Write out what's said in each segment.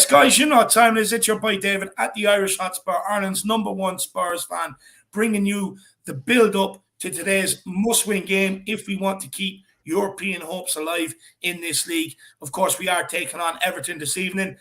Yes, guys, you know what time it is. It's your boy David at the Irish Hotspur, Ireland's #1 Spurs fan, bringing you the build-up to today's must-win game if we want to keep European hopes alive in this league. Of course, we are taking on Everton this evening.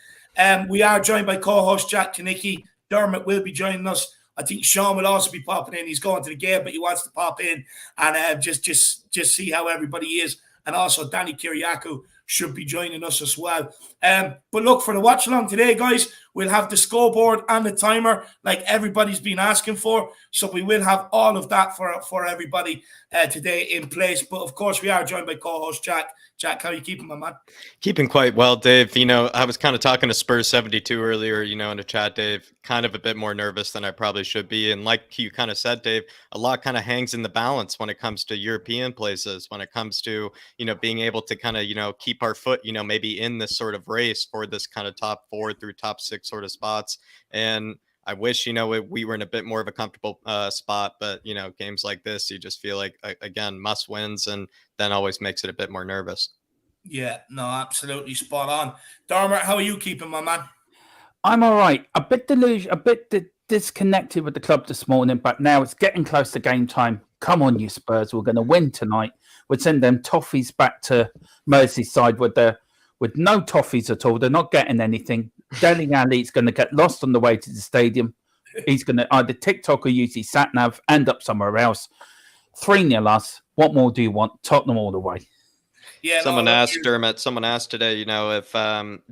We are joined by co-host Jack Kanicki. Dermot will be joining us. I think Sean will also be popping in. He's going to the game, but he wants to pop in and just see how everybody is. And also Danny Kiriakou should be joining us as well. But look, for the watch along today, guys, we'll have the scoreboard and the timer like everybody's been asking for. So we will have all of that for everybody today in place. But of course, we are joined by co-host Jack. Jack, how are you keeping, my man? Keeping quite well, Dave. You know, I was kind of talking to Spurs 72 earlier, you know, in the chat, Dave. Kind of a bit more nervous than I probably should be. And like you kind of said, Dave, a lot kind of hangs in the balance when it comes to European places, when it comes to, you know, being able to kind of, you know, keep our foot, you know, maybe in this sort of race for this kind of top 4 through top 6 sort of spots. And I wish, you know, we were in a bit more of a comfortable spot, but, you know, games like this, you just feel like, again, must wins, and then always makes it a bit more nervous. Yeah, no, absolutely spot on. Dermot, how are you keeping, my man? I'm all right. A bit disconnected with the club this morning, but now it's getting close to game time. Come on, you Spurs. We're going to win tonight. We'd send them toffees back to Merseyside with no toffees at all. They're not getting anything. Dele Alli is going to get lost on the way to the stadium. He's going to either TikTok or use his sat-nav, end up somewhere else. 3-0 us. What more do you want? Tottenham all the way. Yeah, someone asked Dermot, someone asked today, you know, if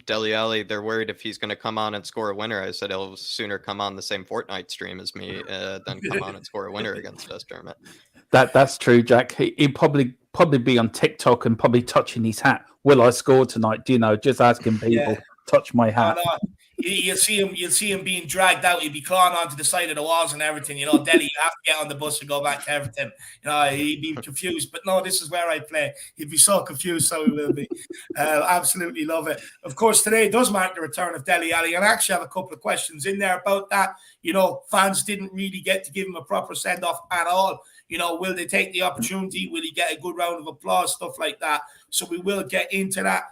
Dele Alli, they're worried if he's going to come on and score a winner. I said he'll sooner come on the same Fortnite stream as me than come on and score a winner against us, Dermot. That's true, Jack. He'd probably be on TikTok and probably touching his hat. Will I score tonight? Do you know? Just asking people, touch my hat. You'll see him being dragged out. He'd be clawing onto the side of the walls and everything. You know, Dele, you have to get on the bus and go back to Everton. You know, he'd be confused. But no, this is where I play. He'd be so confused, so he will be. Absolutely love it. Of course, today does mark the return of Dele Alli, and I actually have a couple of questions in there about that. You know, fans didn't really get to give him a proper send-off at all. You know, will they take the opportunity? Will he get a good round of applause? Stuff like that. So we will get into that.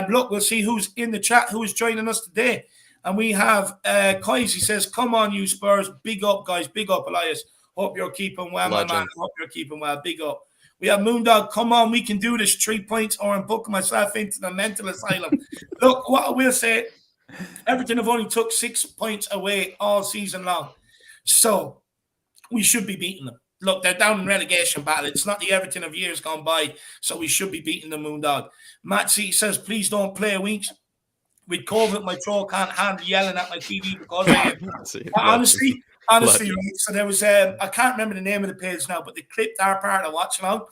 Look, we'll see who's in the chat, who is joining us today. And we have Koizy says, come on, you Spurs. Big up, guys. Big up, Elias. Hope you're keeping well, my man. Hope you're keeping well. Big up. We have Moondog. Come on, we can do this. 3 points or I'm booking myself into the mental asylum. Look, what I will say, Everton have only took 6 points away all season long. So we should be beating them. Look, they're down in relegation battle. It's not the Everton of years gone by, so we should be beating the Moondog. Matt C says, please don't play weeks. With COVID, my throat can't handle yelling at my TV because I am. Honestly, right? So there was, I can't remember the name of the page now, but they clipped our part of watching out.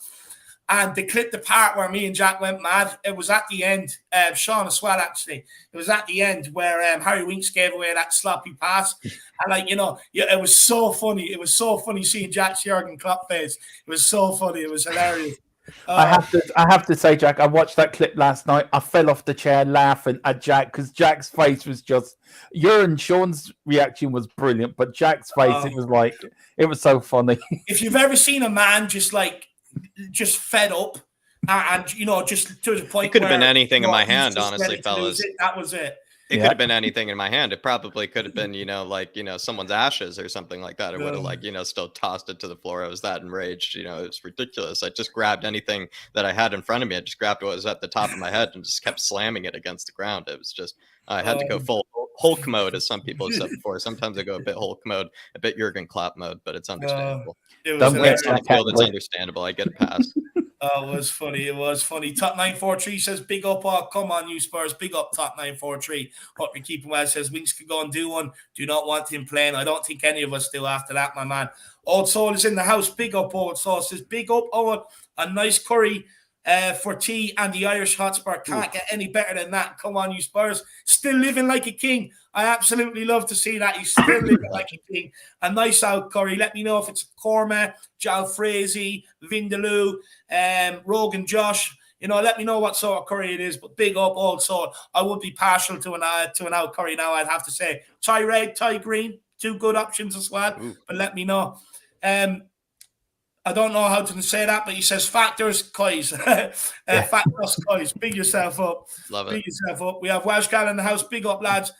And they clipped the part where me and Jack went mad. It was at the end, Sean as well, actually. It was at the end where Harry Winks gave away that sloppy pass. And, like, you know, it was so funny. It was so funny seeing Jack's Jurgen Klopp face. It was so funny. It was hilarious. I have to say, Jack, I watched that clip last night. I fell off the chair laughing at Jack because Jack's face was just... Your and Sean's reaction was brilliant, but Jack's face, it was so funny. If you've ever seen a man just fed up and you know, just to the point it could have where, been anything you know, in my hand, honestly, fellas. That was it. It could have been anything in my hand. It probably could have been, you know, like, you know, someone's ashes or something like that. I would have, like, you know, still tossed it to the floor. I was that enraged. You know, it was ridiculous. I just grabbed anything that I had in front of me. I just grabbed what was at the top of my head and just kept slamming it against the ground. It was just, I had to go full Hulk mode, as some people have said before. Sometimes I go a bit Hulk mode, a bit Jurgen Klopp mode, but it's understandable. It's understandable. I get a pass. Oh, it was funny. It was funny. Top 943 says, big up. Oh, come on, you Spurs. Big up, Top 943. Hope you're keeping well. Says, Winks could go and do one. Do not want him playing. I don't think any of us do after that, my man. Old Soul is in the house. Big up, Old Soul. Says, big up, Owen. A nice curry for tea and the Irish Hotspur. Can't get any better than that. Come on, you Spurs. Still living like a king. I absolutely love to see that. He's still living like a king. A nice out curry. Let me know if it's Korma, Jalfrezi, Vindaloo, Rogan Josh. You know, let me know what sort of curry it is. But big up, Old Soul. I would be partial to an out curry now, I'd have to say. Thai red, Thai green. 2 good options as well. But let me know. I don't know how to say that, but he says factors, coys. Factors, coys. Big yourself up. Love it. Big yourself up. We have Welsh Gal in the house. Big up, lads.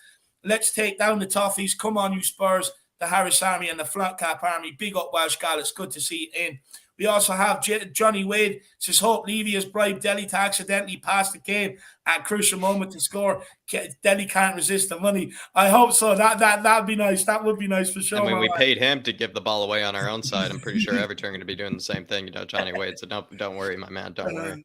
Let's take down the Toffees. Come on, you Spurs. The Harris Army and the Flat Cap Army. Big up, Welsh Gal. It's good to see you in. We also have Johnny Wade. Says, hope Levy has bribed Dele to accidentally pass the game at a crucial moment to score. Dele can't resist the money. I hope so. That'd be nice. That would be nice for sure. I mean, we paid him to give the ball away on our own side. I'm pretty sure Everton are going to be doing the same thing, Johnny Wade. So don't worry, my man. Don't worry.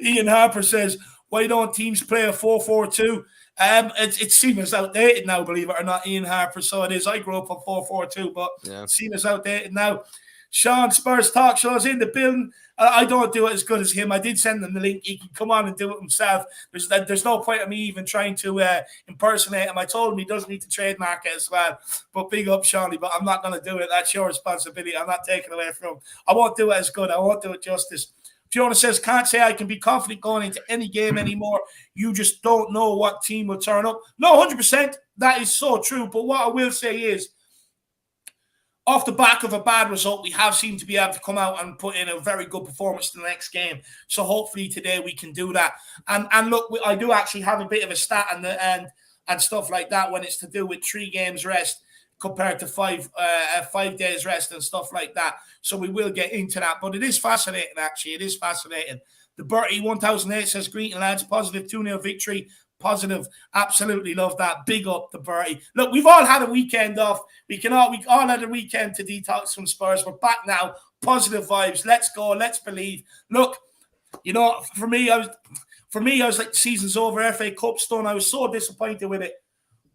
Ian Harper says, why don't teams play a 4-4-2? It seems outdated now, believe it or not, Ian Harper. So it is. I grew up on 4-4-2, but it seems outdated now. Sean, Spurs Talk Show's in the building. I don't do it as good as him. I did send him the link. He can come on and do it himself. There's no point of me even trying to impersonate him. I told him he doesn't need to trademark it as well. But big up, Shawnee. But I'm not going to do it. That's your responsibility. I'm not taking away from him. I won't do it as good. I won't do it justice. Fiona says, can't say I can be confident going into any game anymore. You just don't know what team will turn up. No, 100%. That is so true. But what I will say is, off the back of a bad result, we have seemed to be able to come out and put in a very good performance in the next game. So hopefully today we can do that. And look, I do actually have a bit of a stat and stuff like that when it's to do with 3 games rest compared to 5 days rest and stuff like that. So we will get into that. But it is fascinating, actually. It is fascinating. The Bertie 1008 says, greeting lads, positive 2-0 victory. Positive, absolutely love that. Big up the Bertie. Look, we've all had a weekend off. We all had a weekend to detox from Spurs. We're back now. Positive vibes. Let's go. Let's believe. Look, for me, I was like, the season's over. FA Cup's done. I was so disappointed with it.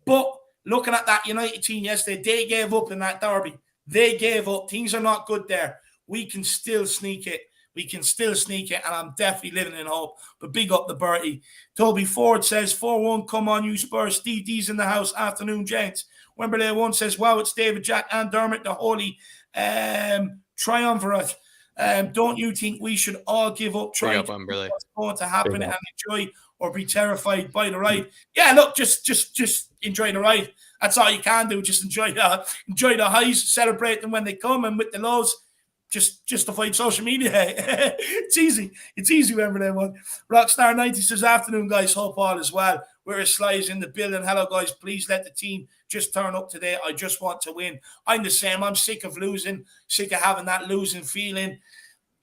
But looking at that United team yesterday, they gave up in that derby. They gave up. Things are not good there. We can still sneak it. We can still sneak it, and I'm definitely living in hope. But big up the Bertie. Toby Ford says, 4-1, come on, you Spurs. Steve D's in the house. Afternoon, gents. Wembley 1 says, wow, it's David, Jack, and Dermot, the holy triumvirate. Don't you think we should all give up trying to know what's going to happen and enjoy or be terrified by the ride? Yeah, look, just enjoy the ride. That's all you can do. Just enjoy the highs, celebrate them when they come, and with the lows, just avoid social media. It's easy. It's easy, remember that one. Rockstar 90 says, afternoon, guys. Hope all is well. We're Sly's in the building. Hello, guys. Please let the team just turn up today. I just want to win. I'm the same. I'm sick of losing, sick of having that losing feeling.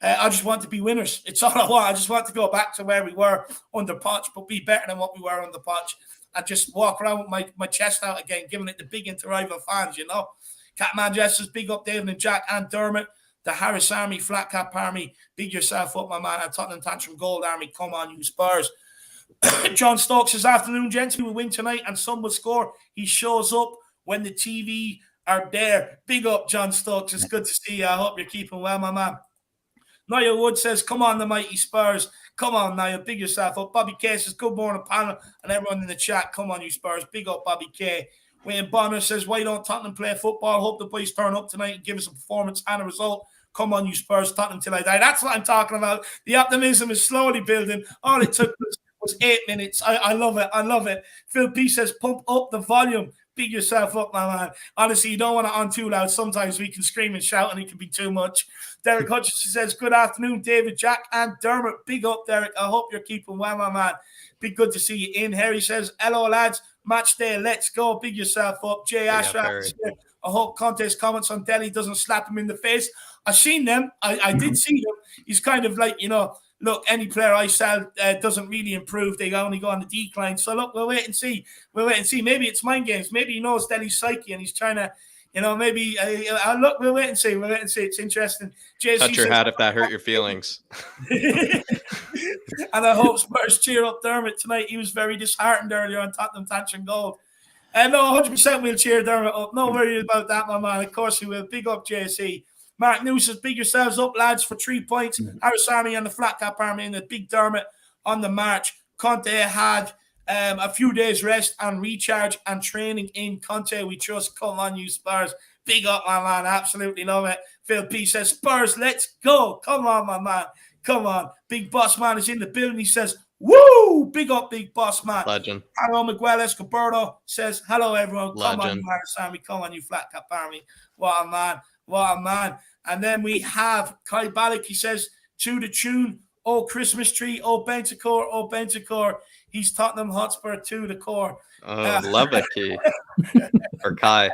I just want to be winners. It's all I want. I just want to go back to where we were under Poch, but be better than what we were under Poch, and just walk around with my chest out again, giving it the big into rival fans, Catman Jess says, big up David and Jack and Dermot. The Harris Army, Flat Cap Army, big yourself up, my man. And Tottenham Tantrum Gold Army, come on, you Spurs. John Stokes says, afternoon, gents. We will win tonight and some will score. He shows up when the TV are there. Big up, John Stokes. It's good to see you. I hope you're keeping well, my man. Niall Wood says, come on, the mighty Spurs. Come on, Niall. Big yourself up. Bobby K says, good morning, panel. And everyone in the chat, come on, you Spurs. Big up, Bobby K. Wayne Bonner says, why don't Tottenham play football? Hope the boys turn up tonight and give us a performance and a result. Come on, you Spurs, Tottenham till I die. That's what I'm talking about. The optimism is slowly building. All it took was 8 minutes. I love it. I love it. Phil P says, pump up the volume. Big yourself up, my man. Honestly, you don't want it on too loud. Sometimes we can scream and shout and it can be too much. Derek Hutchinson says, good afternoon, David, Jack, and Dermot. Big up, Derek. I hope you're keeping well, my man. Be good to see you in. Harry says, hello, lads. Match day. Let's go. Big yourself up. Jay Ashraf. I hope Conte's comments on Dele doesn't slap him in the face. I've seen them. I did see them. He's kind of like, look, any player I sell doesn't really improve. They only go on the decline. So, look, we'll wait and see. Maybe it's mind games. Maybe he knows Dele's psyche and he's trying to, maybe, look, we'll wait and see. It's interesting. JC touch your hat if that hurt your feelings. And I hope Spurs cheer up Dermot tonight. He was very disheartened earlier on Tottenham Tantrum Gold. No, 100% we'll cheer Dermot up. No worries about that, my man. Of course we will. Big up, JC. Mark News says, big yourselves up, lads, for 3 points. Harris Army and the Flat Cap Army and the big Dermot on the march. Conte had a few days rest and recharge and training in Conte. We trust. Come on, you Spurs. Big up, my man. Absolutely love it. Phil P says, Spurs, let's go. Come on, my man. Come on. Big Boss Man is in the building. He says, woo! Big up, Big Boss Man. Legend. Hello, Miguel Escobardo says, hello, everyone. Legend. Come on, you Harris Army. Come on, you Flat Cap Army. What a man. What a man. And then we have Kai Balak. He says, to the tune, oh, Christmas tree, oh, Bentancur, oh, Bentancur. He's Tottenham Hotspur to the core. Oh, love it, Key. Or Kai.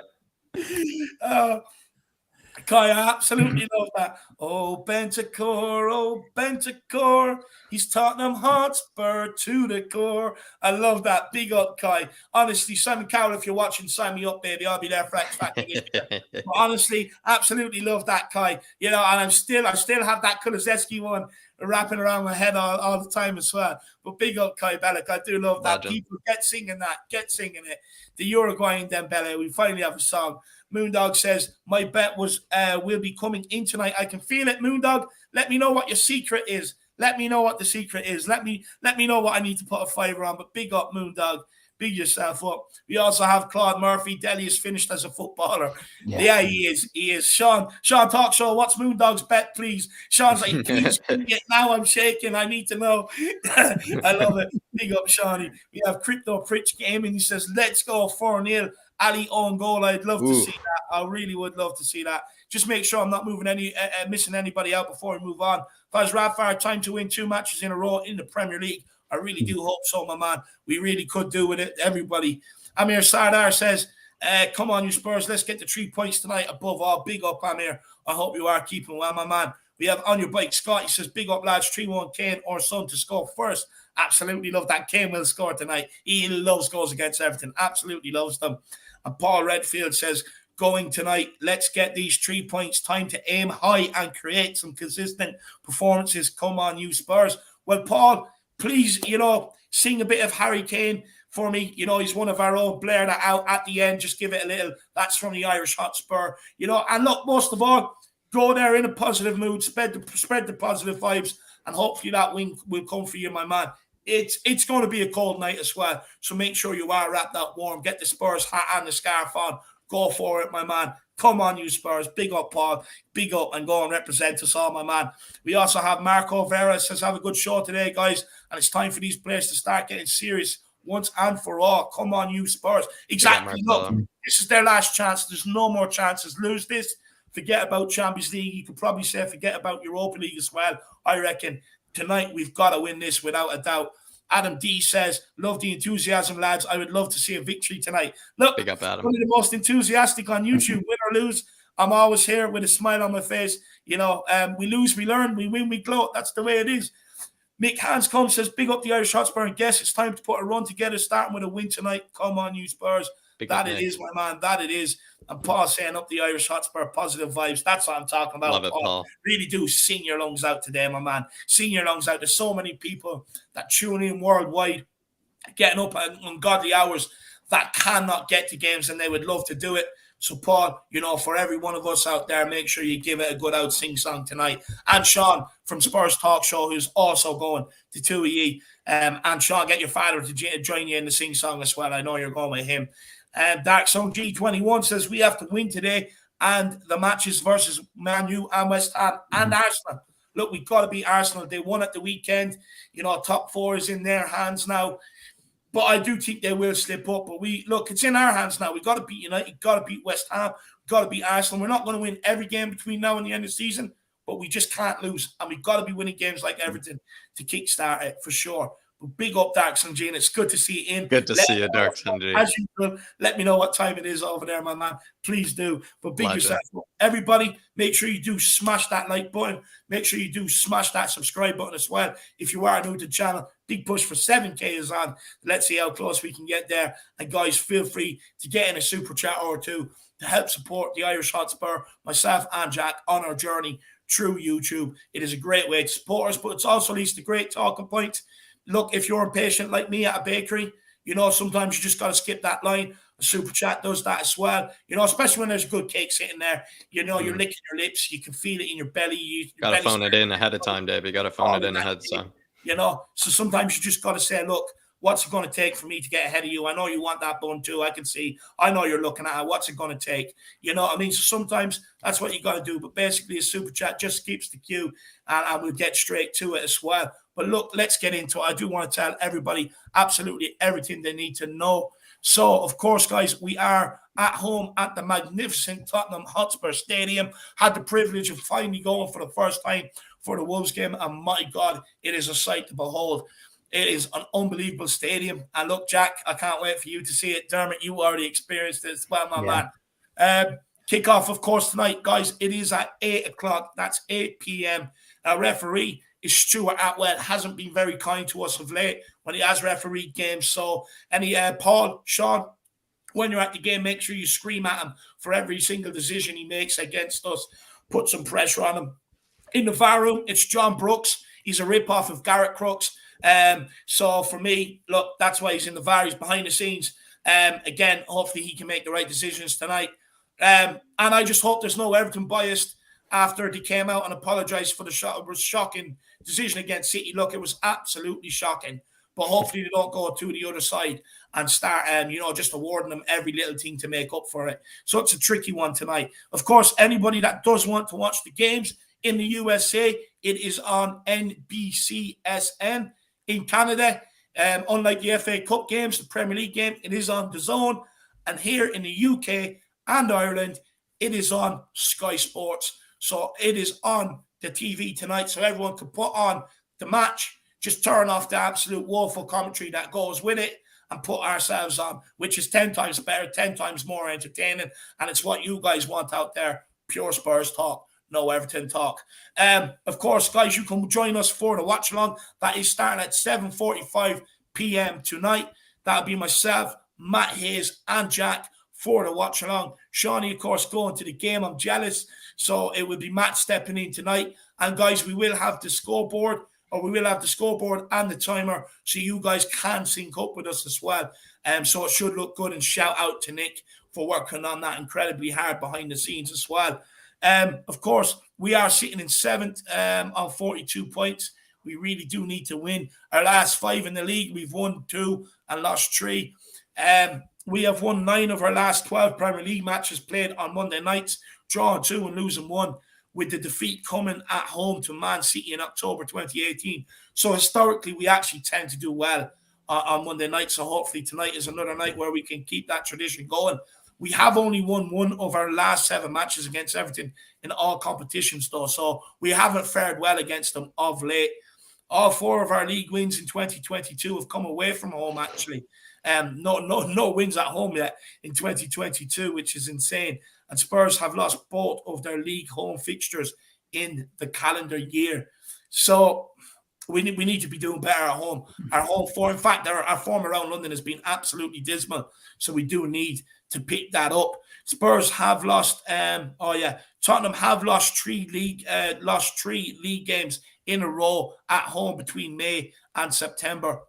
Kai, I absolutely love that. Oh, Bentancur, he's Tottenham Hotspur to the core. I love that. Big up, Kai. Honestly, Simon Cowell, if you're watching, sign me up, baby. I'll be there for X Factor this year. But honestly, absolutely love that, Kai. You know, and I still have that Kulusevski one wrapping around my head all the time as well. But big up, Kai Bellic. I do love that. Legend. People get singing it. The Uruguayan Dembele. We finally have a song. Moondog says, my bet was will be coming in tonight. I can feel it, Moondog. Let me know what your secret is. Let me know what the secret is. Let me know what I need to put a fiver on. But big up, Moondog. Big yourself up. We also have Claude Murphy. Dele is finished as a footballer. Yeah, he is. He is. Sean Talk Show, what's Moondog's bet, please? Sean's like, please, now I'm shaking. I need to know. I love it. Big up, Shawnee. We have Crypto Pritch Gaming. He says, let's go 4-0. Ali on goal. I'd love to see that. I really would love to see that. Just make sure I'm not missing anybody out before we move on. Faz Radfire, time to win 2 matches in a row in the Premier League. I really do hope so, my man. We really could do with it, everybody. Amir Sardar says, come on, you Spurs. Let's get the 3 points tonight. Above all, big up, Amir. I hope you are keeping well, my man. We have On Your Bike Scott. He says, big up, lads. 3-1 Kane or Son to score first. Absolutely love that. Kane will score tonight. He loves goals against Everton. Absolutely loves them. And Paul Redfield says, going tonight, let's get these 3 points. Time to aim high and create some consistent performances. Come on, you Spurs. Well, Paul, please, sing a bit of Harry Kane for me. He's one of our own. Blair that out at the end. Just give it a little. That's from the Irish Hotspur. And look, most of all, go there in a positive mood. Spread the positive vibes. And hopefully that win will come for you, my man. It's going to be a cold night as well, so make sure you are wrapped up warm. Get the Spurs hat and the scarf on. Go for it, my man. Come on, you Spurs. Big up, Paul. Big up and go and represent us all, my man. We also have Marco Vera says, have a good show today, guys. And it's time for these players to start getting serious once and for all. Come on, you Spurs. Exactly. Look, this is their last chance. There's no more chances. Lose this. Forget about Champions League. You could probably say forget about Europa League as well. I reckon tonight we've got to win this without a doubt. Adam D says, love the enthusiasm, lads. I would love to see a victory tonight. Look, big up, Adam. One of the most enthusiastic on YouTube. Win or lose, I'm always here with a smile on my face. We lose, we learn, we win, we gloat. That's the way it is. Mick Hanscombe says, big up the Irish Hotspur and guess it's time to put a run together, starting with a win tonight. Come on, you Spurs. That it is, my man. That it is. And Paul saying up the Irish Hotspur, positive vibes. That's what I'm talking about. Love it, Paul. Really do sing your lungs out today, my man. Sing your lungs out. There's so many people that tune in worldwide, getting up at ungodly hours that cannot get to games, and they would love to do it. So, Paul, for every one of us out there, make sure you give it a good out sing song tonight. And Sean from Spurs Talk Show, who's also going to 2E. And Sean, get your father to join you in the sing song as well. I know you're going with him. Dark Zone G21 says we have to win today, and the matches versus Man U and West Ham and Arsenal. Look, we've got to beat Arsenal. They won at the weekend. Top 4 is in their hands now. But I do think they will slip up. But it's in our hands now. We've got to beat United, got to beat West Ham, got to beat Arsenal. We're not going to win every game between now and the end of the season, but we just can't lose. And we've got to be winning games like Everton to kickstart it for sure. Big up, Dark Sun Gene. It's good to see you in. Good to see you, Dark Sun Gene. As usual, let me know what time it is over there, my man. Please do. But big yourself up. Everybody, make sure you do smash that like button. Make sure you do smash that subscribe button as well. If you are new to the channel, big push for 7K is on. Let's see how close we can get there. And guys, feel free to get in a super chat or two to help support the Irish Hotspur, myself and Jack on our journey through YouTube. It is a great way to support us, but it's also at least a great talking point. Look, if you're impatient like me at a bakery, sometimes you just got to skip that line. A super chat does that as well. Especially when there's a good cake sitting there. You're licking your lips. You can feel it in your belly. You got to phone it in ahead of time, Dave. You got to phone it in ahead of time. So sometimes you just got to say, look, what's it going to take for me to get ahead of you? I know you want that bun too. I can see. I know you're looking at it. What's it going to take? You know what I mean? So sometimes that's what you got to do. But basically, a super chat just keeps the queue, and we'll get straight to it as well. But look, let's get into it. I do want to tell everybody absolutely everything they need to know So, of course, guys, we are at home at the magnificent Tottenham Hotspur Stadium. Had the privilege of finally going for the first time for the Wolves game, and my God, it is a sight to behold. It is an unbelievable stadium. And look, Jack, I can't wait for you to see it. Dermot, you already experienced it as well, my man. Kickoff, of course, tonight, guys. It is at 8 o'clock. That's 8 p.m. Our referee is Stuart Atwell. Hasn't been very kind to us of late when he has refereed games. So, Paul, Sean, when you're at the game, make sure you scream at him for every single decision he makes against us. Put some pressure on him. In the VAR room, it's John Brooks. He's a rip-off of Garrett Crooks. So for me, look, that's why he's in the VAR. He's behind the scenes. Again, hopefully he can make the right decisions tonight. And I just hope there's no Everton bias after they came out and apologised for the shocking decision against City. Look, it was absolutely shocking. But hopefully they don't go to the other side and start, just awarding them every little thing to make up for it. So it's a tricky one tonight. Of course, anybody that does want to watch the games in the USA, it is on NBCSN. In Canada, unlike the FA Cup games, the Premier League game, it is on DAZN. And here in the UK and Ireland, it is on Sky Sports. So it is on the TV tonight, so everyone can put on the match, just turn off the absolute woeful commentary that goes with it and put ourselves on, which is 10 times better, 10 times more entertaining. And it's what you guys want out there. Pure Spurs talk. No Everton talk. Of course, guys, you can join us for the watch along. That is starting at 7:45 p.m. tonight. That'll be myself, Matt Hayes, and Jack for the watch along. Shawnee, of course, going to the game. I'm jealous. So it will be Matt stepping in tonight. And guys, we will have the scoreboard, or we will have the scoreboard and the timer, so you guys can sync up with us as well. So it should look good. And shout out to Nick for working on that incredibly hard behind the scenes as well. Of course, we are sitting in 7th on 42 points. We really do need to win. Our last 5 in the league, we've won 2 and lost 3. We have won 9 of our last 12 Premier League matches played on Monday nights, drawing 2 and losing 1, with the defeat coming at home to Man City in October 2018. So historically, we actually tend to do well on Monday night. So hopefully tonight is another night where we can keep that tradition going. We have only won 1 of our last 7 matches against Everton in all competitions, though. So we haven't fared well against them of late. All 4 of our league wins in 2022 have come away from home, actually. No wins at home yet in 2022, which is insane. And Spurs have lost both of their league home fixtures in the calendar year. So we need to be doing better at home. Our home form, in fact, our form around London has been absolutely dismal. So we do need to pick that up. Spurs have lost. Tottenham have lost 3 league games in a row at home between May and September.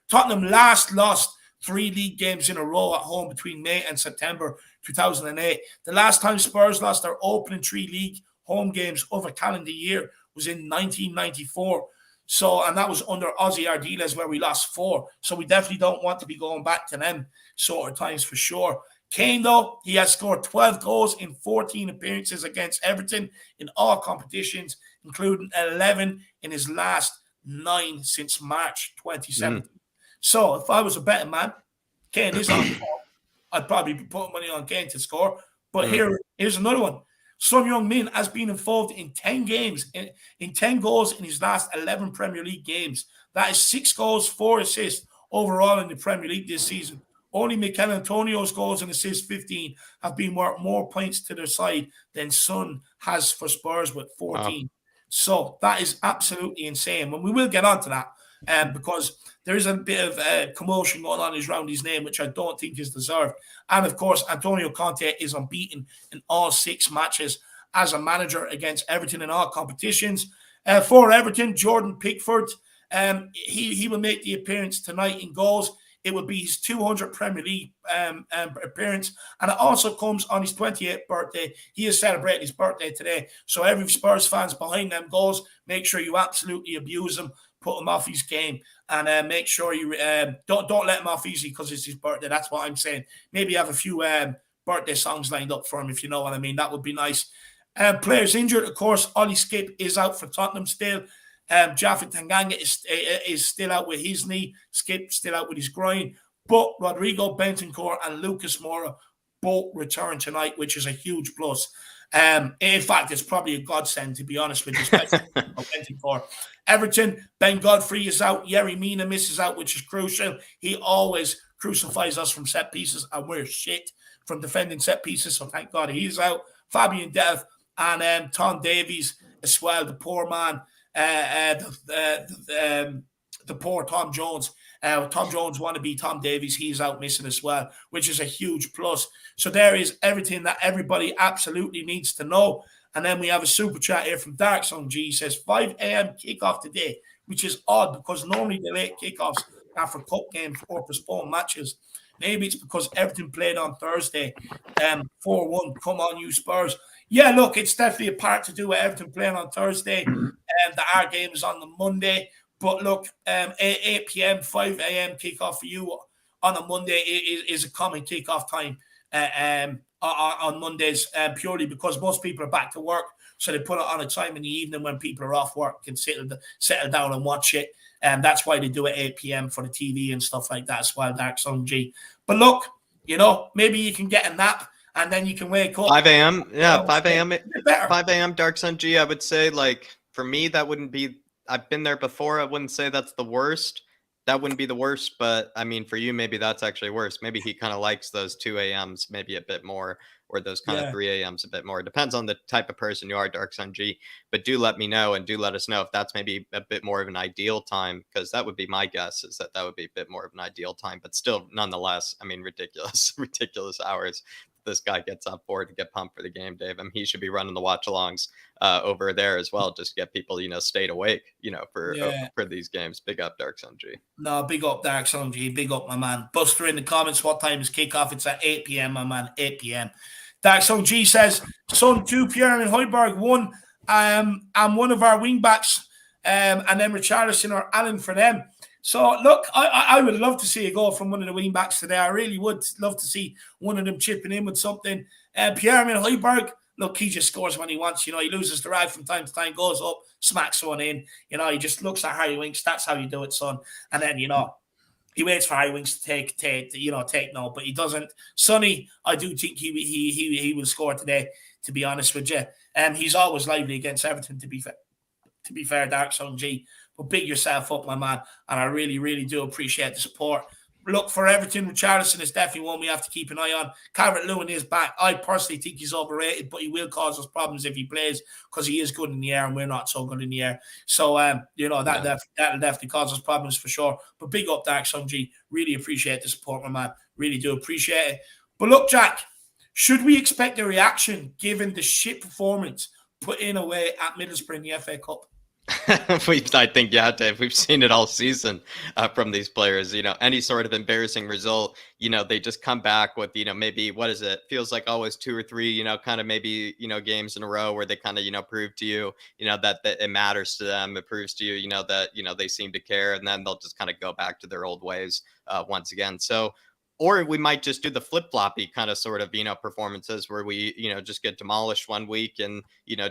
Tottenham last lost 3 league games in a row at home between May and September 2008. The last time Spurs lost their opening 3 league home games of a calendar year was in 1994. So, and that was under Ozzy Ardiles, where we lost 4. So we definitely don't want to be going back to them sort of times for sure. Kane, though, he has scored 12 goals in 14 appearances against Everton in all competitions, including 11 in his last 9 since March 2017. So if I was a betting man, Kane is on top. I'd probably be putting money on Kane to score. But here's another one. Son Heung-min has been involved in 10 games, in 10 goals in his last 11 Premier League games. That is 6 goals, 4 assists overall in the Premier League this season. Only Mikel Antonio's goals and assists, 15, have been worth more points to their side than Son has for Spurs with 14. Wow. So that is absolutely insane. And we will get on to that because there is a bit of commotion going on around his name, which I don't think is deserved. And of course, Antonio Conte is unbeaten in all 6 matches as a manager against Everton in all competitions. For Everton, Jordan Pickford, he will make the appearance tonight in goals. It will be his 200th Premier League appearance. And it also comes on his 28th birthday. He is celebrating his birthday today. So every Spurs fan's behind them goals. Make sure you absolutely abuse him, put him off his game, and make sure you don't let him off easy because it's his birthday. That's what I'm saying. Maybe have a few birthday songs lined up for him, if you know what I mean. That would be nice. Players injured, of course. Ollie Skip is out for Tottenham still. Japhet Tanganga is still out with his knee. Skip still out with his groin. But Rodrigo Bentancur and Lucas Moura both return tonight, which is a huge plus. In fact, it's probably a godsend, to be honest with you, especially for Everton. Ben Godfrey is out. Yerry Mina misses out, which is crucial. He always crucifies us from set pieces, and we're shit from defending set pieces, so thank God he's out. Fabian Delph and Tom Davies as well, the poor man, the poor Tom Jones. Tom Jones wannabe Tom Davies, he's out missing as well, which is a huge plus. So there is everything that everybody absolutely needs to know. And then we have a super chat here from Dark Song G. He says 5 a.m. kickoff today, which is odd because normally the late kickoffs are for cup games or postponed matches. Maybe it's because Everton played on Thursday, 4-1. Come on, you Spurs. Yeah, look, it's definitely a part to do with Everton playing on Thursday. Our game is on the Monday. But look, 8 p.m., 5 a.m. kickoff for you on a Monday is a common kickoff time on Mondays, purely because most people are back to work. So they put it on a time in the evening when people are off work and settle down and watch it. And that's why they do it 8 p.m. for the TV and stuff like that as well, Dark Sun G. But look, maybe you can get a nap and then you can wake up. 5 a.m. Yeah, 5 a.m. 5 a.m. Dark Sun G, I would say, like, for me, that wouldn't be... I've been there before. I wouldn't say that's the worst. That wouldn't be the worst, but I mean, for you, maybe that's actually worse. Maybe he kind of likes those 2 a.m.s maybe a bit more, or those kind of 3 a.m.s a bit more. It depends on the type of person you are, Dark Sun G. But do let me know, and do let us know if that's maybe a bit more of an ideal time, because that would be my guess, is that would be a bit more of an ideal time. But still, nonetheless, I mean, ridiculous hours this guy gets up for to get pumped for the game, Dave. I mean, he should be running the watch-alongs over there as well, just to get people, stayed awake, for these games. Big up, Dark Sun G. No, big up, Dark Sun G. Big up, my man. Buster in the comments, what time is kickoff? It's at 8 p.m., my man, 8 p.m. Dark Sun G says, Son 2, Pierre and Højbjerg 1, and one of our wing-backs, and then Richarlison or Allen for them. So, look, I would love to see a goal from one of the wing-backs today. I really would love to see one of them chipping in with something. Pierre-Emile Højbjerg, look, he just scores when he wants. He loses the rag from time to time, goes up, smacks one in. He just looks at Harry Winks. That's how you do it, son. And then, he waits for Harry Winks to take no, but he doesn't. Sonny, I do think he will score today, to be honest with you. He's always lively against Everton, to be fair, Dark Sun G. But big yourself up, my man. And I really, really do appreciate the support. Look, for Everton, Richarlison is definitely one we have to keep an eye on. Calvert-Lewin is back. I personally think he's overrated, but he will cause us problems if he plays, because he is good in the air and we're not so good in the air. So, that'll definitely cause us problems for sure. But big up, Dark Sun G. Really appreciate the support, my man. Really do appreciate it. But look, Jack, should we expect a reaction given the shit performance put in away at Middlesbrough in the FA Cup? I think, yeah, Dave, we've seen it all season from these players. Any sort of embarrassing result, they just come back with, maybe, what is it? Feels like always 2 or 3, kind of maybe, games in a row where they kind of, prove to you, that it matters to them. It proves to you, that, they seem to care, and then they'll just kind of go back to their old ways once again. So, or we might just do the flip-floppy kind of sort of, performances where we, just get demolished one week and,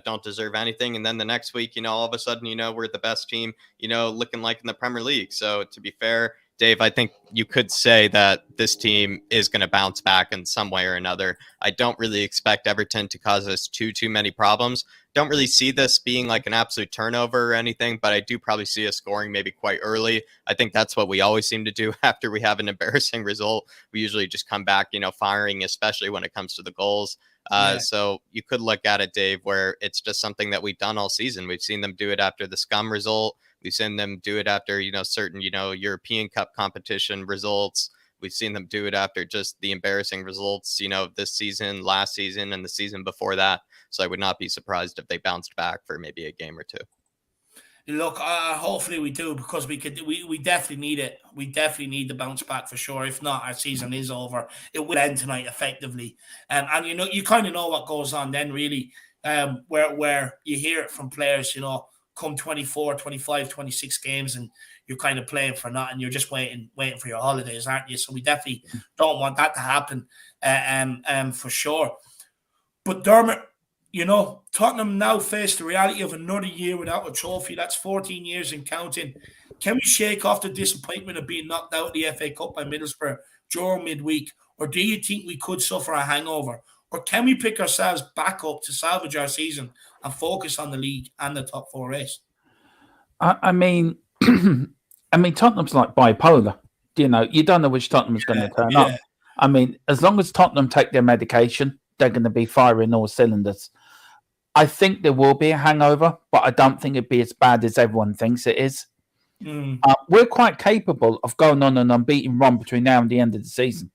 don't deserve anything. And then the next week, all of a sudden, we're the best team, looking like in the Premier League. So to be fair, Dave, I think you could say that this team is going to bounce back in some way or another. I don't really expect Everton to cause us too many problems. Don't really see this being like an absolute turnover or anything, but I do probably see us scoring maybe quite early. I think that's what we always seem to do after we have an embarrassing result. We usually just come back, firing, especially when it comes to the goals. So you could look at it, Dave, where it's just something that we've done all season. We've seen them do it after the scum result. We've seen them do it after, certain, European Cup competition results. We've seen them do it after just the embarrassing results, this season, last season, and the season before that. So I would not be surprised if they bounced back for maybe a game or two. Look, hopefully we do, because we definitely need it. We definitely need the bounce back for sure. If not, our season is over. It will end tonight effectively. And you kind of know what goes on then, really, where you hear it from players, come 24, 25, 26 games and you're kind of playing for nothing. You're just waiting for your holidays, aren't you? So we definitely don't want that to happen for sure. But Dermot, Tottenham now face the reality of another year without a trophy. That's 14 years and counting. Can we shake off the disappointment of being knocked out of the FA Cup by Middlesbrough during midweek? Or do you think we could suffer a hangover? Or can we pick ourselves back up to salvage our season and focus on the league and the top 4 race? I mean, Tottenham's like bipolar. You don't know which Tottenham's going to turn up. I mean, as long as Tottenham take their medication, they're going to be firing all cylinders. I think there will be a hangover, but I don't think it'd be as bad as everyone thinks it is. We're quite capable of going on an unbeaten run between now and the end of the season.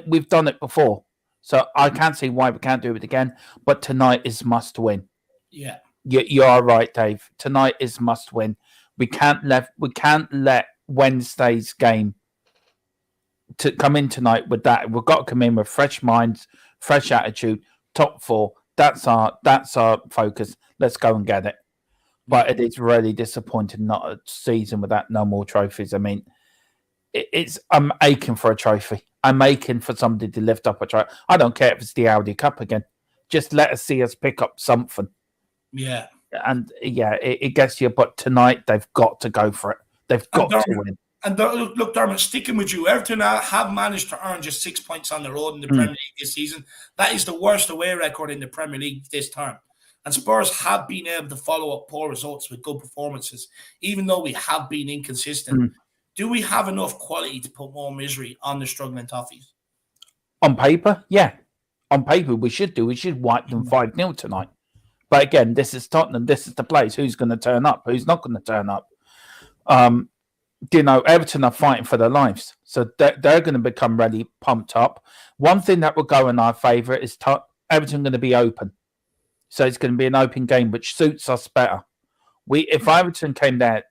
We've done it before, so I can't see why we can't do it again. But tonight is must win. Yeah, you are right, Dave. Tonight is must win. We can't let Wednesday's game to come in tonight with that. We've got to come in with fresh minds, fresh attitude, top 4. That's our focus. Let's go and get it. But it is really disappointing not a season without no more trophies. I mean, I'm aching for a trophy. I'm aching for somebody to lift up a trophy. I don't care if it's the Audi Cup again. Just let us see us pick up something. Yeah. And it gets you. But tonight they've got to go for it. They've got to win. And look, Dermot, sticking with you, Everton have managed to earn just 6 points on the road in the Premier League this season. That is the worst away record in the Premier League this term. And Spurs have been able to follow up poor results with good performances, even though we have been inconsistent. Do we have enough quality to put more misery on the struggling Toffees? On paper, yeah. On paper, we should do. We should wipe them 5-0 tonight. But again, this is Tottenham. This is the place. Who's going to turn up? Who's not going to turn up? Everton are fighting for their lives. So they're going to become really pumped up. One thing that will go in our favour is Everton going to be open. So it's going to be an open game, which suits us better. If Everton came there,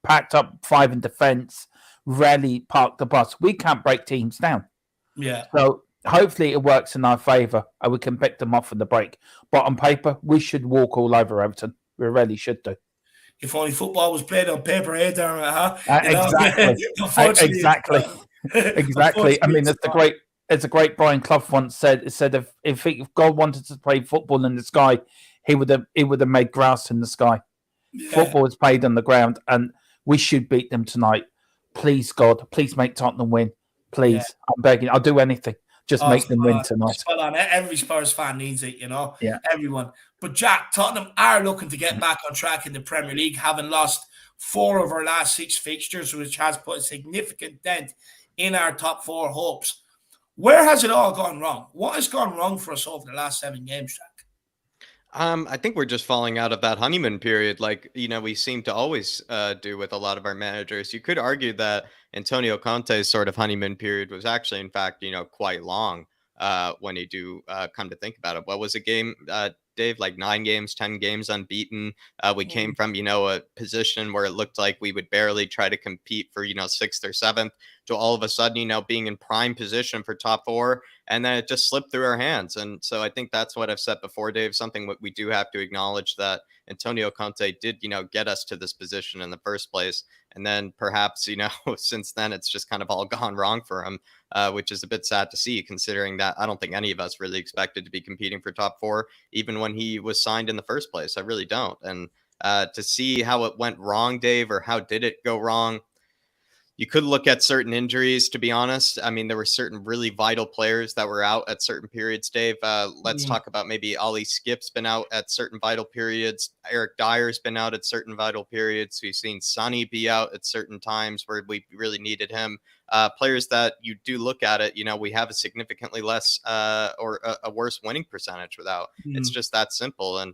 packed up 5 in defence, rarely parked the bus, we can't break teams down. Yeah. So hopefully it works in our favour and we can pick them off in the break. But on paper, we should walk all over Everton. We really should do. If only football was played on paper, Dermot, huh? Exactly. Exactly. I mean, it's a great Brian Clough once said if God wanted to play football in the sky, he would have made grass in the sky. Yeah. Football is played on the ground, and we should beat them tonight. Please, God, please make Tottenham win. Please, yeah. I'm begging. I'll do anything. Just make them win tonight. Spot on. Every Spurs fan needs it, Yeah. Everyone. But Jack, Tottenham are looking to get back on track in the Premier League, having lost 4 of our last 6 fixtures, which has put a significant dent in our top 4 hopes. Where has it all gone wrong? What has gone wrong for us over the last 7 games, Jack? I think we're just falling out of that honeymoon period, like we seem to always do with a lot of our managers. You could argue that Antonio Conte's sort of honeymoon period was actually, in fact, quite long when you do come to think about it. What was a game, Dave? Like 9 games, 10 games unbeaten. We came from a position where it looked like we would barely try to compete for 6th or 7th to all of a sudden being in prime position for top 4. And then it just slipped through our hands. And so I think that's what I've said before, Dave, something that we do have to acknowledge, that Antonio Conte did, get us to this position in the first place. And then perhaps, since then, it's just kind of all gone wrong for him, which is a bit sad to see, considering that I don't think any of us really expected to be competing for top 4, even when he was signed in the first place. I really don't. And to see how it went wrong, Dave, or how did it go wrong? You could look at certain injuries, to be honest. I mean, there were certain really vital players that were out at certain periods, Dave. Let's talk about maybe Ali Skip's been out at certain vital periods. Eric Dyer's been out at certain vital periods. We've seen Sonny be out at certain times where we really needed him. Players that you do look at it, we have a significantly less or a worse winning percentage without. It's just that simple. And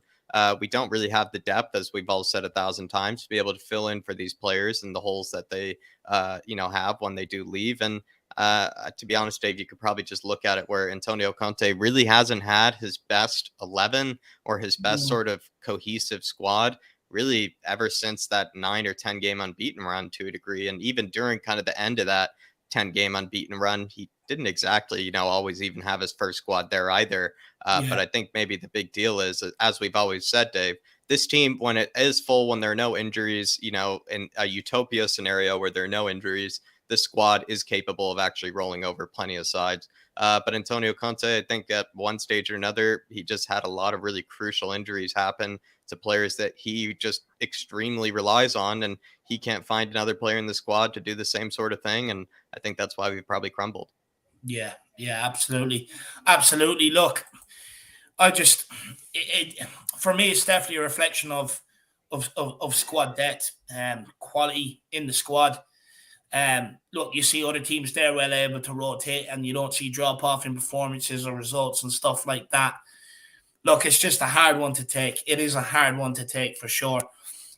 we don't really have the depth, as we've all said 1,000 times, to be able to fill in for these players and the holes that they, have when they do leave. And to be honest, Dave, you could probably just look at it where Antonio Conte really hasn't had his best 11 or his best sort of cohesive squad really ever since that 9 or 10 game unbeaten run, to a degree. And even during kind of the end of that 10 game unbeaten run, he didn't exactly, always even have his first squad there either. But I think maybe the big deal is, as we've always said, Dave, this team, when it is full, when there are no injuries, in a utopia scenario where there are no injuries, this squad is capable of actually rolling over plenty of sides. But Antonio Conte, I think at one stage or another, he just had a lot of really crucial injuries happen to players that he just extremely relies on, and he can't find another player in the squad to do the same sort of thing. And I think that's why we've probably crumbled. Yeah, absolutely. Absolutely. Look, I just, for me, it's definitely a reflection of squad depth and quality in the squad. Look, you see other teams there well able to rotate, and you don't see drop off in performances or results and stuff like that. Look, it's just a hard one to take. It is a hard one to take for sure.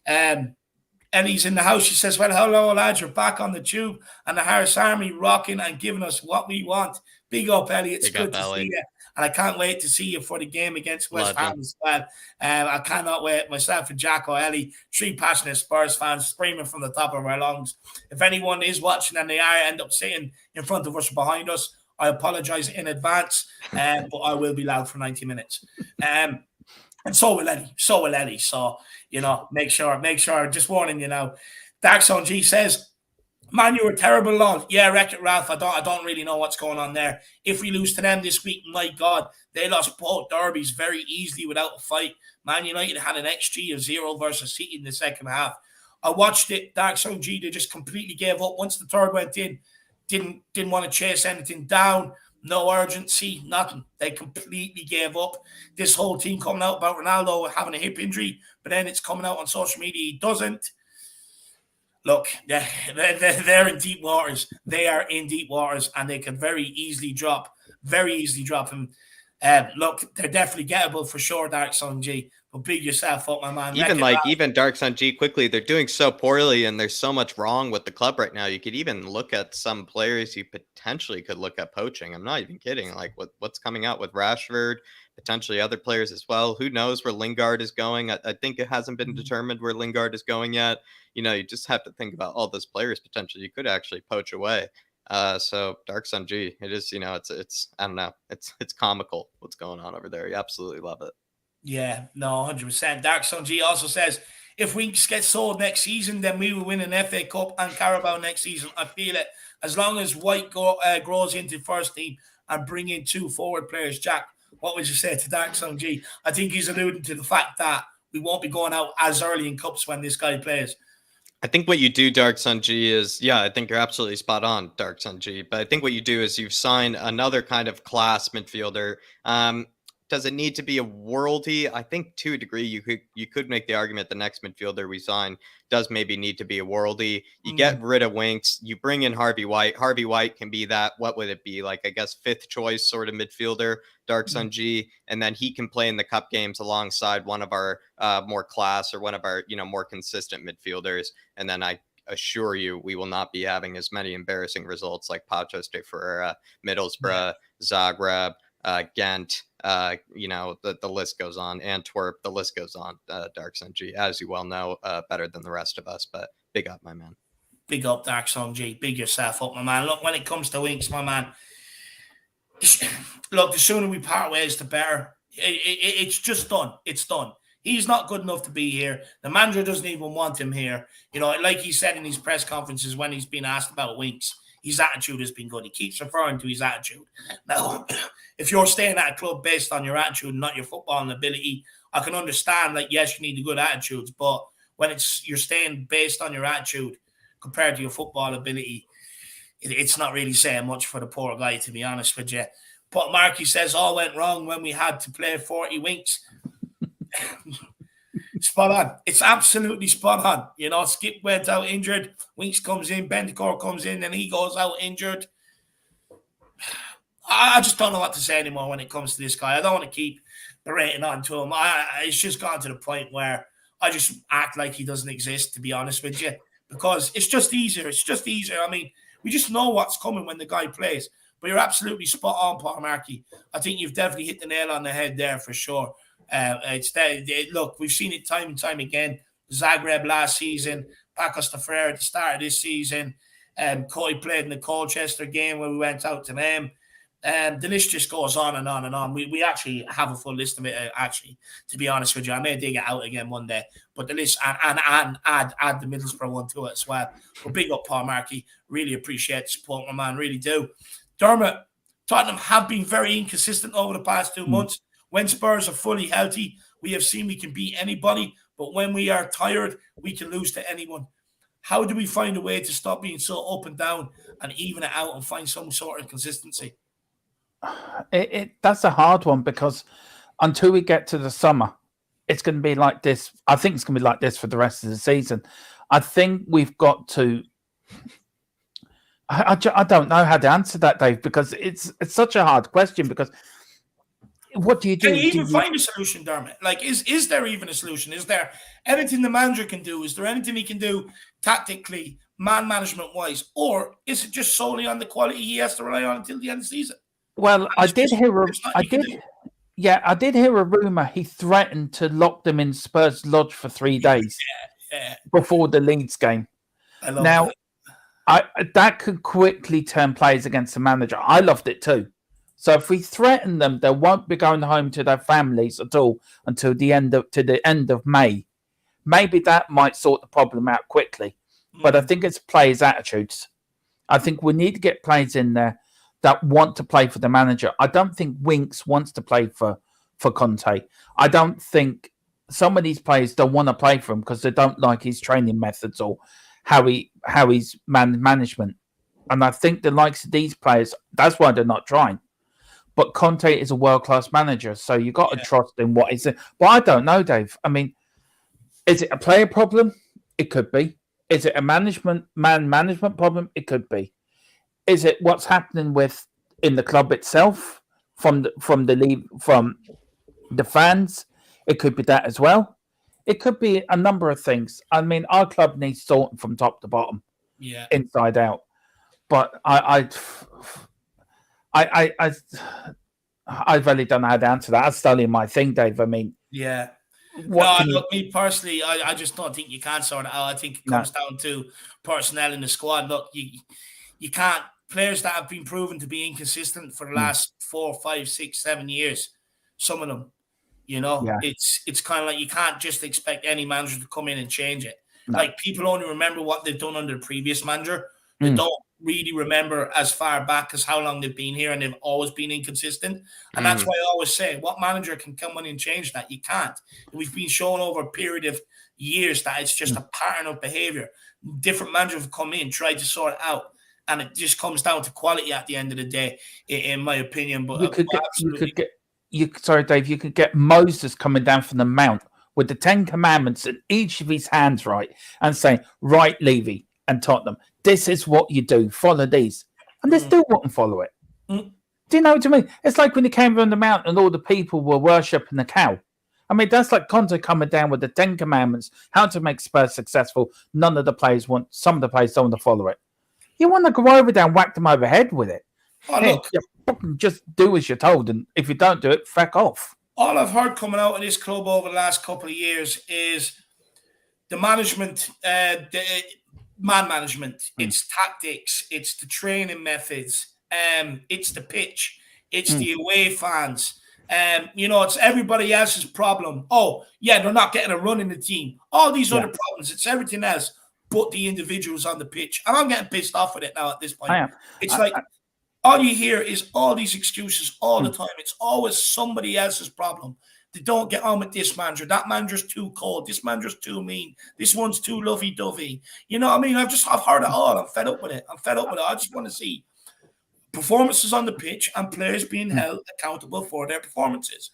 Ellie's in the house. She says, well, hello, lads. You're back on the tube and the Harris Army rocking and giving us what we want. Big up, Ellie. It's good to see you. And I can't wait to see you for the game against West Ham as well. I cannot wait. Myself and Jacko, Ellie, 3 passionate Spurs fans screaming from the top of our lungs. If anyone is watching and they end up sitting in front of us or behind us, I apologize in advance, but I will be loud for 90 minutes. And so will Ellie. So, make sure, just warning you now. Dark Zone G says, man, you were terrible, lol. Yeah, wreck it, Ralph. I don't really know what's going on there. If we lose to them this week, my God, they lost both derbies very easily without a fight. Man United had an XG of 0 versus City in the second half. I watched it. Dark Zone G, they just completely gave up. Once the third went in, didn't want to chase anything down. No urgency, nothing. They completely gave up. This whole team coming out about Ronaldo having a hip injury, but then it's coming out on social media he doesn't. Look, they're in deep waters. They are in deep waters, and they can very easily drop him. Look, they're definitely gettable for sure, Dark Sun G. But big yourself up, my man. Even Dark Sun G, quickly, they're doing so poorly, and there's so much wrong with the club right now. You could even look at some players you potentially could look at poaching. I'm not even kidding. Like what's coming out with Rashford, potentially other players as well. Who knows where Lingard is going? I think it hasn't been determined where Lingard is going yet. You just have to think about all those players potentially you could actually poach away. So Dark Sun G, it is, it's I don't know, it's comical what's going on over there. You absolutely love it. Yeah, no, 100%. Dark Sun G also says, if Winks gets sold next season, then we will win an FA Cup and Carabao next season. I feel it. As long as White grows into first team and bring in 2 forward players. Jack, what would you say to Dark Sun G? I think he's alluding to the fact that we won't be going out as early in cups when this guy plays. I think what you do, Dark Sun G, is, I think you're absolutely spot on, Dark Sun G. But I think what you do is you've signed another kind of class midfielder. Does it need to be a worldie? I think to a degree you could make the argument the next midfielder we sign does maybe need to be a worldie. You get rid of Winks, you bring in Harvey White. Harvey White can be that, what would it be? Like, I guess 5th choice sort of midfielder, Dark Sun G, and then he can play in the cup games alongside one of our more class or one of our, more consistent midfielders. And then I assure you, we will not be having as many embarrassing results like Paços de Ferreira, Middlesbrough, Zagreb, Ghent, the list goes on. Antwerp, the list goes on. Dark Sun G, as you well know, better than the rest of us, but big up, my man. Big up, Dark Sun G. Big yourself up, my man. Look, when it comes to Winks, my man, look, the sooner we part ways, the better. It's just done. It's done. He's not good enough to be here. The manager doesn't even want him here. Like he said in his press conferences when he's been asked about Winks, his attitude has been good. He keeps referring to his attitude. Now, if you're staying at a club based on your attitude and not your footballing ability, I can understand that, yes, you need the good attitudes, but when you're staying based on your attitude compared to your football ability, it's not really saying much for the poor guy, to be honest with you. But Marky says all went wrong when we had to play 40 Winks. Spot on. It's absolutely spot on. Skip went out injured. Winks comes in. Bentancur comes in, and he goes out injured. I just don't know what to say anymore when it comes to this guy. I don't want to keep berating on to him. It's just gone to the point where I just act like he doesn't exist, to be honest with you, because it's just easier. I mean, we just know what's coming when the guy plays. But you're absolutely spot on, Paul Markey. I think you've definitely hit the nail on the head there for sure. Look, we've seen it time and time again. Zagreb last season, Paços de Ferreira at the start of this season. Coy played in the Colchester game where we went out to them. The list just goes on and on and on. We actually have a full list of it. Actually, to be honest with you, I may dig it out again one day. But the list and add the Middlesbrough one to it as well. But big up Paul Markey. Really appreciate the support, my man. Really do. Dermot, Tottenham have been very inconsistent over the past 2 months. When Spurs are fully healthy, we have seen we can beat anybody. But when we are tired, we can lose to anyone. How do we find a way to stop being so up and down and even it out and find some sort of consistency? That's a hard one, because until we get to the summer, it's going to be like this. I think it's going to be like this for the rest of the season. I think we've got to. I don't know how to answer that, Dave, because it's such a hard question. Because what do you do? Can you even find a solution, Dermot? Like, is there even a solution? Is there anything the manager can do? Is there anything he can do tactically, man management wise, or is it just solely on the quality he has to rely on until the end of the season? Well, I did hear a rumor he threatened to lock them in Spurs Lodge for 3 days before the Leeds game. I love that could quickly turn players against the manager. I loved it too. So if we threaten them, they won't be going home to their families at all until the end of May. Maybe that might sort the problem out quickly. But I think it's players' attitudes. I think we need to get players in there that want to play for the manager. I don't think Winks wants to play for Conte. I don't think some of these players don't want to play for him because they don't like his training methods or how he's management. And I think the likes of these players, that's why they're not trying. But Conte is a world-class manager, so you got to trust in what he's in. But I don't know, Dave. I mean, is it a player problem? It could be. Is it a management problem? It could be. Is it what's happening in the club itself from the fans? It could be that as well. It could be a number of things. I mean, our club needs sorting from top to bottom, inside out. But I really don't know how to answer that. That's still my thing, Dave. I mean, look, me personally, I just don't think you can sort it out. I think it comes down to personnel in the squad. Look, you can't. Players that have been proven to be inconsistent for the last 4, 5, 6, 7 years, some of them, it's kind of like you can't just expect any manager to come in and change it. No. Like, people only remember what they've done under the previous manager. They don't really remember as far back as how long they've been here, and they've always been inconsistent. And that's why I always say, what manager can come in and change that? You can't. We've been shown over a period of years that it's just a pattern of behavior. Different managers have come in, tried to sort it out. And it just comes down to quality at the end of the day, in my opinion. But Dave, you could get Moses coming down from the Mount with the 10 Commandments in each of his hands, right, and saying, "Right, Levy and Tottenham, this is what you do. Follow these," and they still wouldn't follow it. Do you know what I mean? It's like when he came from the Mount and all the people were worshipping the cow. I mean, that's like Conte coming down with the 10 Commandments, how to make Spurs successful. Some of the players don't want to follow it. You want to go over there and whack them over the head with it. Just do as you're told, and if you don't do it, feck off. All I've heard coming out of this club over the last couple of years is the management, the man management. It's tactics. It's the training methods. It's the pitch. It's the away fans. It's everybody else's problem. Oh, yeah, they're not getting a run in the team. All these other problems. It's everything else but the individuals on the pitch. And I'm getting pissed off with it now at this point. I am. It's all you hear is all these excuses all the time. It's always somebody else's problem. They don't get on with this manager. That manager's too cold. This manager's too mean. This one's too lovey-dovey. You know what I mean? I've heard it all. I'm fed up with it. I just want to see performances on the pitch and players being held accountable for their performances.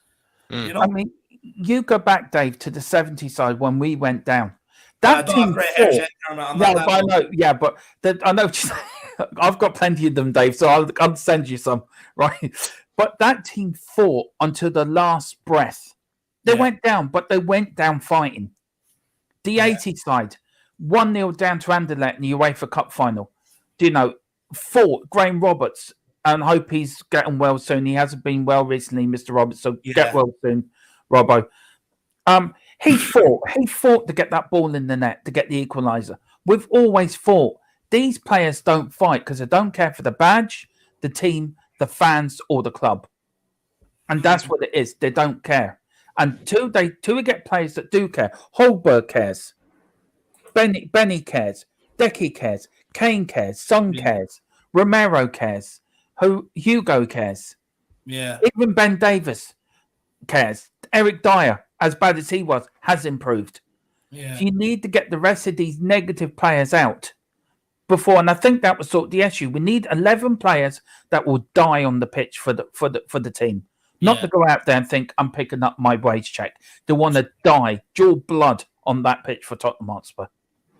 You know? I mean, you go back, Dave, to the 70s side when we went down. That team fought. I know. I've got plenty of them, Dave, so I'll send you some, right? But that team fought until the last breath. They went down, but they went down fighting. The 80 side, 1-0 down to Anderlecht in the UEFA Cup final. Fought Graham Roberts, and hope he's getting well soon. He hasn't been well recently, Mr. Roberts, so get well soon, Robbo. He fought to get that ball in the net, to get the equaliser. We've always fought. These players don't fight because they don't care for the badge, the team, the fans or the club. And that's what it is. They don't care. And till we get players that do care. Holberg cares. Benny cares. Decky cares. Kane cares. Son cares. Romero cares. Hugo cares. Yeah. Even Ben Davis cares. Eric Dyer, as bad as he was, has improved. Yeah. So you need to get the rest of these negative players out before, and I think that was sort of the issue. We need 11 players that will die on the pitch for the team, not to go out there and think I'm picking up my wage check. They want to die, dual blood on that pitch for Tottenham Hotspur.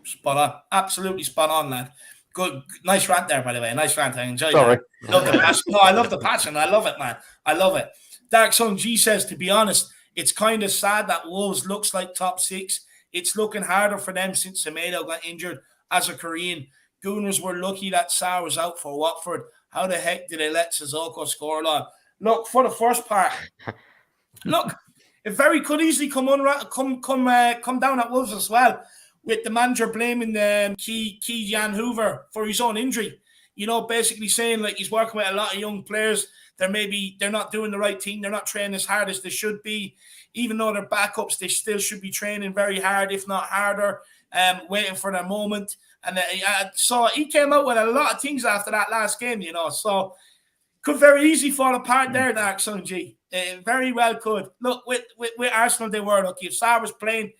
Spot on, absolutely spot on, lad. Good, nice rant there, by the way. Nice rant. I enjoyed Sorry. that. Love the passion. No, I love the passion. I love it, man. I love it. Dark Sun G says, to be honest, it's kind of sad that Wolves looks like top 6. It's looking harder for them since Semedo got injured as a Korean. Gooners were lucky that Sarr was out for Watford. How the heck did they let Sissoko score, lad? Look, for the first part, it very could easily come down at Wolves as well, with the manager blaming Jan Hoover for his own injury. You know, basically saying like he's working with a lot of young players. They're not doing the right thing. They're not training as hard as they should be. Even though they're backups, they still should be training very hard, if not harder, waiting for their moment. And so he came out with a lot of things after that last game, you know. So could very easily fall apart there, Dark Sun G. Very well could. Look, with Arsenal, they were lucky. If Sarr was playing,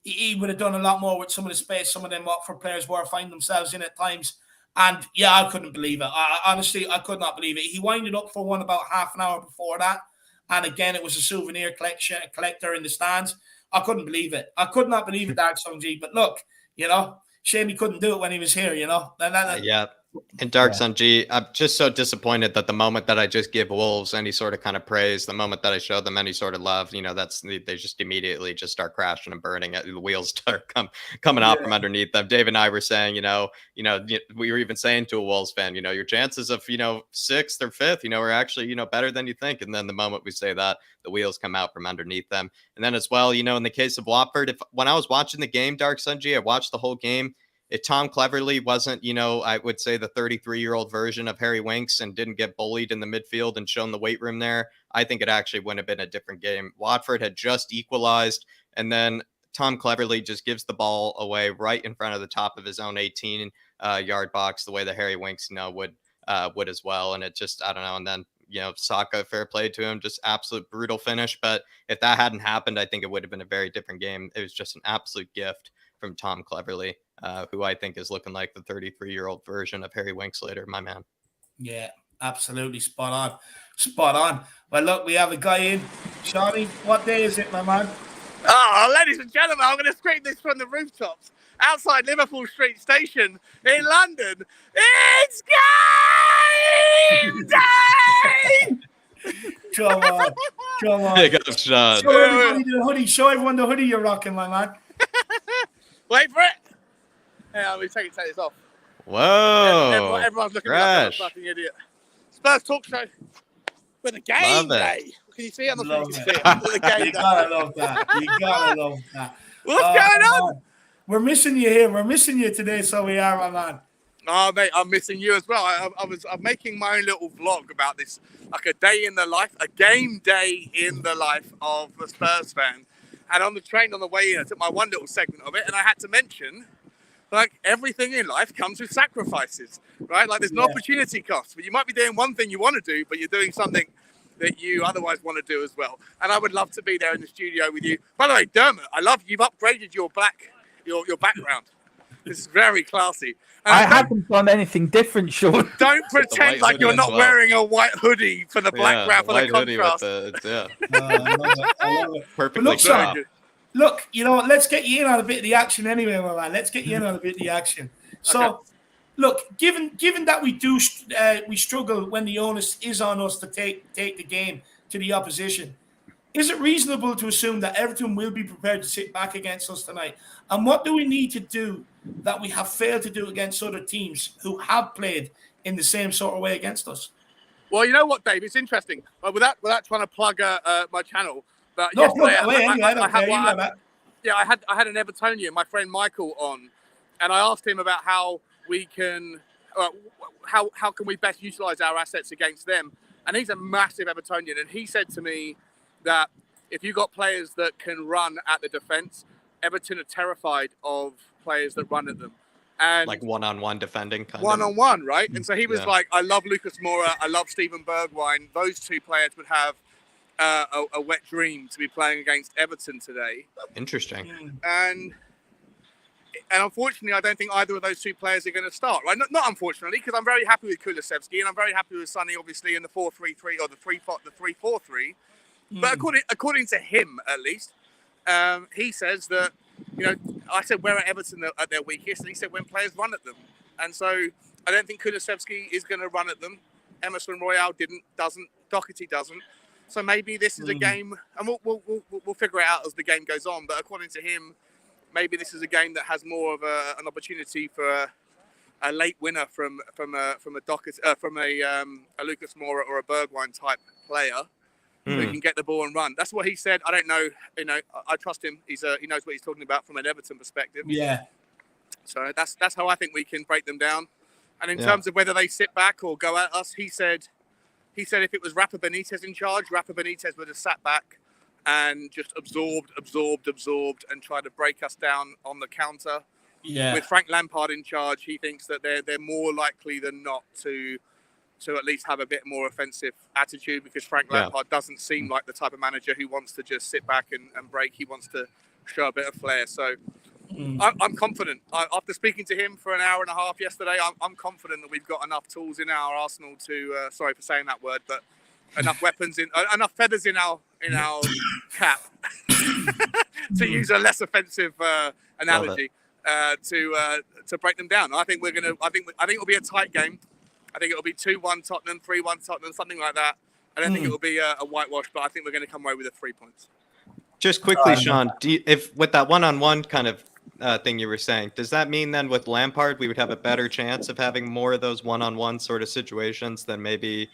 he would have done a lot more with some of the space some of them Watford players were finding themselves in at times. And yeah, I couldn't believe it. Honestly, I could not believe it. He winded up for one about half an hour before that. And again, it was a souvenir collector in the stands. I couldn't believe it. I could not believe it, Dark Sun G. But look, you know, shame he couldn't do it when he was here, you know. Yeah. And Dark Sun G, I'm just so disappointed that the moment that I just give Wolves any sort of kind of praise, the moment that I show them any sort of love, you know, they just immediately just start crashing and burning. The wheels start coming out from underneath them. Dave and I were saying, we were even saying to a Wolves fan, you know, your chances of, 6th or 5th, are actually, better than you think. And then the moment we say that, the wheels come out from underneath them. And then as well, in the case of Watford, when I was watching the game, Dark Sun G, I watched the whole game. If Tom Cleverley wasn't, I would say the 33-year-old version of Harry Winks and didn't get bullied in the midfield and shown the weight room there, I think it actually wouldn't have been a different game. Watford had just equalized, and then Tom Cleverley just gives the ball away right in front of the top of his own 18-yard box, the way that Harry Winks, would as well. And it just, I don't know. And then, Saka, fair play to him, just absolute brutal finish. But if that hadn't happened, I think it would have been a very different game. It was just an absolute gift from Tom Cleverley. Who I think is looking like the 33-year-old version of Harry Winkslater, my man. Yeah, absolutely. Spot on. Well, look, we have a guy in. Shawnee, what day is it, my man? Oh, ladies and gentlemen, I'm going to scream this from the rooftops. Outside Liverpool Street Station in London, it's game day! Come on. Big up, Sean. Show everybody the hoodie. Show everyone the hoodie you're rocking, my man. Wait for it. Yeah, let me take this off. Whoa. Everyone's looking at me like a fucking idiot. Spurs talk show with a game day. Can you see it? I'm not sure you can see it. With a game You gotta love that. What's going on? Man. We're missing you here. We're missing you today, so we are, my man. Oh, mate, I'm missing you as well. I'm making my own little vlog about this, like a day in the life, a game day in the life of a Spurs fan. And on the train on the way in, I took my one little segment of it, and I had to mention, like, everything in life comes with sacrifices, right? Like, there's no opportunity cost. But you might be doing one thing you want to do, but you're doing something that you otherwise want to do as well. And I would love to be there in the studio with you. By the way, Dermot, I love you've upgraded your background. This is very classy. And I haven't done anything different, Sean. Don't pretend like you're not wearing a white hoodie for the background for the contrast. I love it. Perfectly cropped. Look, let's get you in on a bit of the action anyway, my man. Let's get you in on a bit of the action. So, look, given that we struggle when the onus is on us to take the game to the opposition, is it reasonable to assume that Everton will be prepared to sit back against us tonight? And what do we need to do that we have failed to do against other teams who have played in the same sort of way against us? Well, you know what, Dave? It's interesting. Without trying to plug my channel, but no, yesterday I had an Evertonian, my friend Michael, on, and I asked him about how we can how can we best utilise our assets against them? And he's a massive Evertonian, and he said to me that if you got players that can run at the defence, Everton are terrified of players that run at them. And like one-on-one defending kind one-on-one, right? And so he was like, I love Lucas Moura, I love Steven Bergwijn. Those two players would have a wet dream to be playing against Everton today. Interesting. And unfortunately, I don't think either of those two players are going to start, right? Not unfortunately, because I'm very happy with Kulusevski and I'm very happy with Sonny, obviously, in the 4-3-3 or the 3-4-3. But according to him, at least, he says that, I said, where are Everton at their weakest? And he said, when players run at them. And so I don't think Kulusevski is going to run at them. Emerson Royale doesn't. Doherty doesn't. So maybe this is a game, and we'll figure it out as the game goes on. But according to him, maybe this is a game that has more of an opportunity for a late winner from a Lucas Moura or a Bergwijn type player who can get the ball and run. That's what he said. I don't know. I trust him. He knows what he's talking about from an Everton perspective. Yeah. So that's how I think we can break them down. And in terms of whether they sit back or go at us, he said if it was Rafa Benitez in charge, Rafa Benitez would have sat back and just absorbed and tried to break us down on the counter. Yeah. With Frank Lampard in charge, he thinks that they're more likely than not to at least have a bit more offensive attitude, because Frank Lampard doesn't seem like the type of manager who wants to just sit back and break. He wants to show a bit of flair. So I'm confident. After speaking to him for an hour and a half yesterday, I'm confident that we've got enough tools in our arsenal to, sorry for saying that word, but enough weapons, enough feathers in our cap, to use a less offensive analogy, to break them down. I think it'll be a tight game. I think it'll be 2-1 Tottenham, 3-1 Tottenham, something like that. I don't think it'll be a whitewash, but I think we're going to come away with the 3 points. Just quickly, Sean, if with that one-on-one kind of thing you were saying, does that mean then with Lampard we would have a better chance of having more of those one-on-one sort of situations than maybe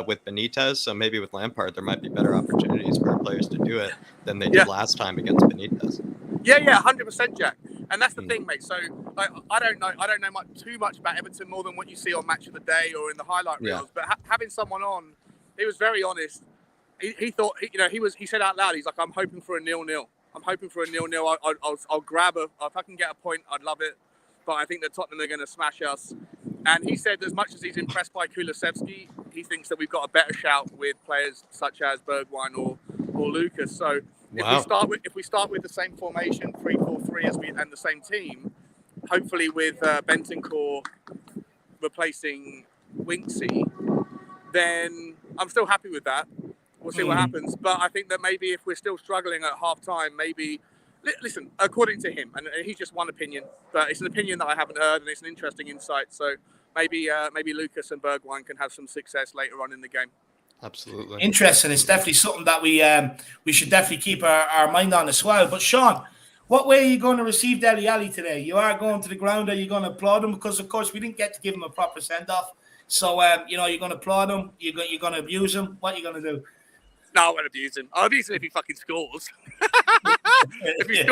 with Benitez? So maybe with Lampard there might be better opportunities for our players to do it than they did last time against Benitez. Yeah, 100%, Jack. And that's the thing, mate. So I don't know too much about Everton more than what you see on Match of the Day or in the highlight reels. But having someone on, he was very honest. He thought, he said out loud, he's like, I'm hoping for a 0-0. I'm hoping for a 0-0. I'll grab if I can get a point, I'd love it. But I think that Tottenham are going to smash us. And he said, as much as he's impressed by Kulusevski, he thinks that we've got a better shout with players such as Bergwijn or Lucas. So if we start with the same formation, 3-4-3 and the same team, hopefully with Bentancur replacing Winksy, then I'm still happy with that. We'll see what happens. But I think that maybe if we're still struggling at half time, maybe, listen, according to him, and he's just one opinion, but it's an opinion that I haven't heard, and it's an interesting insight. So maybe Lucas and Bergwijn can have some success later on in the game. Absolutely. Interesting. It's definitely something that we should definitely keep our mind on as well. But Sean, what way are you going to receive Dele Alli today? You are going to the ground. Are you going to applaud him? Because, of course, we didn't get to give him a proper send-off. So, you're going to applaud him. You're going to abuse him. What are you going to do? No, I won't abuse him. I'll abuse him if he fucking scores. If he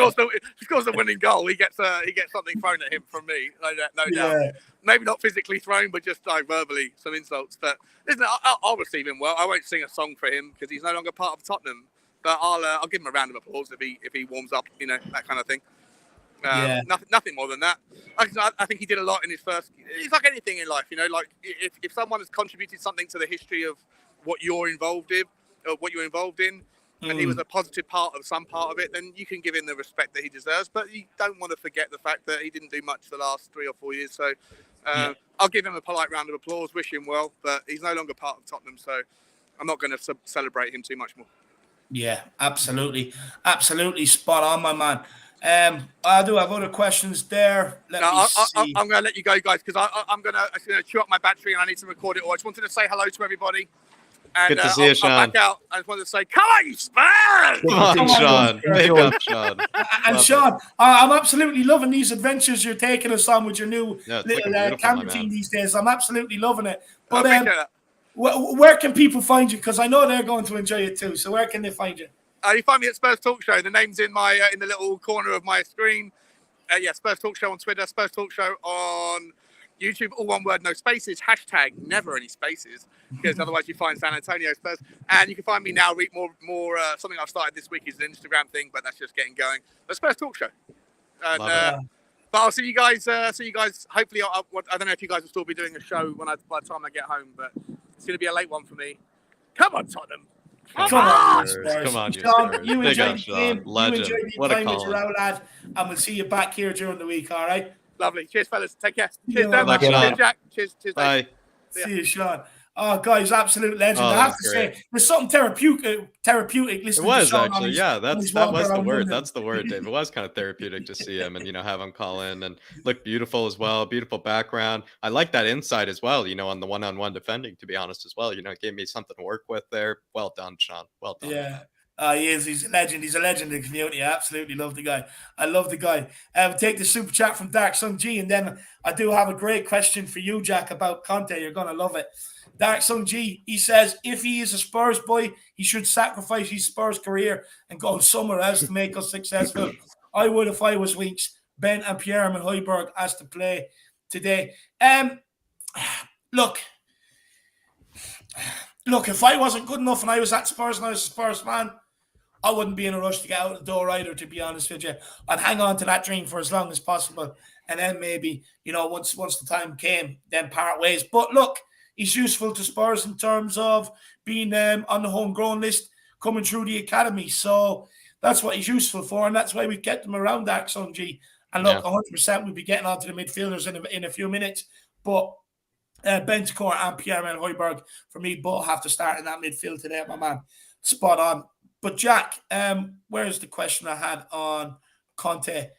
scores the winning goal, he gets something thrown at him from me. No doubt. Maybe not physically thrown, but just verbally some insults. But listen, I'll receive him well. I won't sing a song for him because he's no longer part of Tottenham. But I'll give him a round of applause if he warms up, that kind of thing. Nothing more than that. I think he did a lot in his first. It's like anything in life, like if someone has contributed something to the history of what you're involved in, and he was a positive part of some part of it, then you can give him the respect that he deserves. But you don't want to forget the fact that he didn't do much the last 3 or 4 years. So I'll give him a polite round of applause, wish him well, but he's no longer part of Tottenham, so I'm not going to celebrate him too much more. Yeah, absolutely spot on, my man. I do have other questions there. I'm going to let you go, guys, because I'm going to chew up my battery and I need to record it all. I just wanted to say hello to everybody. And, good to see you, Sean. I'll back out. I just wanted to say, come on, you Spurs! Come on, Sean. Big up, Sean. And Sean, I'm absolutely loving these adventures you're taking us on with your new little camera team these days. I'm absolutely loving it. But where can people find you? Because I know they're going to enjoy it too. So where can they find you? You find me at Spurs Talk Show. The name's in the little corner of my screen. Spurs Talk Show on Twitter, Spurs Talk Show on YouTube, all one word, no spaces, hashtag never any spaces, because otherwise you find San Antonio Spurs. And you can find me now, read more something I've started this week is an Instagram thing, but that's just getting going. The Spurs Talk Show. And, Love it. but I'll see you guys. Hopefully, I don't know if you guys will still be doing a show by the time I get home, but it's going to be a late one for me. Come on, Tottenham. Come on, Spurs. Come on, you Sean, Spurs. you Big enjoy up, the Sean. game. Legend. You enjoy the What a time with Colin. your old lad, and we'll see you back here during the week, all right? Lovely. Cheers, fellas. Take care. See Cheers, you, Dan. Like Sean. Cheers, Jack. Cheers, Dave. Bye. See you, Sean. Oh, guys, absolute legend. Oh, I that have was to great. say, there's something therapeutic It listening was to Sean on actually, his, yeah. on his That walk was the around word. London. That's the word, Dave. It was kind of therapeutic to see him and have him call in and look beautiful as well. Beautiful background. I like that insight as well. On the one-on-one defending. To be honest, as well. It gave me something to work with there. Well done, Sean. Well done. Yeah. He is. He's a legend. He's a legend in the community. I absolutely love the guy. I love the guy. Take the super chat from Dark Sung G, and then I do have a great question for you, Jack, about Conte. You're gonna love it. Dark Sung G, he says if he is a Spurs boy, he should sacrifice his Spurs career and go somewhere else to make us successful. I would if I was Weeks. Ben and Pierre-Emile Højbjerg has to play today. Look, if I wasn't good enough and I was at Spurs and I was a Spurs fan, I wouldn't be in a rush to get out the door either, to be honest with you. I'd hang on to that dream for as long as possible. And then maybe, once the time came, then part ways. But look, he's useful to Spurs in terms of being on the homegrown list, coming through the academy. So that's what he's useful for. And that's why we've kept him around, Dark Sun G. And look, 100% we'll be getting on to the midfielders in a few minutes. But Bentancur and Pierre-Emile Højbjerg, for me, both have to start in that midfield today, my man. Spot on. But Jack, where's the question I had on Conte?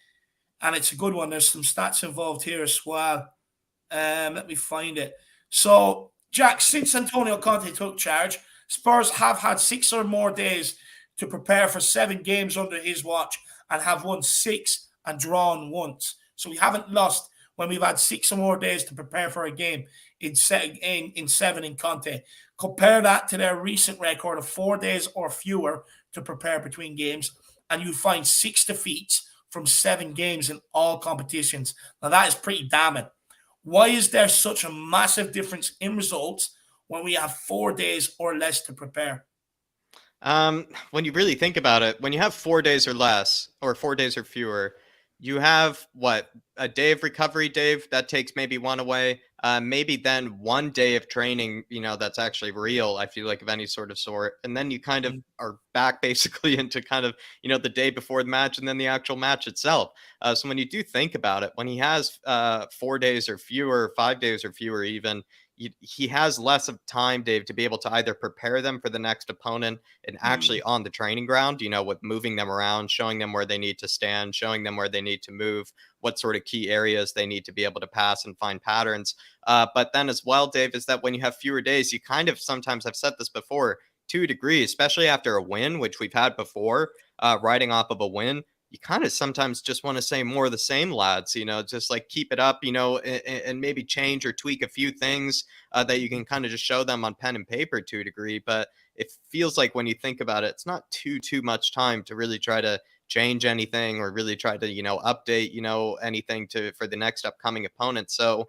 And it's a good one. There's some stats involved here as well. Let me find it. So, Jack, since Antonio Conte took charge, Spurs have had 6 or more days to prepare for 7 games under his watch and have won 6 and drawn once. So we haven't lost when we've had 6 or more days to prepare for a game in 7 in Conte. Compare that to their recent record of 4 days or fewer to prepare between games, and you find 6 defeats from 7 games in all competitions. Now, that is pretty damning. Why is there such a massive difference in results when we have 4 days or less to prepare? When you really think about it, when you have 4 days or less, or 4 days or fewer, you have a day of recovery, Dave, that takes maybe 1 away. Maybe then 1 day of training, that's actually real, I feel like, of any sort. And then you kind of are back basically into kind of, the day before the match and then the actual match itself. So when you do think about it, when he has 4 days or fewer, 5 days or fewer even, he has less of time, Dave, to be able to either prepare them for the next opponent and actually on the training ground, with moving them around, showing them where they need to stand, showing them where they need to move, what sort of key areas they need to be able to pass and find patterns. But then as well, Dave, is that when you have fewer days, you kind of sometimes, I've said this before, to a degree, especially after a win, which we've had before, riding off of a win, you kind of sometimes just want to say more of the same, lads, just like keep it up, and maybe change or tweak a few things that you can kind of just show them on pen and paper to a degree. But it feels like when you think about it, it's not too much time to really try to change anything or really try to, update, anything for the next upcoming opponent. So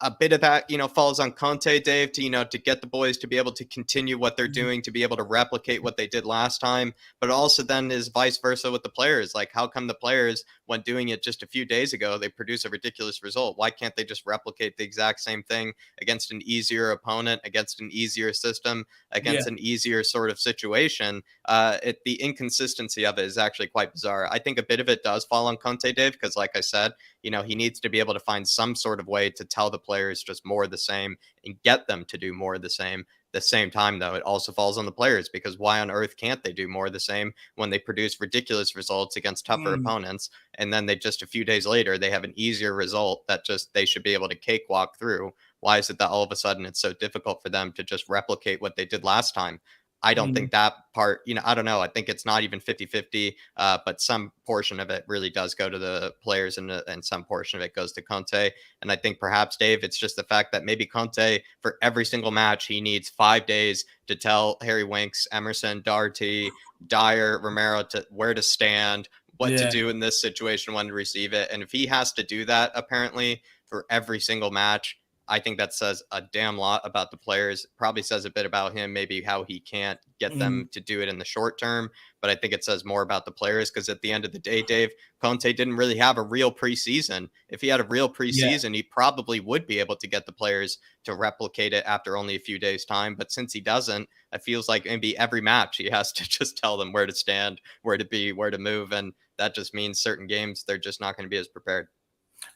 a bit of that, falls on Conte, Dave, to get the boys to be able to continue what they're doing, to be able to replicate what they did last time, but also then is vice versa with the players. Like, how come the players, when doing it just a few days ago, they produce a ridiculous result? Why can't they just replicate the exact same thing against an easier opponent, against an easier system, against an easier sort of situation? The inconsistency of it is actually quite bizarre. I think a bit of it does fall on Conte, Dave, because like I said, he needs to be able to find some sort of way to tell the players just more of the same and get them to do more of the same. The same time, though, it also falls on the players, because why on earth can't they do more of the same when they produce ridiculous results against tougher opponents, and then they just a few days later they have an easier result that just they should be able to cakewalk through? Why is it that all of a sudden it's so difficult for them to just replicate what they did last time? I don't think that part, I don't know. I think it's not even 50-50, but some portion of it really does go to the players and some portion of it goes to Conte. And I think perhaps, Dave, it's just the fact that maybe Conte, for every single match, he needs 5 days to tell Harry Winks, Emerson, Doherty, Dyer, Romero where to stand, what to do in this situation, when to receive it. And if he has to do that, apparently, for every single match. I think that says a damn lot about the players. Probably says a bit about him, maybe how he can't get them to do it in the short term. But I think it says more about the players because at the end of the day, Dave, Conte didn't really have a real preseason. If he had a real preseason, he probably would be able to get the players to replicate it after only a few days' time. But since he doesn't, it feels like maybe every match he has to just tell them where to stand, where to be, where to move. And that just means certain games, they're just not going to be as prepared.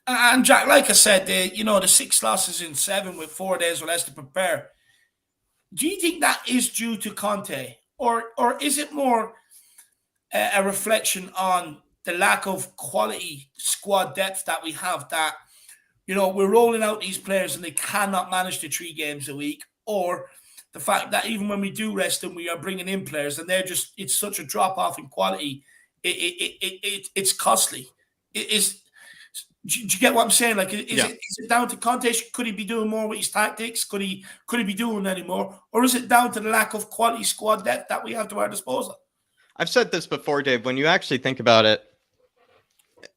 And Jack, like I said, the 6 losses in 7 with 4 days or less to prepare. Do you think that is due to Conte, or is it more a reflection on the lack of quality squad depth that we have? That we're rolling out these players and they cannot manage the 3 games a week, or the fact that even when we do rest them, we are bringing in players and it's such a drop off in quality. It's costly. Do you get what I'm saying? Like, is it down to Conte? Could he be doing more with his tactics? Could he be doing any more? Or is it down to the lack of quality squad depth that we have to our disposal? I've said this before, Dave. When you actually think about it,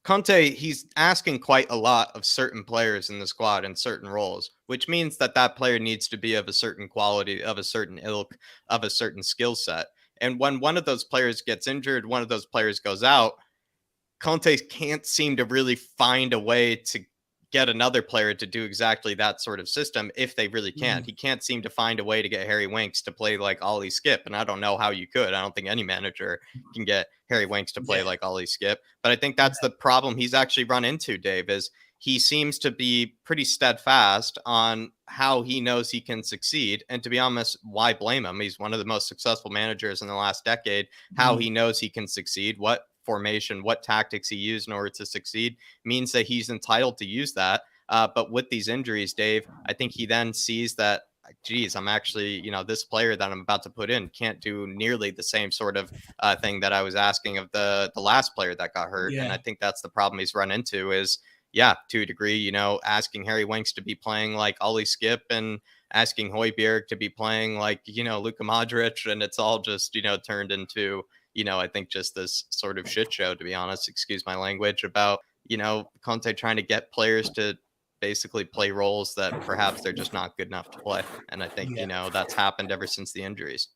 Conte, he's asking quite a lot of certain players in the squad in certain roles, which means that player needs to be of a certain quality, of a certain ilk, of a certain skill set. And when one of those players gets injured, one of those players goes out, Conte can't seem to really find a way to get another player to do exactly that sort of system if they really can't. He can't seem to find a way to get Harry Winks to play like Ollie Skip. And I don't know how you could. I don't think any manager can get Harry Winks to play like Ollie Skip. But I think that's the problem he's actually run into, Dave, is he seems to be pretty steadfast on how he knows he can succeed. And to be honest, why blame him? He's one of the most successful managers in the last decade. How he knows he can succeed, what formation, what tactics he used in order to succeed means that he's entitled to use that. But with these injuries, Dave, I think he then sees that, geez, I'm actually, this player that I'm about to put in can't do nearly the same sort of thing that I was asking of the last player that got hurt. And I think that's the problem he's run into is, to a degree, asking Harry Winks to be playing like Ollie Skip and asking Højbjerg to be playing like, Luka Modric. And it's all just, turned into, I think just this sort of shit show, to be honest, excuse my language, about, Conte trying to get players to basically play roles that perhaps they're just not good enough to play. And I think, that's happened ever since the injuries.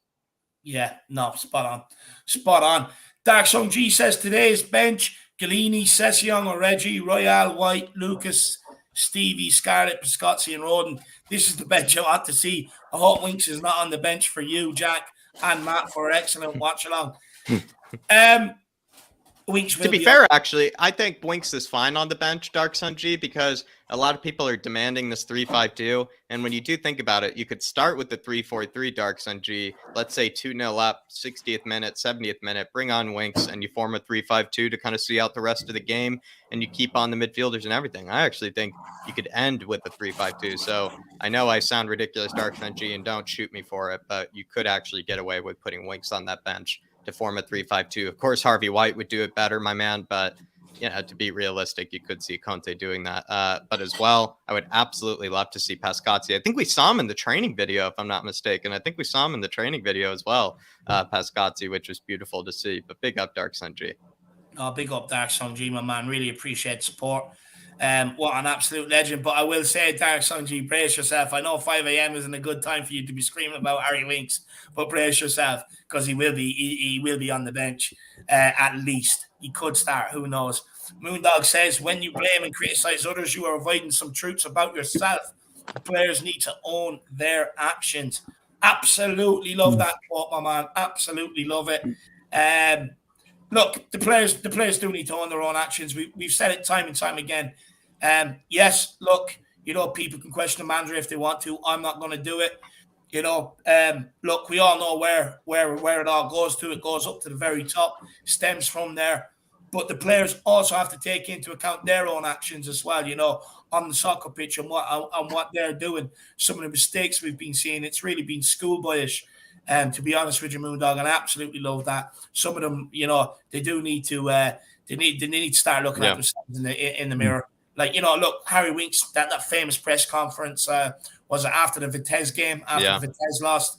Yeah, no, spot on. Spot on. Dark Song G says today's bench: Galini, Session, Oregi, Royale, White, Lucas, Stevie, Scarlett, Piscozzi, and Roden. This is the bench I want to see. I hope Winks is not on the bench for you, Jack, and Matt, for excellent watch along. Winks to be fair, actually, I think Winks is fine on the bench, Dark Sun G, because a lot of people are demanding this 3-5-2. And when you do think about it, you could start with the 3-4-3, Dark Sun G. Let's say 2-0 up, 60th minute, 70th minute, bring on Winks, and you form a 3-5-2 to kind of see out the rest of the game, and you keep on the midfielders and everything. I actually think you could end with the 3-5-2. So I know I sound ridiculous, Dark Sun G, and don't shoot me for it, but you could actually get away with putting Winks on that bench to form a 3-5-2. Of course, Harvey White would do it better, my man, but to be realistic, you could see Conte doing that. But as well, I would absolutely love to see Piscozzi. I think we saw him in the training video, if I'm not mistaken. I think we saw him in the training video as well, Piscozzi, which was beautiful to see. But big up, Dark Sun G. Oh, big up, Dark Sun G, my man. Really appreciate support. What an absolute legend. But I will say, Dark Sun G, brace yourself. I know 5 a.m. isn't a good time for you to be screaming about Harry Winks, but brace yourself, because he will be on the bench at least. He could start, who knows. Moondog says, when you blame and criticize others, you are avoiding some truths about yourself. The players need to own their actions. Absolutely love that quote, my man. Absolutely love it. Look, the players do need to own their own actions. We've said it time and time again. Yes, look, people can question the manager if they want to. I'm not going to do it. Look, we all know where it all goes to. It goes up to the very top, stems from there. But the players also have to take into account their own actions as well, on the soccer pitch and what they're doing. Some of the mistakes we've been seeing, it's really been schoolboyish. To be honest with you, Moondog, and I absolutely love that. Some of them, they do need to they need to start looking at themselves in the mirror. Like, look, Harry Winks, that famous press conference was after the Vitesse game, after Vitesse lost.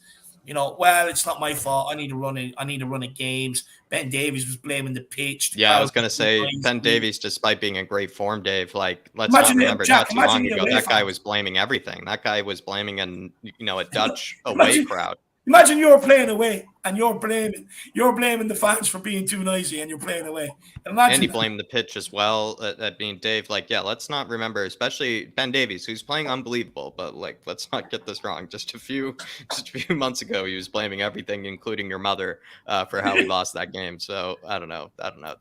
well, it's not my fault. I need to run it games. Ben Davies was blaming the pitch. Yeah, I was going to say Ben Davies, despite being in great form, Dave, like, let's not remember not too long ago, that guy was blaming everything. That guy was blaming a Dutch away crowd. Imagine you're playing away and you're blaming the fans for being too noisy and you're playing away. Imagine and he blamed the pitch as well at being Dave. Like, yeah, let's not remember, especially Ben Davies, who's playing unbelievable. But like, let's not get this wrong. Just a few months ago, he was blaming everything, including your mother, for how we lost that game. So I don't know,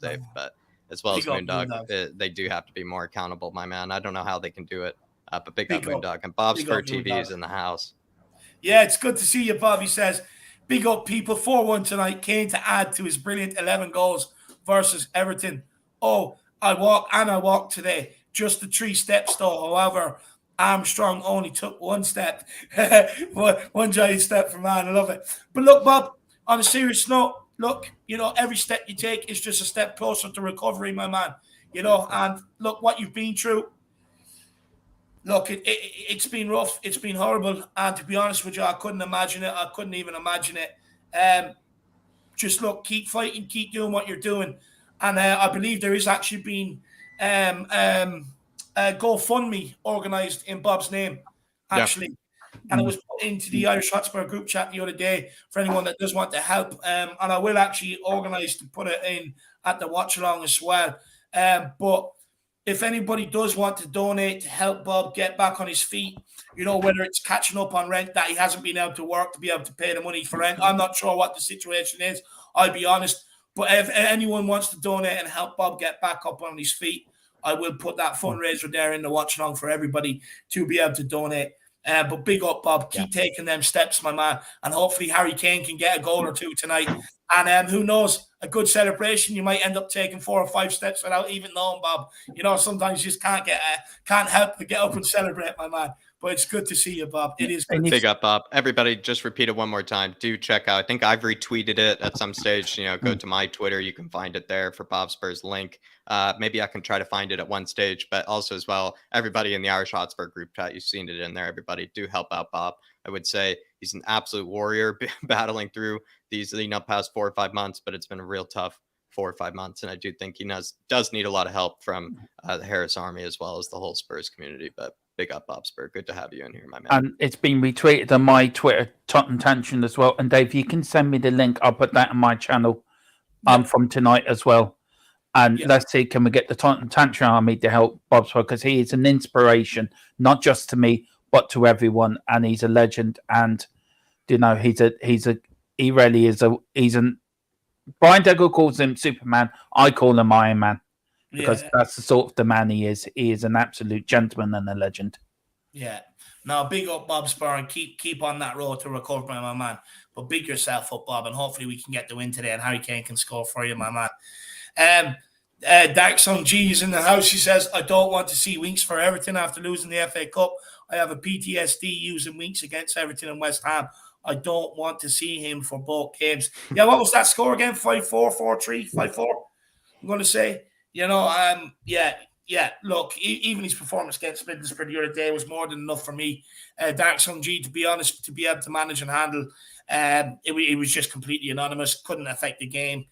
Dave. But as well as Moondog, they do have to be more accountable, my man. I don't know how they can do it. But big up Moondog, and Bob's Spur TV is in the house. Yeah, it's good to see you, Bob. He says, big up people, 4-1 tonight. Kane to add to his brilliant 11 goals versus Everton. Oh, I walk today. Just the 3 steps though. However, Armstrong only took 1 step. one giant step for man. I love it. But look, Bob, on a serious note, look, every step you take is just a step closer to recovery, my man. And look, what you've been through, look, it's been rough. It's been horrible. And to be honest with you, I couldn't imagine it. I couldn't even imagine it. Just look, keep fighting, keep doing what you're doing. And I believe there is actually been a GoFundMe organised in Bob's name, actually. Yeah. And it was put into the Irish Hotspur group chat the other day for anyone that does want to help. And I will actually organise to put it in at the watch along as well. But if anybody does want to donate to help Bob get back on his feet, whether it's catching up on rent that he hasn't been able to work to be able to pay the money for rent, I'm not sure what the situation is, I'll be honest. But if anyone wants to donate and help Bob get back up on his feet, I will put that fundraiser there in the watch along for everybody to be able to donate. But big up, Bob. Keep taking them steps, my man. And hopefully Harry Kane can get a goal or 2 tonight. And who knows, a good celebration, you might end up taking 4 or 5 steps without even knowing, Bob. Sometimes you just can't help but get up and celebrate, my man. But it's good to see you, Bob. It is good. Big up, Bob. Everybody, just repeat it one more time. Do check out. I think I've retweeted it at some stage. Go to my Twitter. You can find it there for Bob Spurs link. Maybe I can try to find it at one stage, but also as well, everybody in the Irish Hotspur group chat, you've seen it in there. Everybody, do help out Bob. I would say he's an absolute warrior battling through these past 4 or 5 months, but it's been a real tough 4 or 5 months. And I do think he does need a lot of help from the Harris Army as well as the whole Spurs community. But big up, Bob Spur. Good to have you in here, my man. And it's been retweeted on my Twitter, Tottenham Tantrum as well. And Dave, you can send me the link. I'll put that on my channel from tonight as well. And let's see, can we get the Tottenham Tantrum Army to help Bob Spur? Because he is an inspiration, not just to me, but to everyone. And he's a legend. And, he really is Brian Deggle calls him Superman. I call him Iron Man. Because that's the sort of the man he is. He is an absolute gentleman and a legend. Yeah. Now, big up Bob Spur and keep on that road to recovery, my man. But big yourself up, Bob, and hopefully we can get the win today and Harry Kane can score for you, my man. Dark Song G is in the house. He says, I don't want to see Winks for Everton after losing the FA Cup. I have a PTSD using Winks against Everton and West Ham. I don't want to see him for both games. Yeah, what was that score again? 5-4, 4-3, 5-4? I'm going to say. Look, even his performance against Middlesbrough the other day was more than enough for me. Dark Song G, to be honest, to be able to manage and handle, it was just completely anonymous, couldn't affect the game.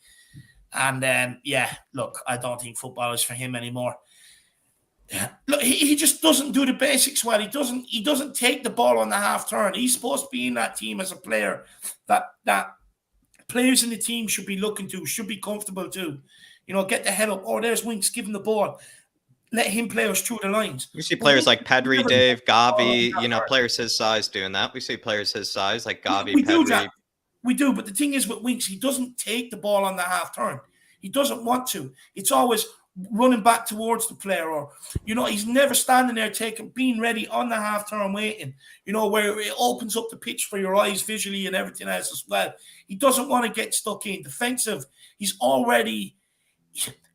And look, I don't think football is for him anymore. Look, he just doesn't do the basics well. He doesn't take the ball on the half turn. He's supposed to be in that team as a player that players in the team should be looking to, should be comfortable to. Get the head up. Oh, there's Winks, give him the ball. Let him play us through the lines. We see players like Pedri, Dave, Gavi, players his size doing that. We see players his size like Gavi, Pedri. We do, but the thing is with Winks, he doesn't take the ball on the half turn. He doesn't want to. It's always running back towards the player, or he's never standing there being ready on the half turn waiting, where it opens up the pitch for your eyes visually and everything else as well. He doesn't want to get stuck in defensive. He's already,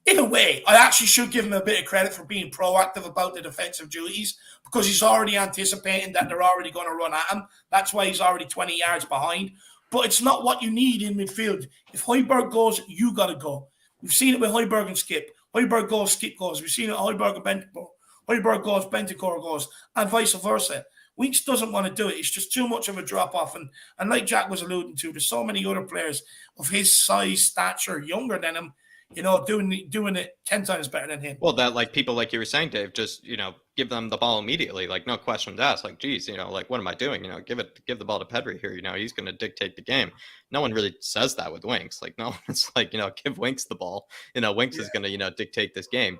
in a way, I actually should give him a bit of credit for being proactive about the defensive duties, because he's already anticipating that they're already going to run at him. That's why he's already 20 yards behind. But it's not what you need in midfield. If Højbjerg goes, you got to go. We've seen it with Højbjerg and Skip. Højbjerg goes, Skip goes. We've seen it with Højbjerg and Bentancur. Højbjerg goes, Bentancur goes, and vice versa. Winks doesn't want to do it. It's just too much of a drop off. And like Jack was alluding to, there's so many other players of his size, stature, younger than him, doing it 10 times better than him. Well, that like people like you were saying, Dave, just give them the ball immediately, like no questions asked. Like, geez, like what am I doing? Give the ball to Pedri here. He's going to dictate the game. No one really says that with Winks. Like, no one's like, give Winks the ball. Winks is going to dictate this game.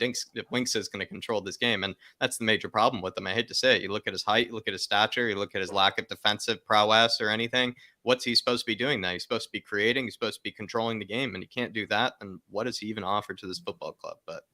Winks is going to control this game, and that's the major problem with him. I hate to say it. You look at his height, you look at his stature, you look at his lack of defensive prowess or anything. What's he supposed to be doing now? He's supposed to be creating. He's supposed to be controlling the game, and he can't do that. And what does he even offer to this football club? But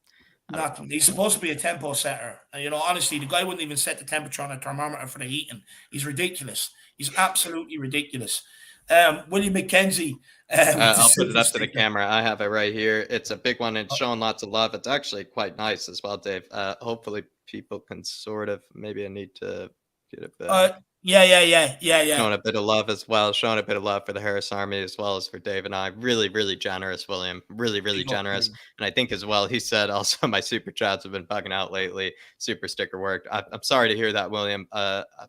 nothing. He's supposed to be a tempo setter. And, honestly, the guy wouldn't even set the temperature on a thermometer for the heating. He's ridiculous. He's absolutely ridiculous. William McKenzie. I'll put it up to the camera. I have it right here. It's a big one. It's showing lots of love. It's actually quite nice as well, Dave. Hopefully people can sort of, maybe I need to get it back. Yeah. Showing a bit of love as well. Showing a bit of love for the Harris Army as well as for Dave and I. Really, really generous, William. Really, really generous. And I think as well, he said also my super chats have been bugging out lately. Super sticker worked. I'm sorry to hear that, William.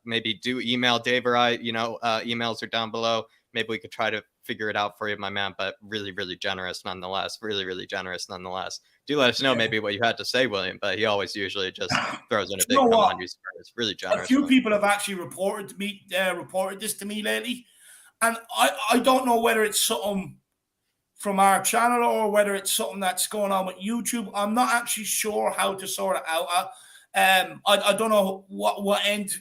Maybe do email Dave or I. Emails are down below. Maybe we could try to figure it out for you, my man. But really, really generous nonetheless. Really, really generous nonetheless. Do let us know maybe what you had to say, William. But he always usually just throws in a big come on you Spurs. Really generous. A few people have actually reported this to me lately, and I don't know whether it's something from our channel or whether it's something that's going on with YouTube. I'm not actually sure how to sort it out. I don't know what end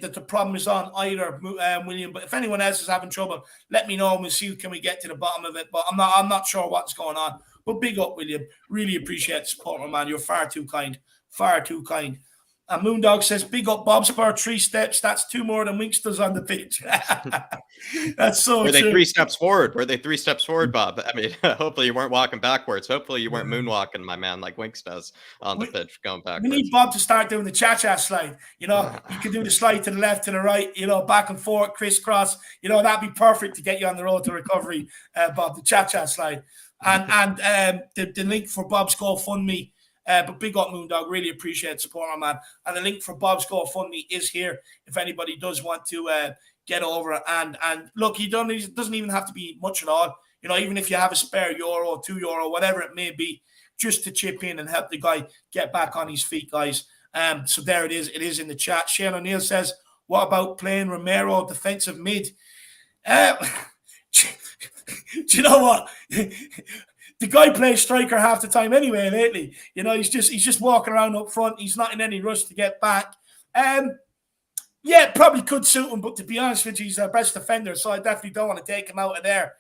that the problem is on either, William. But if anyone else is having trouble, let me know and we'll see can we get to the bottom of it. But I'm not sure what's going on. But big up, William. Really appreciate the support, my man. You're far too kind. Far too kind. And Moondog says, big up Bob Spur, 3 steps. That's 2 more than Winks does on the pitch. That's so Were they true. 3 steps forward? Were they 3 steps forward, Bob? I mean, hopefully you weren't walking backwards. Hopefully you weren't moonwalking, my man, like Winks does on the pitch, going backwards. We need Bob to start doing the cha-cha slide. You can do the slide to the left, to the right, back and forth, crisscross. That'd be perfect to get you on the road to recovery, Bob, the cha-cha slide. And the link for Bob's GoFundMe. But big up Moondog, really appreciate support, my man. And the link for Bob's GoFundMe is here if anybody does want to get over it. And look, it doesn't even have to be much at all. Even if you have a spare €1, €2, whatever it may be, just to chip in and help the guy get back on his feet, guys. So there it is. It is in the chat. Shane O'Neill says, what about playing Romero defensive mid? Do you know what? The guy plays striker half the time anyway lately. He's just walking around up front. He's not in any rush to get back. Probably could suit him, but to be honest with you, he's our best defender, so I definitely don't want to take him out of there,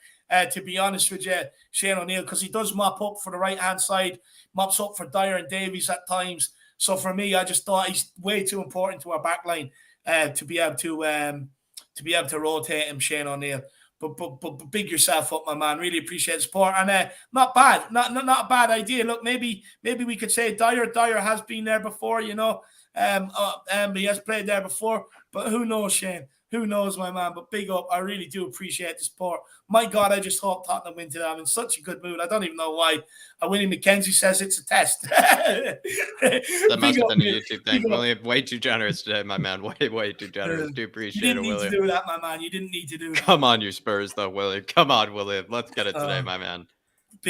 to be honest with you, Shane O'Neill, because he does mop up for the right-hand side, mops up for Dyer and Davies at times. So for me, I just thought he's way too important to our back line to be able to rotate him, Shane O'Neill. But big yourself up, my man. Really appreciate the support. And not bad. Not a bad idea. Look, maybe we could say Dyer. Dyer has been there before, he has played there before. But who knows, Shane? Who knows, my man? But big up. I really do appreciate the support. My God, I just hope Tottenham win today. I'm in such a good mood. I don't even know why. William McKenzie says it's a test. That must have been a YouTube thing. William, way too generous today, my man. Way too generous. Do appreciate it, William. You didn't need to do that, my man. You didn't need to do that. Come on, you Spurs, though, William. Come on, William. Let's get it today, my man.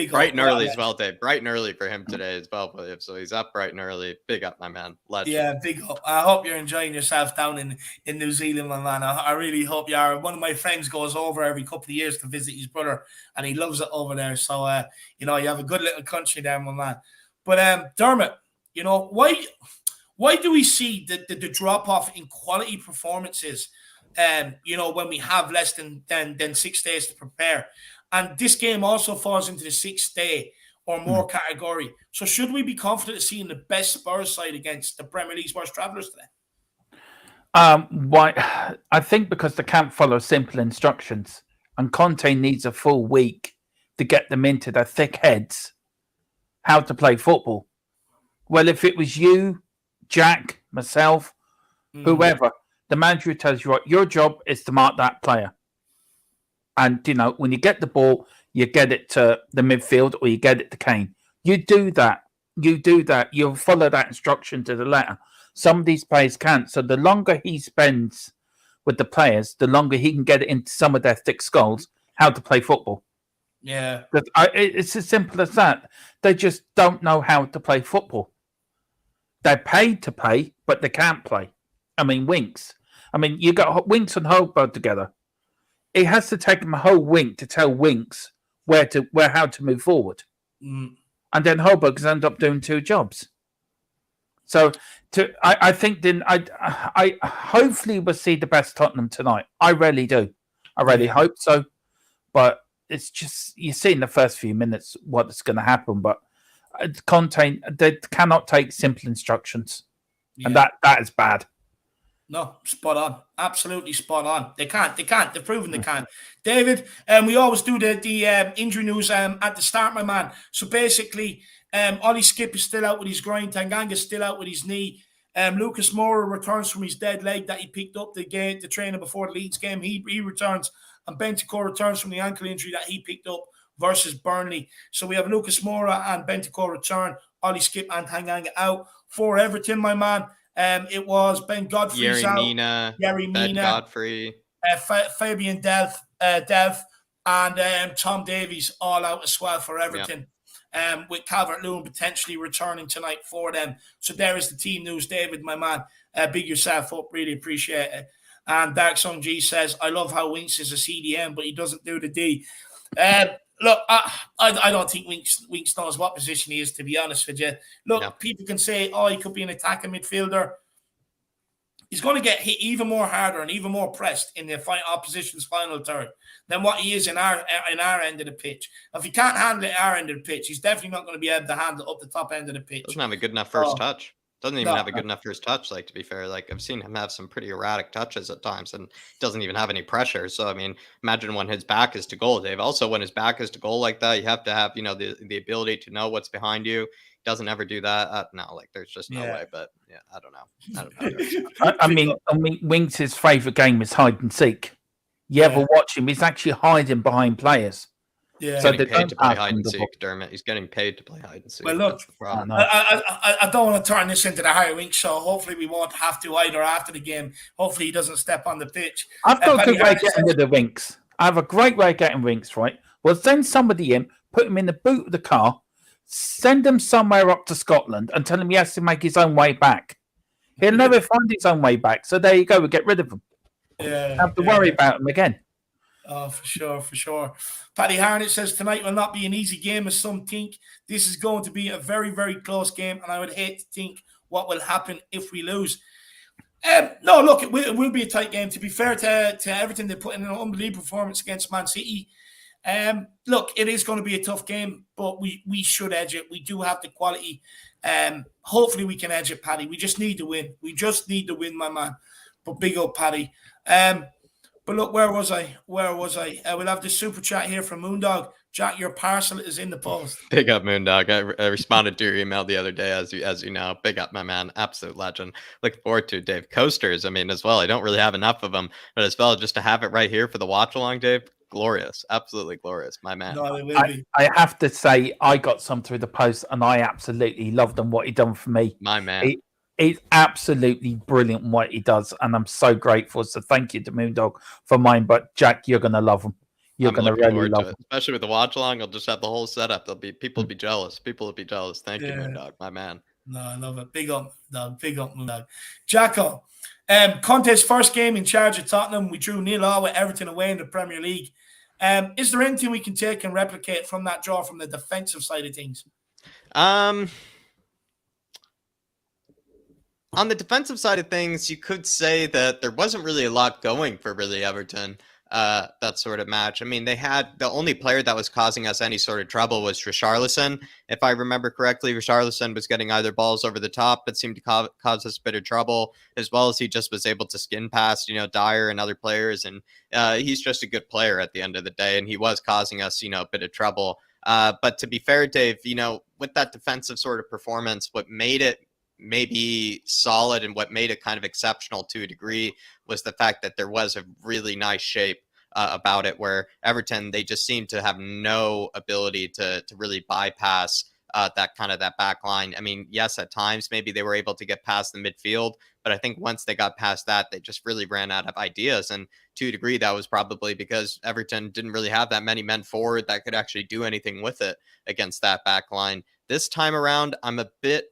Bright and early as well, Dave. Bright and early for him today as well, William. So he's up bright and early. Big up, my man. Legend. Yeah, big up. I hope you're enjoying yourself down in New Zealand, my man. I really hope you are. One of my friends goes over every couple of years to visit his brother, and he loves it over there. So, you have a good little country there, my man. But, Dermot, why do we see the drop-off in quality performances, when we have less than 6 days to prepare? And this game also falls into the 6th day or more category. So should we be confident of seeing the best Spurs side against the Premier League's worst travellers today? Why? I think because the camp follows simple instructions, and Conte needs a full week to get them into their thick heads how to play football. Well, if it was you, Jack, myself, whoever, the manager tells you, right, your job is to mark that player. And, when you get the ball, you get it to the midfield or you get it to Kane. You do that. You follow that instruction to the letter. Some of these players can't. So the longer he spends with the players, the longer he can get it into some of their thick skulls how to play football. Yeah. It's as simple as that. They just don't know how to play football. They're paid to play, but they can't play. I mean, Winks. I mean, you got Winks and Hogberg together. It has to take them a whole week to tell Winks how to move forward. Mm. And then Hogberg's end up doing 2 jobs. So I think then I hopefully will see the best Tottenham tonight. I really do. I really hope so. But it's just, you see in the first few minutes what's going to happen. But Conte, they cannot take simple instructions. And that is bad. No, spot on. Absolutely spot on. They can't. They've proven they can't. David, we always do the injury news at the start, my man. So basically, Ollie Skip is still out with his groin. Tanganga's still out with his knee. Lucas Moura returns from his dead leg that he picked up the trainer before the Leeds game. He returns. And Bentancur returns from the ankle injury that he picked up versus Burnley. So we have Lucas Moura and Bentancur return. Ollie Skip and Tanganga out. For Everton, my man, it was Ben Godfrey's out. Yerry Ben Mina, Godfrey, Fabian Delph, and Tom Davies all out as well for Everton. With Calvert-Lewin potentially returning tonight for them. So there is the team news, David, my man. Big yourself up, really appreciate it. And Dark Song G says, I love how Winks is a CDM, but he doesn't do the D. Look, I don't think Winks knows what position he is, to be honest with you. Look, people can say, he could be an attacking midfielder. He's going to get hit even more harder and even more pressed in the opposition's final third than what he is in our end of the pitch. If he can't handle it our end of the pitch, he's definitely not going to be able to handle it up the top end of the pitch. Doesn't have a good enough first touch. Doesn't even have a good enough first touch, to be fair. I've seen him have some pretty erratic touches at times and doesn't even have any pressure. So, I mean, imagine when his back is to goal, Dave. Also, when his back is to goal like that, you have to have, the ability to know what's behind you. Doesn't ever do that. No, there's just no way. But, I don't know. I mean, Winks' favourite game is hide and seek. You ever watch him? He's actually hiding behind players. Yeah, so getting paid to play hide and seek, Dermot. He's getting paid to play hide and seek. Well, look, I don't want to turn this into the Harry Winks show. Hopefully, we won't have to either after the game. Hopefully, he doesn't step on the pitch. I've got a good way of getting rid of Winks. I have a great way of getting Winks, right? Well, send somebody in, put him in the boot of the car, send him somewhere up to Scotland and tell him he has to make his own way back. He'll never find his own way back. So there you go. We get rid of him. Have to worry about him again. Oh, for sure. Paddy Harnett says tonight will not be an easy game as some think. This is going to be a very, very close game, and I would hate to think what will happen if we lose. No, look, it will be a tight game. To be fair to Everton, they put in an unbelievable performance against Man City. Look, it is going to be a tough game, but we should edge it. We do have the quality. Hopefully we can edge it, Paddy. We just need to win. My man. But big up, Paddy. But look, where was I? We'll have the super chat here from Moondog. Jack, your parcel is in the post. Big up, Moondog. I responded to your email the other day, as you know. Big up, my man. Absolute legend. Looking forward to it, Dave. Coasters, as well. I don't really have enough of them, but as well, just to have it right here for the watch along, Dave. Glorious. Absolutely glorious, my man. No, it will be. I have to say, I got some through the post, and I absolutely loved them, what he done for me. My man. It's absolutely brilliant what he does, and I'm so grateful. So thank you to Moondog for mine. But Jack, you're gonna love him. You're gonna really love him, especially with the watch along. I'll just have the whole setup. People will be jealous. People will be jealous. Thank you, Moondog, my man. No, I love it. Big up, dog. Big up, Moondog. Jacko, Conte's first game in charge of Tottenham. We drew 0-0 with Everton away in the Premier League. Is there anything we can take and replicate from that draw from the defensive side of things? On the defensive side of things, you could say that there wasn't really a lot going for Everton, that sort of match. They had the only player that was causing us any sort of trouble was Richarlison. If I remember correctly, Richarlison was getting either balls over the top that seemed to cause us a bit of trouble, as well as he just was able to skin past, Dyer and other players. And he's just a good player at the end of the day, and he was causing us, a bit of trouble. But to be fair, Dave, with that defensive sort of performance, what made it maybe solid and what made it kind of exceptional to a degree was the fact that there was a really nice shape about it, where Everton, they just seemed to have no ability to really bypass that back line. I mean, yes, at times maybe they were able to get past the midfield, but I think once they got past that, they just really ran out of ideas. And to a degree, that was probably because Everton didn't really have that many men forward that could actually do anything with it against that back line. This time around, I'm a bit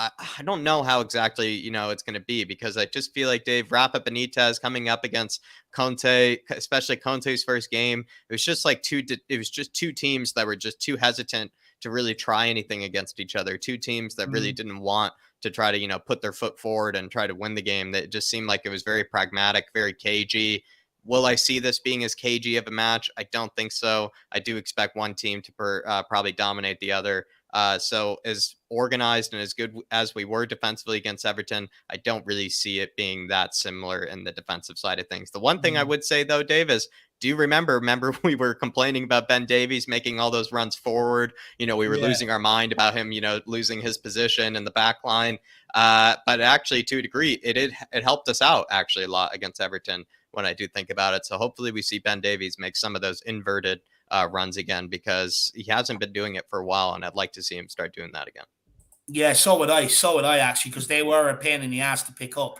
I don't know how exactly, it's going to be, because I just feel like Dave Rafa Benitez coming up against Conte, especially Conte's first game. It was just like two teams that were just too hesitant to really try anything against each other. Two teams that really didn't want to try to, put their foot forward and try to win the game. That just seemed like it was very pragmatic, very cagey. Will I see this being as cagey of a match? I don't think so. I do expect one team to probably dominate the other. So as organized and as good as we were defensively against Everton, I don't really see it being that similar in the defensive side of things. The one thing I would say, though, Dave, is do you remember we were complaining about Ben Davies making all those runs forward? We were losing our mind about him, losing his position in the back line. But actually, to a degree, it helped us out actually a lot against Everton when I do think about it. So hopefully we see Ben Davies make some of those inverted runs again, because he hasn't been doing it for a while, and I'd like to see him start doing that again. Yeah, so would I actually, because they were a pain in the ass to pick up.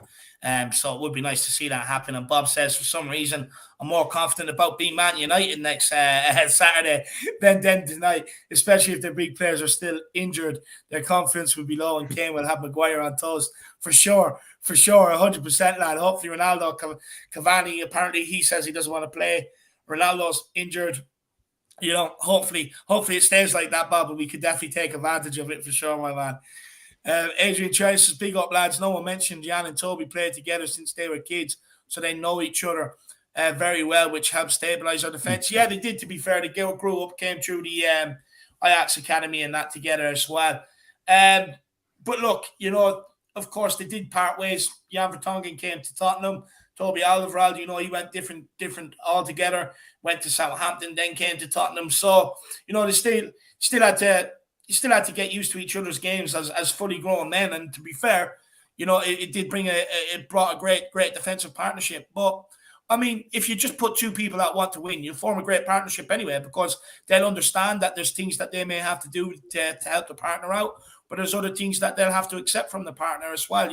So it would be nice to see that happen. And Bob says for some reason I'm more confident about being Man United next Saturday than tonight, especially if their big players are still injured. Their confidence will be low, and Kane will have Maguire on toes for sure, 100%, lad. Hopefully Ronaldo, Cavani, apparently he says he doesn't want to play. Ronaldo's injured. Hopefully it stays like that, Bob, but we could definitely take advantage of it for sure, my man. Adrian Trace says, big up, lads. No one mentioned Jan and Toby played together since they were kids, so they know each other very well, which helps stabilise our defence. Yeah, they did, to be fair. They grew up, came through the Ajax Academy and that together as well. But look, of course, they did part ways. Jan Vertonghen came to Tottenham. Toby Alderweireld, he went different altogether. Went to Southampton, then came to Tottenham. So, they still had to get used to each other's games as fully grown men. And to be fair, it did it brought a great defensive partnership. But I mean, if you just put two people that want to win, you form a great partnership anyway, because they'll understand that there's things that they may have to do to help the partner out. But there's other things that they'll have to accept from the partner as well,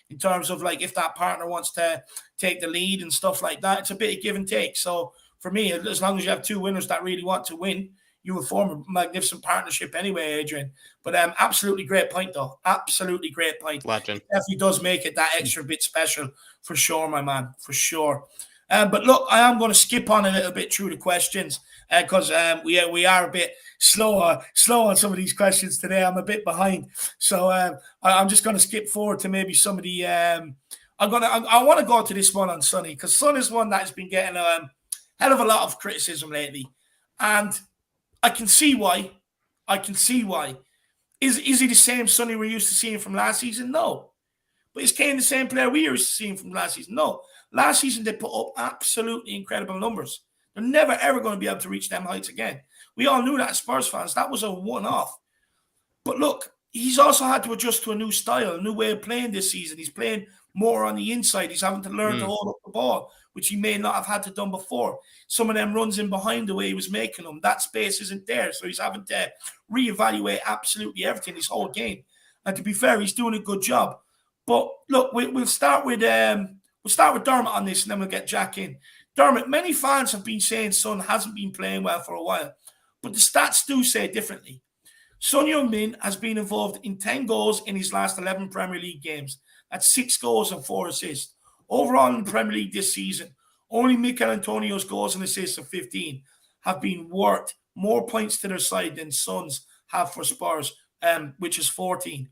in terms of like if that partner wants to take the lead and stuff like that. It's a bit of give and take. So for me, as long as you have two winners that really want to win, you will form a magnificent partnership anyway, Adrian. But absolutely great point, though. Absolutely great point. Legend. It definitely does make it that extra bit special, for sure, my man, for sure. But look, I am going to skip on a little bit through the questions because we are a bit slow on some of these questions today. I'm a bit behind, so I'm just going to skip forward to maybe some of the. I want to go to this one on Sonny, because Son is one that has been getting a hell of a lot of criticism lately, and I can see why. Is he the same Sonny we're used to seeing from last season? No. But is Kane the same player we used to seeing from last season? No. Last season, they put up absolutely incredible numbers. They're never, ever going to be able to reach them heights again. We all knew that as Spurs fans. That was a one-off. But look, he's also had to adjust to a new style, a new way of playing this season. He's playing more on the inside. He's having to learn to hold up the ball, which he may not have had to done before. Some of them runs in behind the way he was making them. That space isn't there. So he's having to reevaluate absolutely everything, his whole game. And to be fair, he's doing a good job. But look, we'll start with Dermot on this, and then we'll get Jack in. Dermot, many fans have been saying Son hasn't been playing well for a while, but the stats do say differently. Son Heung-min has been involved in 10 goals in his last 11 Premier League games. That's 6 goals and 4 assists. Overall in the Premier League this season, only Mikel Antonio's goals and assists of 15 have been worth more points to their side than Son's have for Spurs, which is 14.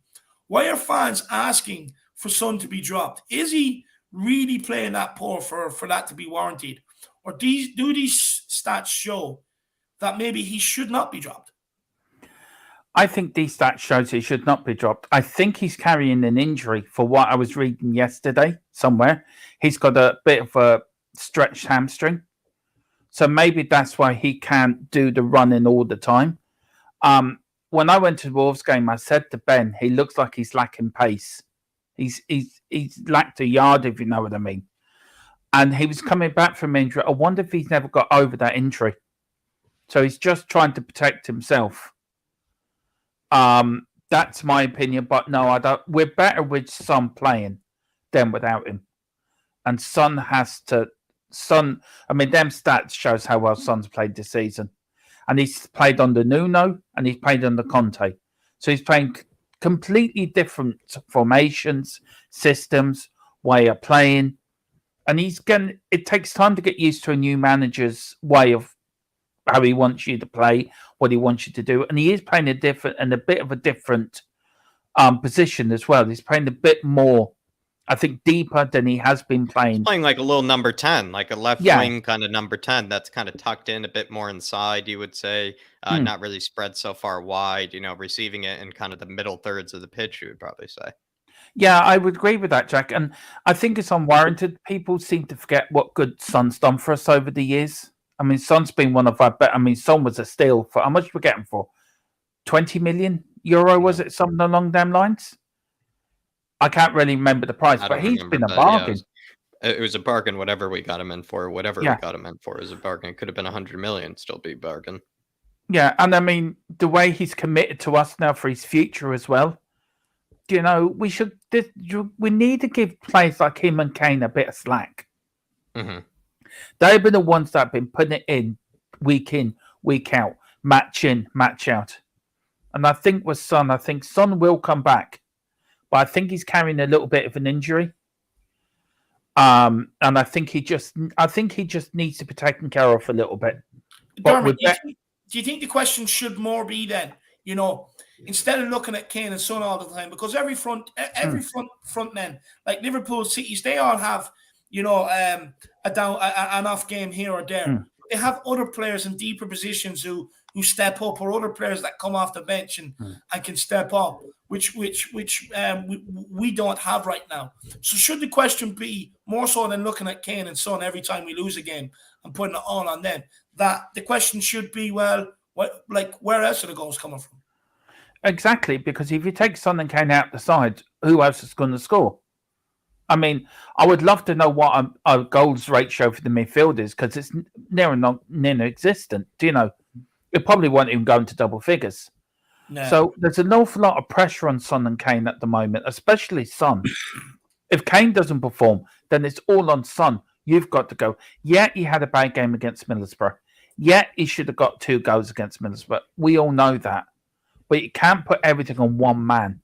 Why are fans asking for Son to be dropped? Is he really playing that poor for that to be warranted? Or do these stats show that maybe he should not be dropped? I think these stats shows he should not be dropped. I think he's carrying an injury, for what I was reading yesterday somewhere. He's got a bit of a stretched hamstring. So maybe that's why he can't do the running all the time. When I went to the Wolves game, I said to Ben, he looks like he's lacking pace. He's lacked a yard, if you know what I mean. And he was coming back from injury. I wonder if he's never got over that injury. So he's just trying to protect himself. That's my opinion, but no, I don't. We're better with Son playing than without him, and Son has to. Son, I mean, them stats shows how well Son's played this season, and he's played under Nuno and he's played under Conte, so he's playing completely different formations, systems, way of playing, and he's getting. It takes time to get used to a new manager's way of how he wants you to play, what he wants you to do, and he is playing a different and a bit of a different position as well. He's playing a bit more, I think, deeper than he has been playing. He's playing like a little number 10, like a left wing kind of number 10 that's kind of tucked in a bit more inside, you would say, not really spread so far wide, receiving it in kind of the middle thirds of the pitch, you would probably say. Yeah, I would agree with that, Jack. And I think it's unwarranted. People seem to forget what good Son's done for us over the years. I mean, Son's been one of our better. I mean, Son was a steal for how much we get him for? 20 million euro, was it? Something along them lines? I can't really remember the price, but he's been a bargain. Yeah, it was a bargain, whatever we got him in for. Whatever we got him in for is a bargain. It could have been 100 million, still be a bargain. Yeah, and I mean, the way he's committed to us now for his future as well. We need to give players like him and Kane a bit of slack. Mm-hmm. They've been the ones that have been putting it in, week out, match in, match out. And I think with Son, Son will come back, but I think he's carrying a little bit of an injury. And I think he just needs to be taken care of a little bit. Dermot, do you think the question should more be then, instead of looking at Kane and Son all the time, because every front men, like Liverpool, Cities, they all have, an off game here or there. They have other players in deeper positions who step up, or other players that come off the bench and can step up, which we don't have right now. So should the question be more so than looking at Kane and Son every time we lose a game and putting it all on them? That the question should be, where else are the goals coming from? Exactly, because if you take Son and Kane out the side, who else is going to score? I mean, I would love to know what our goals ratio for the midfield is, because it's near non-existent. It probably won't even go into double figures. No. So there's an awful lot of pressure on Son and Kane at the moment, especially Son. If Kane doesn't perform, then it's all on Son. You've got to go. Yeah, he had a bad game against Middlesbrough. Yeah, he should have got 2 goals against Middlesbrough. We all know that. But you can't put everything on one man.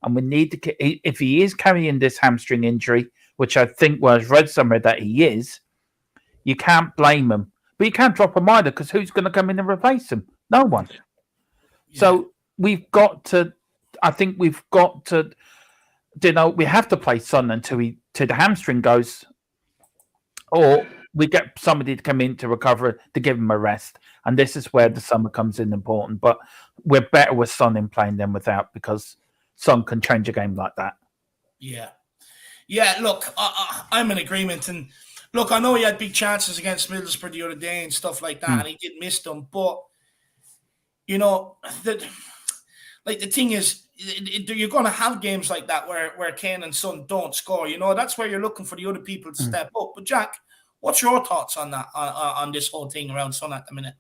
And we need to, if he is carrying this hamstring injury, which I think was read somewhere that he is, you can't blame him. But you can't drop him either, because who's going to come in and replace him? No one. Yeah. So we have to play Son until the hamstring goes, or we get somebody to come in to recover, to give him a rest. And this is where the summer comes in important. But we're better with Son in playing than without, because Son can change a game like that. Yeah. Yeah, look, I'm in agreement. And look, I know he had big chances against Middlesbrough the other day and stuff like that, and he did miss them. But, the thing is, you're going to have games like that where Kane and Son don't score. That's where you're looking for the other people to step up. But, Jack, what's your thoughts on that, on this whole thing around Son at the minute?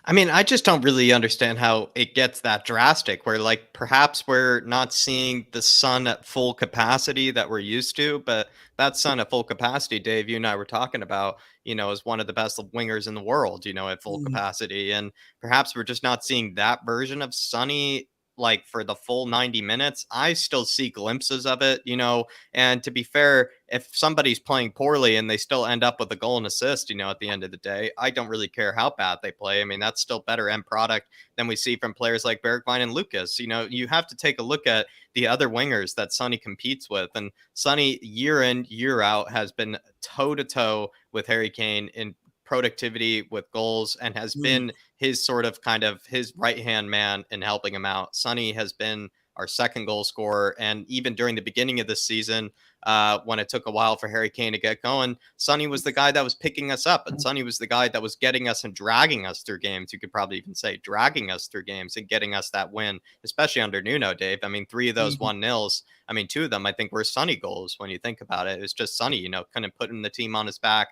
I mean, I just don't really understand how it gets that drastic, where perhaps we're not seeing the Son at full capacity that we're used to, but that Son at full capacity, Dave, you and I were talking about, is one of the best wingers in the world, at full capacity. And perhaps we're just not seeing that version of Sonny for the full 90 minutes. I still see glimpses of it, and to be fair, if somebody's playing poorly and they still end up with a goal and assist, at the end of the day, I don't really care how bad they play. I mean, that's still better end product than we see from players like Bergwijn and Lucas. You have to take a look at the other wingers that Sonny competes with, and Sonny year in, year out has been toe to toe with Harry Kane in productivity with goals, and has been his his right-hand man in helping him out. Sonny has been our second goal scorer, and even during the beginning of this season, when it took a while for Harry Kane to get going, Sonny was the guy that was picking us up, and Sonny was the guy that was getting us and dragging us through games. You could probably even say dragging us through games and getting us that win, especially under Nuno, Dave. I mean, 3 of those 1-0s, I mean, 2 of them I think were Sonny goals when you think about it. It was just Sonny, kind of putting the team on his back.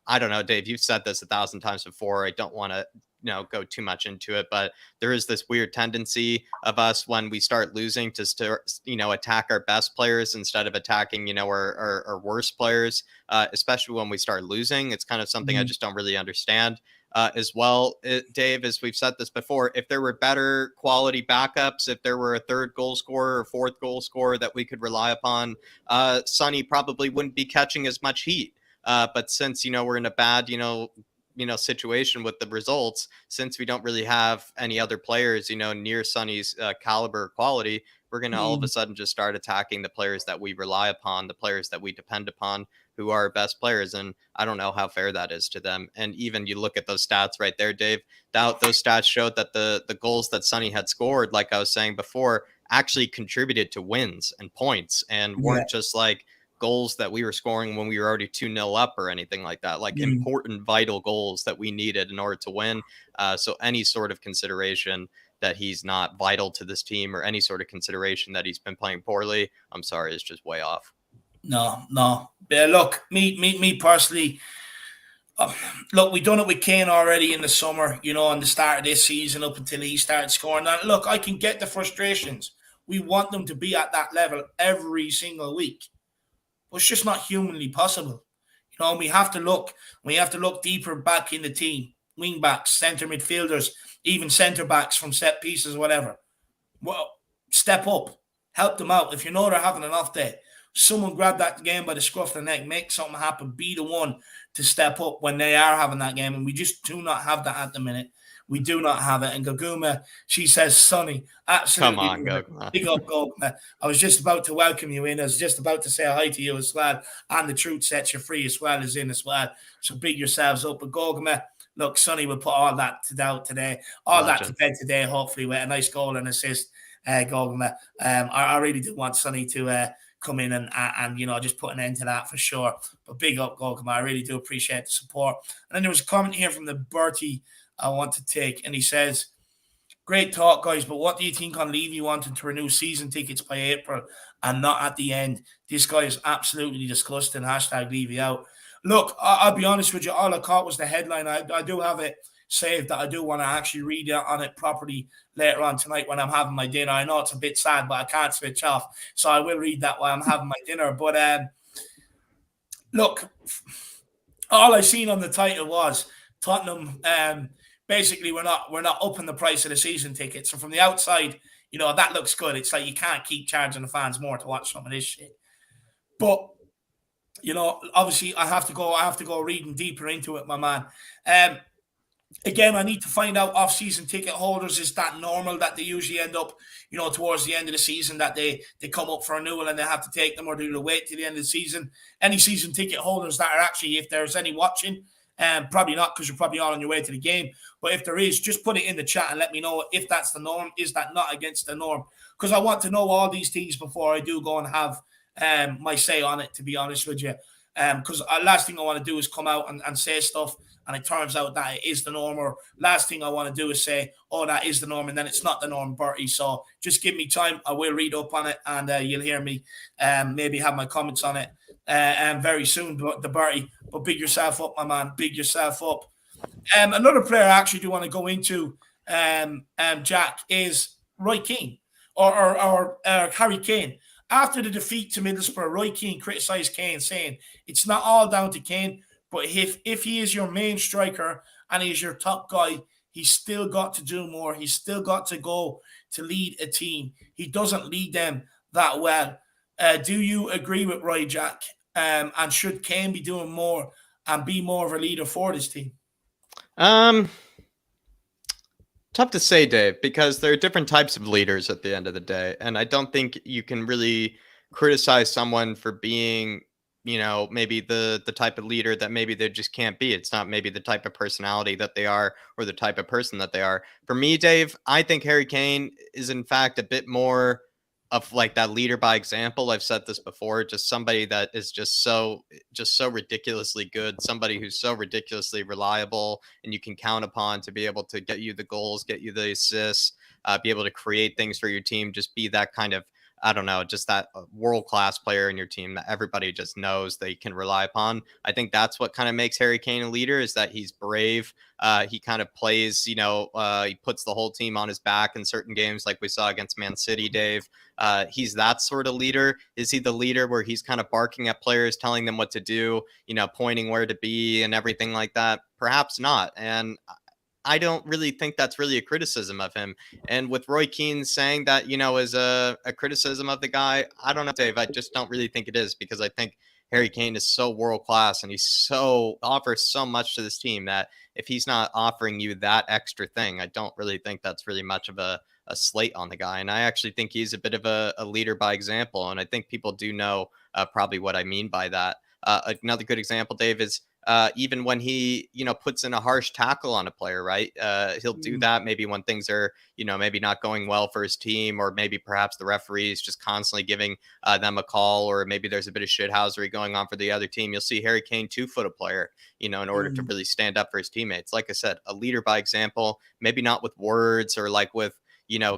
I don't know, Dave, you've said this 1,000 times before. I don't want to go too much into it, but there is this weird tendency of us when we start losing to start, attack our best players instead of attacking, our worst players, especially when we start losing. It's kind of something I just don't really understand. As well, Dave, as we've said this before, if there were better quality backups, if there were a third goal scorer or fourth goal scorer that we could rely upon, Sonny probably wouldn't be catching as much heat. But since, we're in a bad, situation with the results, since we don't really have any other players, near Sonny's caliber or quality, we're going to all of a sudden just start attacking the players that we rely upon, the players that we depend upon, who are our best players. And I don't know how fair that is to them. And even you look at those stats right there, Dave, those stats showed that the goals that Sonny had scored, like I was saying before, actually contributed to wins and points and weren't just like goals that we were scoring when we were already 2-0 up or anything like that, like important, vital goals that we needed in order to win. So any sort of consideration that he's not vital to this team or any sort of consideration that he's been playing poorly, I'm sorry, is just way off. No. Look, me personally, look, we done it with Kane already in the summer, on the start of this season up until he started scoring. And look, I can get the frustrations. We want them to be at that level every single week. But it's just not humanly possible. We have to look deeper back in the team. Wing backs, centre midfielders, even centre backs from set pieces, whatever. Well, step up. Help them out. If you know they're having an off day, someone grab that game by the scruff of the neck, make something happen, be the one to step up when they are having that game. And we just do not have that at the minute. We do not have it. And Goguma, she says, Sonny, absolutely. Come on, Goguma. Big up, Goguma. I was just about to welcome you in. I was just about to say hi to you as well. And the truth sets you free as well as in as well. So big yourselves up. But Goguma, look, Sonny will put all that to doubt today. That to bed today, hopefully, with a nice goal and assist, Goguma. I really do want Sonny to come in and just put an end to that for sure. But big up, Goguma. I really do appreciate the support. And then there was a comment here from the Bertie I want to take, and he says, great talk, guys, but what do you think on Levy wanting to renew season tickets by April and not at the end? This guy is absolutely disgusting. Hashtag Levy out. Look, I'll be honest with you, all I caught was the headline. I do have it saved that I do want to actually read on it properly later on tonight when I'm having my dinner. I know it's a bit sad, but I can't switch off, so I will read that while I'm having my dinner. But look, all I seen on the title was Tottenham. Basically, we're not upping the price of the season ticket. So from the outside, that looks good. It's like you can't keep charging the fans more to watch some of this shit. But obviously, I have to go reading deeper into it, my man. Again, I need to find out off-season ticket holders. Is that normal that they usually end up, towards the end of the season that they come up for renewal and they have to take them, or do they wait till the end of the season? Any season ticket holders that are actually, if there's any watching, probably not, because you're probably all on your way to the game. But if there is, just put it in the chat and let me know if that's the norm. Is that not against the norm? Because I want to know all these things before I do go and have my say on it, to be honest with you. Because last thing I want to do is come out and say stuff, and it turns out that it is the norm. Or last thing I want to do is say, oh, that is the norm, and then it's not the norm, Bertie. So just give me time. I will read up on it, and you'll hear me maybe have my comments on it very soon, the Bertie. But big yourself up, my man. Big yourself up. Another player I actually do want to go into, Jack, is Roy Keane or Harry Kane. After the defeat to Middlesbrough, Roy Keane criticised Kane, saying it's not all down to Kane, but if he is your main striker and he's your top guy, he's still got to do more. He's still got to go to lead a team. He doesn't lead them that well. Do you agree with Roy, Jack? And should Kane be doing more and be more of a leader for this team? Tough to say, Dave, because there are different types of leaders at the end of the day. And I don't think you can really criticize someone for being, maybe the type of leader that maybe they just can't be. It's not maybe the type of personality that they are or the type of person that they are. For me, Dave, I think Harry Kane is in fact a bit more of like that leader by example. I've said this before, just somebody that is just so ridiculously good, somebody who's so ridiculously reliable and you can count upon to be able to get you the goals, get you the assists, be able to create things for your team, just be that kind of I don't know, just that world-class player in your team that everybody just knows they can rely upon. I think that's what kind of makes Harry Kane a leader, is that he's brave. He kind of plays, he puts the whole team on his back in certain games, like we saw against Man City, Dave. He's that sort of leader. Is he the leader where he's kind of barking at players, telling them what to do, pointing where to be and everything like that? Perhaps not. And I don't really think that's really a criticism of him. And with Roy Keane saying that, is a criticism of the guy, I don't know, Dave. I just don't really think it is, because I think Harry Kane is so world class and offers so much to this team that if he's not offering you that extra thing, I don't really think that's really much of a slate on the guy. And I actually think he's a bit of a leader by example. And I think people do know probably what I mean by that. Another good example, Dave, is even when he, puts in a harsh tackle on a player, right? He'll do that maybe when things are, maybe not going well for his team, or maybe perhaps the referee is just constantly giving them a call, or maybe there's a bit of shithousery going on for the other team. You'll see Harry Kane 2-foot a player, in order to really stand up for his teammates. Like I said, a leader by example, maybe not with words or like with,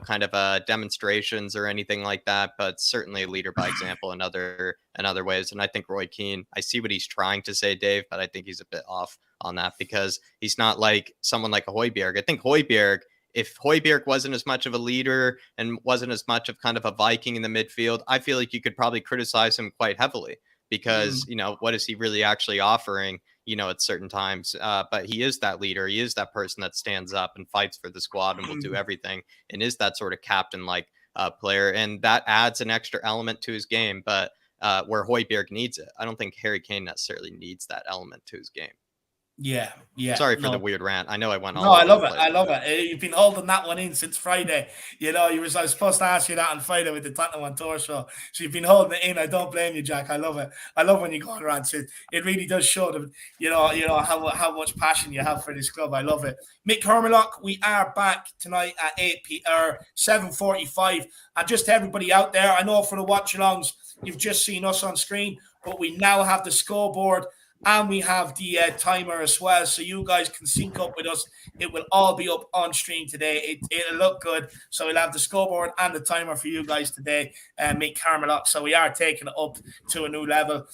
kind of demonstrations or anything like that, but certainly a leader by example in other ways. And I think Roy Keane, I see what he's trying to say, Dave, but I think he's a bit off on that, because he's not like someone like a Højbjerg. I think Højbjerg, if Højbjerg wasn't as much of a leader and wasn't as much of kind of a Viking in the midfield, I feel like you could probably criticize him quite heavily, because, what is he really actually offering, at certain times? But he is that leader. He is that person that stands up and fights for the squad and will do everything, and is that sort of captain-like player. And that adds an extra element to his game, but where Højbjerg needs it, I don't think Harry Kane necessarily needs that element to his game. Yeah. Sorry for the weird rant. I know I went all. No, I love it. I love it. You've been holding that one in since Friday. I was supposed to ask you that on Friday with the Tottenham on tour show. So you've been holding it in. I don't blame you, Jack. I love it. I love when you go on rants. It really does show them, how much passion you have for this club. I love it. Mick Hermlock, we are back tonight at 7:45. And just to everybody out there, I know for the watch-alongs, you've just seen us on screen, but we now have the scoreboard. And we have the timer as well, so you guys can sync up with us. It will all be up on stream today. It'll look good. So we'll have the scoreboard and the timer for you guys today, Mick Carmelock. So we are taking it up to a new level.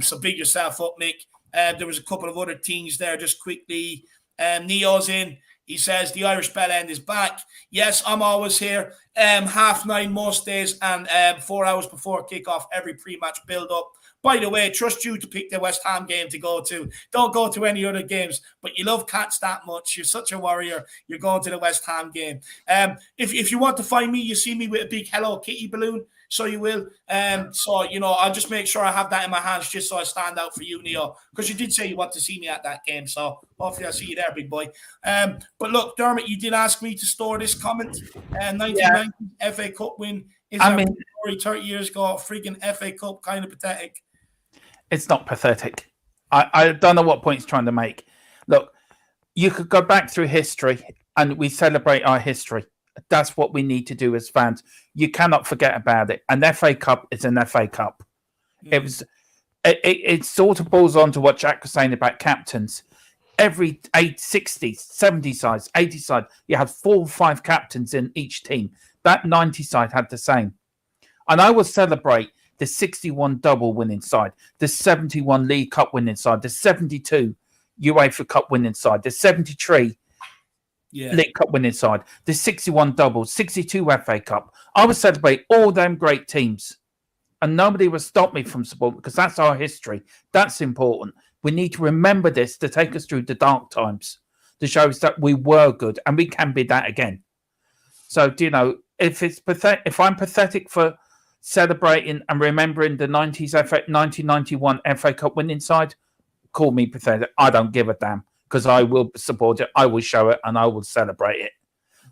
So big yourself up, Mick. There was a couple of other teams there just quickly. Neo's in. He says the Irish Bell End is back. Yes, I'm always here. 9:30 most days, and 4 hours before kickoff, every pre-match build-up. By the way, trust you to pick the West Ham game to go to. Don't go to any other games, but you love cats that much. You're such a warrior. You're going to the West Ham game. If you want to find me, you see me with a big Hello Kitty balloon. So you will. I'll just make sure I have that in my hands just so I stand out for you, Neo, because you did say you want to see me at that game. So hopefully I'll see you there, big boy. But look, Dermot, you did ask me to store this comment. 1990 FA Cup win is story 30 years ago. Freaking FA Cup, kind of pathetic. It's not pathetic. I don't know what point he's trying to make. Look, you could go back through history and we celebrate our history. That's what we need to do as fans. You cannot forget about it. An FA Cup is an FA Cup. It sort of balls on to what Jack was saying about captains. Every 60, 70 sides, 80 sides, you have 4 or 5 captains in each team. That 90 side had the same. And I will celebrate the 61 double winning side, the 71 League Cup winning side, the 72 UEFA Cup winning side, the 73 League Cup winning side, the 61 double, 62 FA Cup. I would celebrate all them great teams. And nobody will stop me from supporting, because that's our history. That's important. We need to remember this to take us through the dark times, to show us that we were good and we can be that again. So, if I'm pathetic for celebrating and remembering the 1991 FA Cup winning side, call me pathetic. I don't give a damn, because I will support it, I will show it, and I will celebrate it.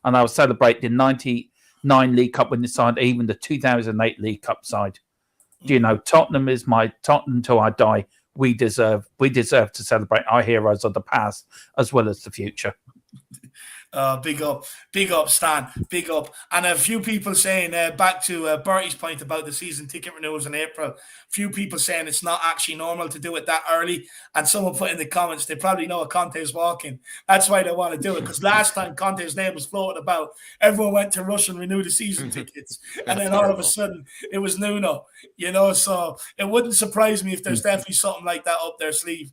And I will celebrate the 99 League Cup winning side, even the 2008 League Cup side. Tottenham is my Tottenham till I die. We deserve to celebrate our heroes of the past as well as the future. Big up, Stan, big up. And a few people saying, back to Bertie's point about the season ticket renewals in April, few people saying it's not actually normal to do it that early. And someone put in the comments, they probably know Conte is walking. That's why they want to do it. Because last time Conte's name was floated about, everyone went to rush and renew the season tickets. And then all of a sudden, it was Nuno, so it wouldn't surprise me if there's definitely something like that up their sleeve.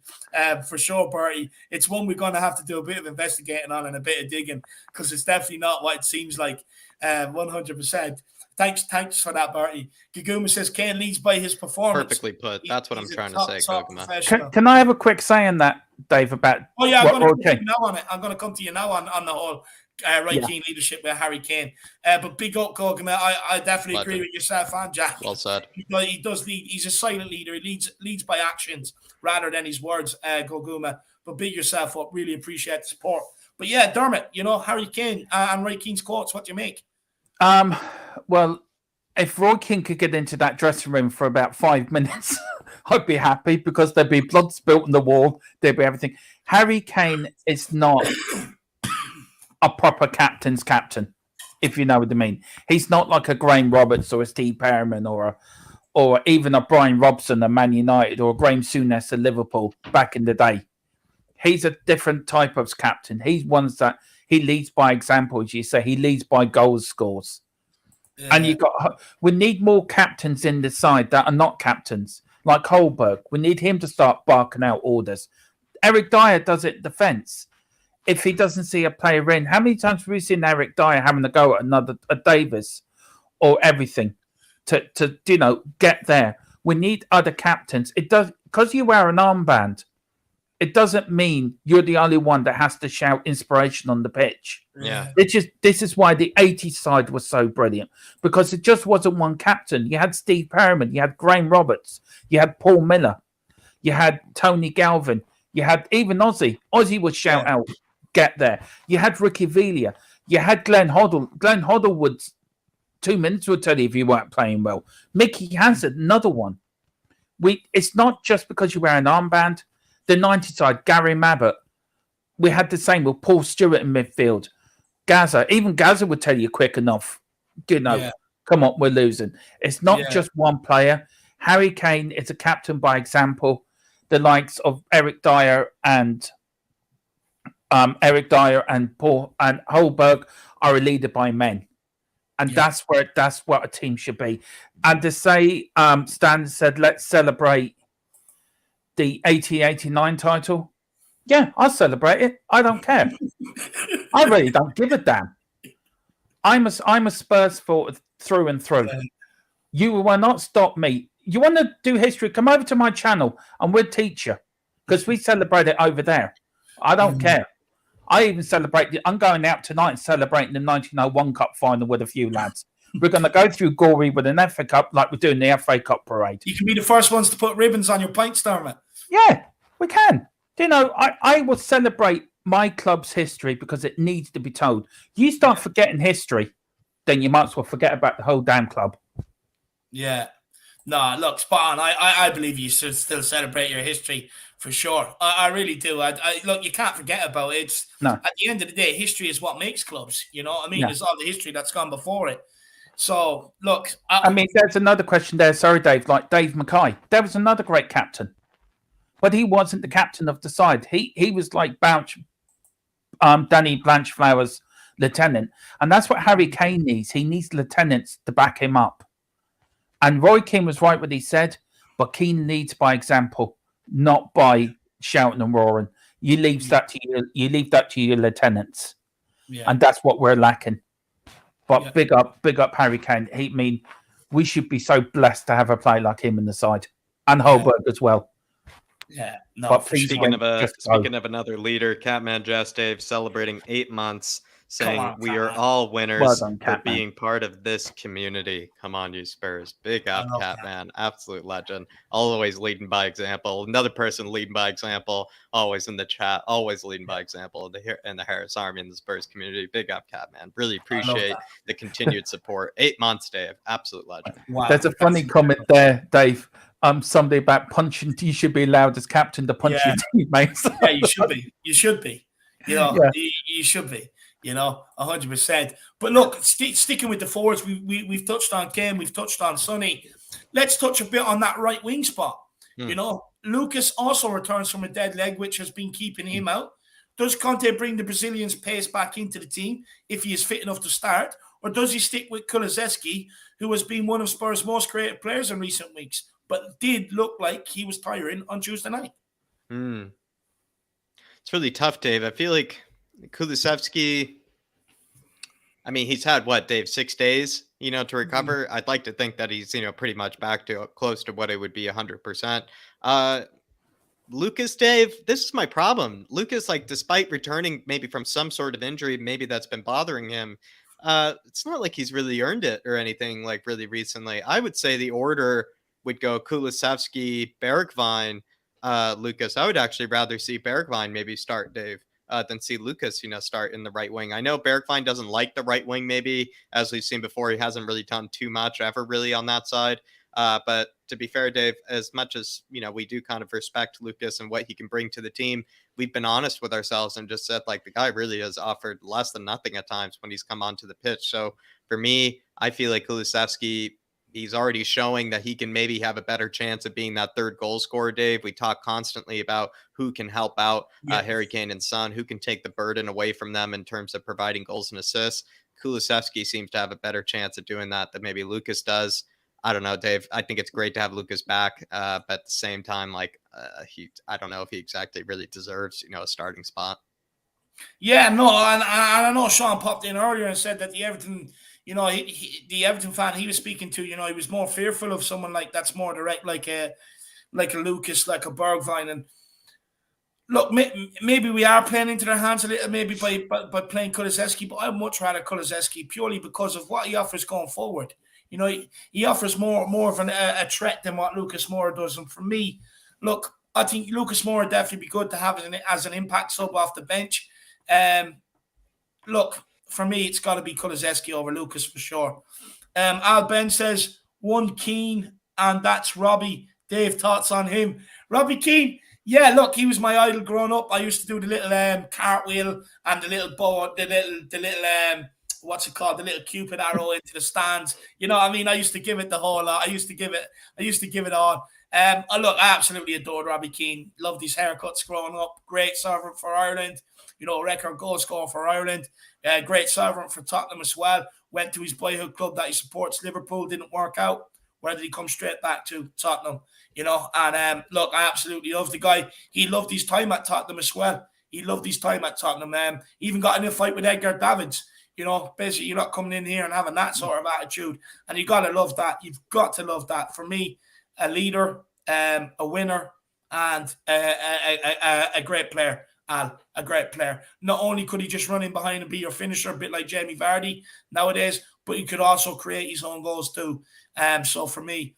For sure, Bertie. It's one we're going to have to do a bit of investigating on and a bit of digging, because it's definitely not what it seems like. 100%. Thanks for that, Bertie. Gaguma says Kane leads by his performance. Perfectly put. That's what I'm trying to say, Gaguma. Can I have a quick say on that, Dave, about I'm going to come to you now on it. I'm going to come to you now on the whole Kane leadership with Harry Kane. But big up, Gaguma. I definitely agree with yourself and Jack. Well said. He does lead. He's a silent leader. He leads by actions rather than his words, Gaguma. But big yourself up. Really appreciate the support. But yeah, Dermot, Harry Kane and Roy Keane's quotes, what do you make? Well, if Roy Keane could get into that dressing room for about 5 minutes, I'd be happy, because there'd be blood spilt on the wall. There'd be everything. Harry Kane is not a proper captain's captain, if you know what I mean. He's not like a Graham Roberts or a Steve Perryman or even a Brian Robson at Man United or a Graham Souness at Liverpool back in the day. He's a different type of captain. He's one that he leads by example, as you say. He leads by goals scores. Yeah. And we need more captains in the side that are not captains, like Holberg. We need him to start barking out orders. Eric Dyer does it defence. If he doesn't see a player in, how many times have we seen Eric Dyer having a go at a Davis or everything to get there? We need other captains. It does, because you wear an armband. It doesn't mean you're the only one that has to shout inspiration on the pitch. Yeah. This is why the 80s side was so brilliant, because it just wasn't one captain. You had Steve Perryman, you had Graham Roberts, you had Paul Miller, you had Tony Galvin, you had even Ozzy. Ozzy would shout out, get there. You had Ricky Villa, you had Glenn Hoddle. Glenn Hoddle would, 2 minutes would tell you if you weren't playing well. Mickey Hazard, another one. It's not just because you wear an armband. The 90 side, Gary Mabbott. We had the same with Paul Stewart in midfield. Gaza. Even Gaza would tell you quick enough. Come on, we're losing. It's not just one player. Harry Kane is a captain by example. The likes of Eric Dyer and Paul and Holberg are a leader by men. And that's what a team should be. And to say, Stan said, let's celebrate the 80-89 title. Yeah, I'll celebrate it. I don't care. I really don't give a damn. I'm a Spurs supporter through and through. You will not stop me. You want to do history? Come over to my channel and we'll teach you, because we celebrate it over there. I don't care. I even celebrate. I'm going out tonight and celebrating the 1901 Cup final with a few lads. We're going to go through Gory with an FA Cup like we're doing the FA Cup parade. You can be the first ones to put ribbons on your pints, Dermot. Yeah, we can. I will celebrate my club's history because it needs to be told. You start forgetting history, then you might as well forget about the whole damn club. Yeah. No, look, spot on. I believe you should still celebrate your history for sure. I really do. Look, you can't forget about it. At the end of the day, history is what makes clubs. You know what I mean? There's all the history that's gone before it. So, look. There's another question there. Sorry, Dave. Like Dave Mackay. There was another great captain. But he wasn't the captain of the side. He was like Danny Blanchflower's lieutenant. And that's what Harry Kane needs. He needs lieutenants to back him up. And Roy Keane was right what he said, but Keane leads by example, not by shouting and roaring. You leave that to your lieutenants. Yeah. And that's what we're lacking. But big up Harry Kane. We should be so blessed to have a player like him in the side. And Holberg as well. Yeah. No, but speaking of another leader, Catman Jazz Dave celebrating 8 months, saying we are all winners for being part of this community. Come on, you Spurs. Big up, Catman. Absolute legend. Always leading by example. Another person leading by example. Always in the chat. Always leading by example in the Harris Army and the Spurs community. Big up, Catman. Really appreciate the continued support. 8 months, Dave. Absolute legend. Wow. There's a funny comment there, Dave. Something about punching. You should be allowed as captain to punch your teammates. Yeah, you should be. You should be. You should be. 100%. But look, sticking with the forwards, we've touched on Kane, we've touched on Sonny. Let's touch a bit on that right wing spot. Lucas also returns from a dead leg, which has been keeping him out. Does Conte bring the Brazilian's pace back into the team if he is fit enough to start? Or does he stick with Kulusevski, who has been one of Spurs' most creative players in recent weeks, but did look like he was tiring on Tuesday night? It's really tough, Dave. I feel like Kulusevski, I mean, he's had, Dave, 6 days, to recover. I'd like to think that he's, pretty much back to close to what it would be 100%. Lucas, Dave, this is my problem. Lucas, despite returning maybe from some sort of injury, maybe that's been bothering him, it's not like he's really earned it or anything really recently. I would say the order would go Kulusevski, Bergwijn, Lucas. I would actually rather see Bergwijn maybe start, Dave, than see Lucas, start in the right wing. I know Bergwijn doesn't like the right wing, maybe, as we've seen before. He hasn't really done too much ever really on that side. But to be fair, Dave, as much as, we do kind of respect Lucas and what he can bring to the team, we've been honest with ourselves and just said, the guy really has offered less than nothing at times when he's come onto the pitch. So for me, I feel like Kulusevski, he's already showing that he can maybe have a better chance of being that third goal scorer, Dave. We talk constantly about who can help out Harry Kane and Son, who can take the burden away from them in terms of providing goals and assists. Kulusevski seems to have a better chance of doing that than maybe Lucas does. I don't know, Dave. I think it's great to have Lucas back, but at the same time, I don't know if he exactly really deserves, a starting spot. Yeah, no, and I know Sean popped in earlier and said that the Everton, the Everton fan he was speaking to, he was more fearful of someone that's more direct, like a Lucas, like a Bergwijn. And look, maybe we are playing into their hands a little, maybe by playing Kulusevski, but I'd much rather Kulusevski purely because of what he offers going forward. He offers more of a threat than what Lucas Moura does. And for me, look, I think Lucas Moura would definitely be good to have as an impact sub off the bench. Look, for me, it's got to be Kulusevski over Lucas for sure. Al Ben says, one Keane, and that's Robbie. Dave, thoughts on him? Robbie Keane, yeah, look, he was my idol growing up. I used to do the little cartwheel and the little bow, the little what's it called? The little Cupid arrow into the stands. You know what I mean? I used to give it the whole lot. I used to give it all. Look, I absolutely adored Robbie Keane. Loved his haircuts growing up. Great servant for Ireland. Record goal scorer for Ireland. Great servant for Tottenham as well. Went to his boyhood club that he supports, Liverpool. Didn't work out. Where did he come straight back to? Tottenham. Look, I absolutely love the guy. He loved his time at Tottenham as well. He loved his time at Tottenham. Even got in a fight with Edgar Davids. Basically, you're not coming in here and having that sort of attitude. And you got to love that. You've got to love that. For me, a leader, a winner, and a great player, Al. A great player. Not only could he just run in behind and be your finisher, a bit like Jamie Vardy nowadays, but he could also create his own goals too. So for me,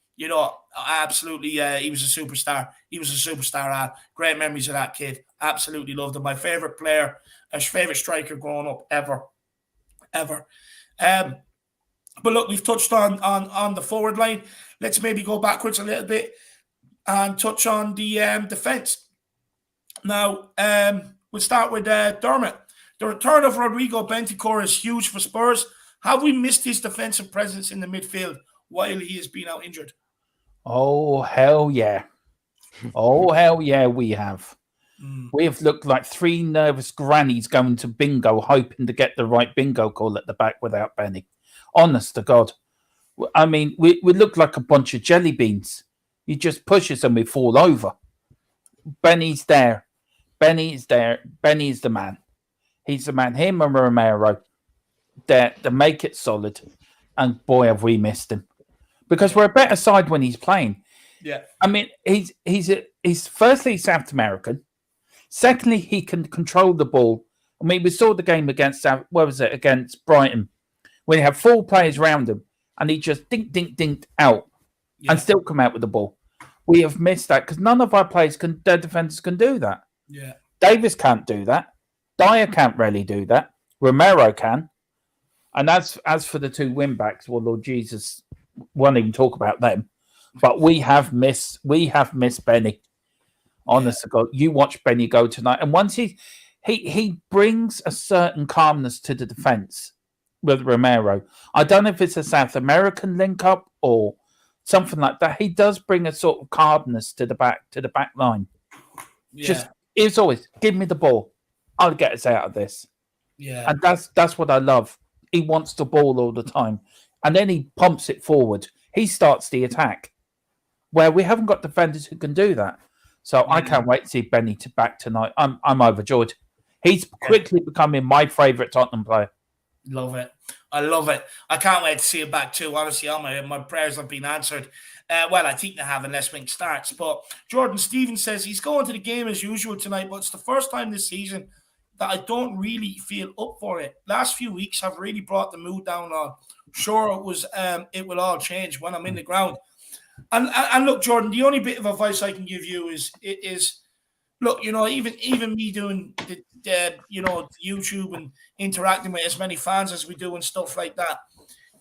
absolutely, he was a superstar. He was a superstar, Al. Great memories of that kid. Absolutely loved him. My favourite player, his favourite striker growing up ever. But look, we've touched on the forward line. Let's maybe go backwards a little bit and touch on the defence. Now, we'll start with Dermot. The return of Rodrigo Bentancur is huge for Spurs. Have we missed his defensive presence in the midfield while he has been out injured? Oh, hell yeah. Oh, hell yeah, we have. We have looked like three nervous grannies going to bingo, hoping to get the right bingo call at the back without Benny. Honest to God. I mean, we look like a bunch of jelly beans. He just pushes and we fall over. Benny's there. Benny's there. Benny's the man. He's the man. Him and Romero, there to make it solid. And boy, have we missed him. Because we're a better side when he's playing. Yeah. I mean, he's firstly South American. Secondly, he can control the ball. I mean, we saw the game against Brighton, when he had 4 players around him, and he just dinked out, and still come out with the ball. We have missed that because none of our their defenders can do that. Yeah, Davis can't do that. Dyer can't really do that. Romero can. And as for the 2 wing backs, well, Lord Jesus, won't even talk about them. But we have missed Benny. Honest to God, you watch Benny go tonight, and once he brings a certain calmness to the defense with Romero. I don't know if it's a South American link up or something like that. He does bring a sort of calmness to the back line. Yeah. Just it's always give me the ball. I'll get us out of this. Yeah. And that's what I love. He wants the ball all the time. And then he pumps it forward. He starts the attack. Where we haven't got defenders who can do that. So I can't wait to see Benny back tonight. I'm overjoyed. He's quickly becoming my favourite Tottenham player. Love it. I love it. I can't wait to see him back too. Honestly, all my prayers have been answered. Well, I think they have unless Wink starts. But Jordan Stevens says he's going to the game as usual tonight, but it's the first time this season that I don't really feel up for it. Last few weeks have really brought the mood down on. Sure, it will all change when I'm in the ground. And look, Jordan, the only bit of advice I can give you is look, even me doing the YouTube and interacting with as many fans as we do and stuff like that.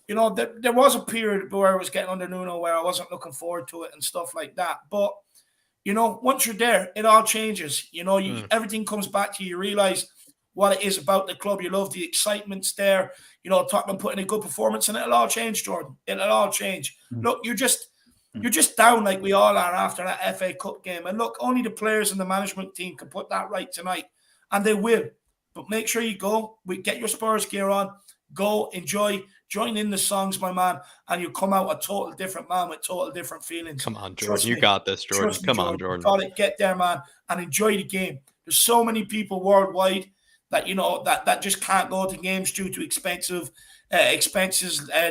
There was a period where I was getting under Nuno where I wasn't looking forward to it and stuff like that. But once you're there, it all changes. Everything comes back to you. You realize what it is about the club. You love the excitement's there. Tottenham putting a good performance, and it'll all change, Jordan. It'll all change. Look, you're just down like we all are after that FA Cup game. And look, only the players and the management team can put that right tonight. And they will. But make sure you go. Get your Spurs gear on. Go, enjoy, join in the songs, my man. And you'll come out a total different man with total different feelings. Come on, Jordan. You got this, Jordan. Come on, Jordan. Got it. Get there, man. And enjoy the game. There's so many people worldwide that, that just can't go to games due to expenses,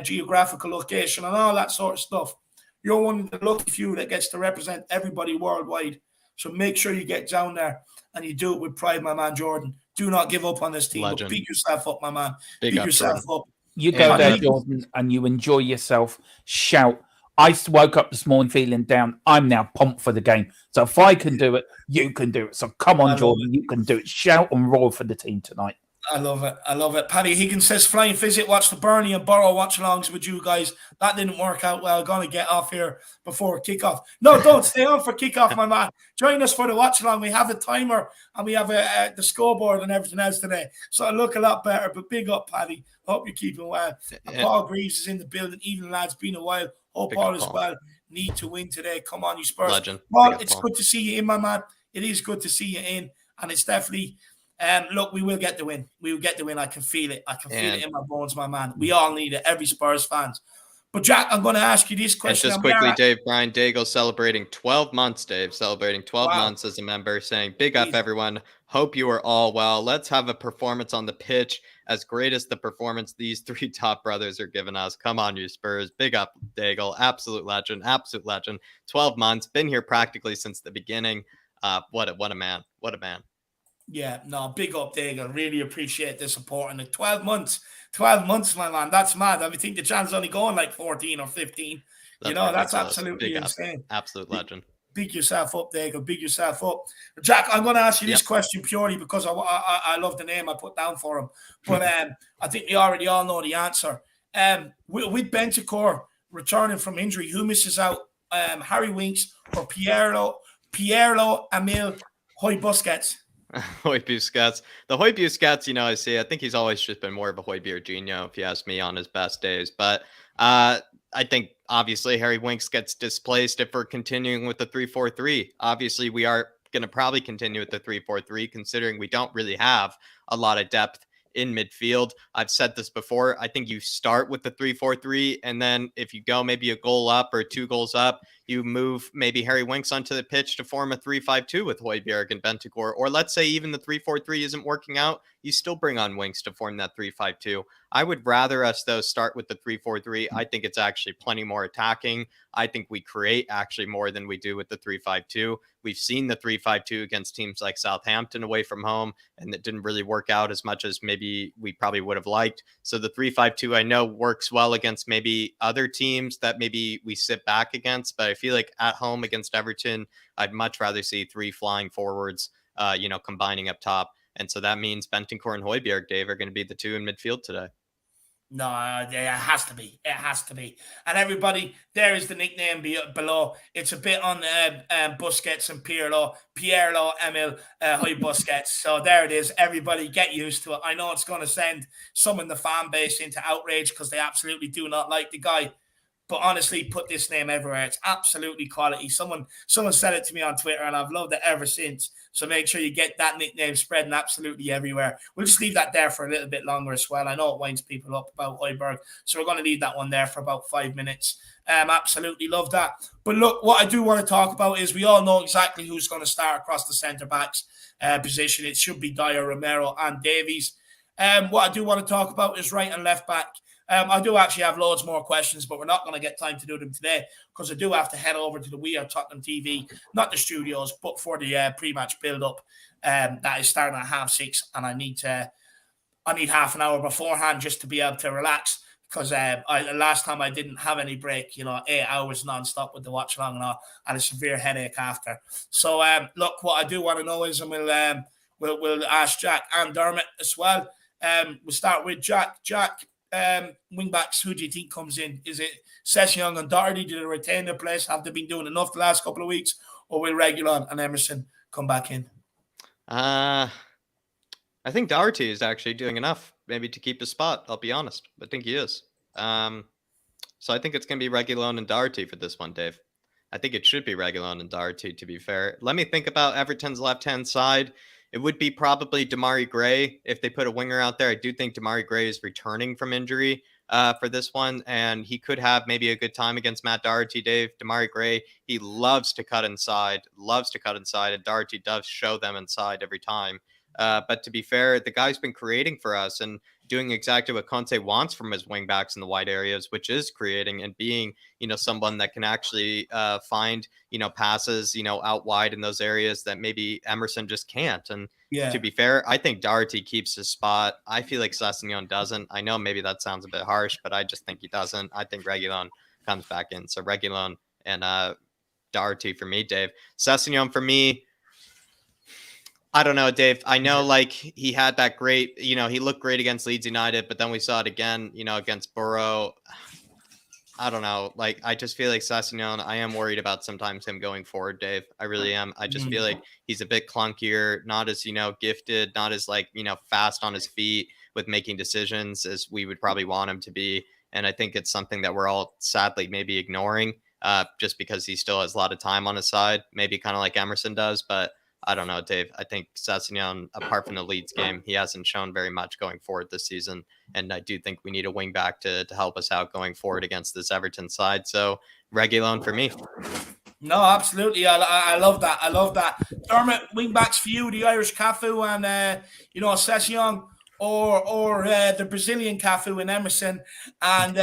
geographical location, and all that sort of stuff. You're one of the lucky few that gets to represent everybody worldwide. So make sure you get down there and you do it with pride, my man, Jordan. Do not give up on this team. But beat yourself up, my man. Beat yourself up. You go there, Jordan, and you enjoy yourself. Shout. I woke up this morning feeling down. I'm now pumped for the game. So if I can do it, you can do it. So come on, Jordan. You can do it. Shout and roar for the team tonight. I love it. I love it. Paddy Higgins says, flying visit, watch the Burnley and Borough watch-alongs with you guys. That didn't work out well. Going to get off here before kickoff. No, don't stay on for kickoff, my man. Join us for the watch-along. We have the timer and we have the scoreboard and everything else today. So I look a lot better, but big up, Paddy. Hope you're keeping well. And Paul Greaves is in the building. Even lads, been a while. Hope all is well. Need to win today. Come on, you Spurs. Legend. Paul, it's good to see you in, my man. It is good to see you in. And it's definitely... look, we will get the win. We will get the win. I can feel it. I can feel it in my bones, my man. We all need it. Every Spurs fans. But Jack, I'm going to ask you this question. And just quickly, Dave, Brian Daigle celebrating 12 months, Dave. Celebrating 12 months as a member, saying, big up, everyone. Hope you are all well. Let's have a performance on the pitch as great as the performance these three top brothers are giving us. Come on, you Spurs. Big up, Daigle. Absolute legend. Absolute legend. 12 months. Been here practically since the beginning. What a man. What a man. Yeah, no, big up, Daigle. Really appreciate the support. And 12 months, my man. That's mad. I think the chance only going like 14 or 15. That's absolutely insane. Absolute legend. Big yourself up, Daigle. Big yourself up. Jack, I'm going to ask you this question purely because I love the name I put down for him. But I think we already all know the answer. With Bentancur returning from injury, who misses out? Harry Winks or Pierlo Emil Hoy Busquets? Hoy Busquets. The Hoy Busquets, I think he's always just been more of a Højbjerg, if you ask me, on his best days. But I think, obviously, Harry Winks gets displaced if we're continuing with the 3-4-3. Obviously, we are going to probably continue with the 3-4-3, considering we don't really have a lot of depth in midfield. I've said this before. I think you start with the 3-4-3, and then if you go maybe a goal up or 2 goals up, you move maybe Harry Winks onto the pitch to form a 3-5-2 with Højbjerg and Bentancur. Or let's say even the 3-4-3 isn't working out, you still bring on Winks to form that 3-5-2. I would rather us, though, start with the 3-4-3. I think it's actually plenty more attacking. I think we create actually more than we do with the 3-5-2. We've seen the 3-5-2 against teams like Southampton away from home, and it didn't really work out as much as maybe we probably would have liked. So the 3-5-2 I know works well against maybe other teams that maybe we sit back against, but I feel like at home against Everton, I'd much rather see 3 flying forwards, combining up top. And so that means Bentancur and Højbjerg, Dave, are going to be the 2 in midfield today. No, it has to be. It has to be. And everybody, there is the nickname below. It's a bit on Busquets and Pierlo, Emil, Hoy Busquets. So there it is. Everybody get used to it. I know it's going to send some in the fan base into outrage because they absolutely do not like the guy. But honestly, put this name everywhere. It's absolutely quality. Someone said it to me on Twitter, and I've loved it ever since. So make sure you get that nickname spreading absolutely everywhere. We'll just leave that there for a little bit longer as well. I know it winds people up about Højbjerg, so we're going to leave that one there for about 5 minutes. Absolutely love that. But look, what I do want to talk about is we all know exactly who's going to start across the centre-backs position. It should be Dyer, Romero, and Davies. What I do want to talk about is right and left back. I do actually have loads more questions, but we're not going to get time to do them today because I do have to head over to the We Are Tottenham TV, not the studios, but for the pre-match build-up that is starting at 6:30, and I need half an hour beforehand just to be able to relax because last time I didn't have any break, 8 hours non-stop with the watch along and all, and a severe headache after. So look, what I do want to know is, and we'll ask Jack and Dermot as well. We'll start with Jack. Jack. Wingbacks, who do you think comes in? Is it Sessegnon and Doherty? Do they retain their place? Have they been doing enough the last couple of weeks? Or will Reguilon and Emerson come back in? I think Doherty is actually doing enough maybe to keep his spot, I'll be honest. I think he is. So I think it's going to be Reguilon and Doherty for this one, Dave. I think it should be Reguilon and Doherty, to be fair. Let me think about Everton's left-hand side. It would be probably Demarai Gray if they put a winger out there. I do think Demarai Gray is returning from injury for this one, and he could have maybe a good time against Matt Doherty, Dave. Demarai Gray, he loves to cut inside, and Doherty does show them inside every time. But to be fair, the guy's been creating for us and doing exactly what Conte wants from his wingbacks in the wide areas, which is creating and being, someone that can actually find, passes, out wide in those areas that maybe Emerson just can't. And to be fair, I think Doherty keeps his spot. I feel like Sessegnon doesn't. I know maybe that sounds a bit harsh, but I just think he doesn't. I think Reguilon comes back in. So Reguilon and Doherty for me, Dave. Sessegnon for me, I don't know, Dave. I know he had that great, he looked great against Leeds United, but then we saw it again, against Borough. I don't know. I just feel like Sessegnon, I am worried about sometimes him going forward, Dave. I really am. I just feel like he's a bit clunkier, not as, gifted, not as fast on his feet with making decisions as we would probably want him to be. And I think it's something that we're all sadly maybe ignoring just because he still has a lot of time on his side, maybe kind of like Emerson does. But I don't know, Dave. I think Sessegnon, apart from the Leeds game, he hasn't shown very much going forward this season. And I do think we need a wing back to help us out going forward against this Everton side. So Reguilon for me. No, absolutely. I love that. I love that. Dermot, wing backs for you, the Irish Cafu and, Sessegnon or the Brazilian Cafu in Emerson and,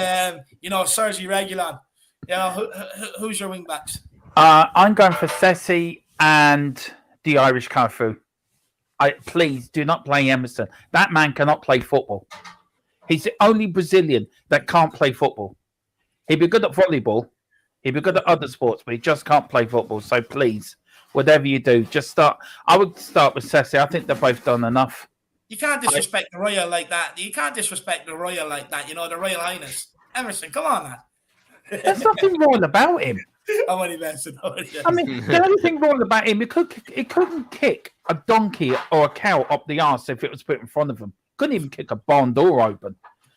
Sergi Reguilon. Who's your wing backs? I'm going for Sessi and the Irish Cafu. Please do not play Emerson. That man cannot play football. He's the only Brazilian that can't play football. He'd be good at volleyball. He'd be good at other sports, but he just can't play football. So please, whatever you do, just start. I would start with Sessi. I think they've both done enough. You can't disrespect the Royal like that. You can't disrespect the Royal like that. The Royal Highness. Emerson, come on, man. There's nothing wrong about him. I'm only messing. I mean, the only thing wrong about him, he couldn't kick a donkey or a cow up the arse if it was put in front of him. Couldn't even kick a barn door open.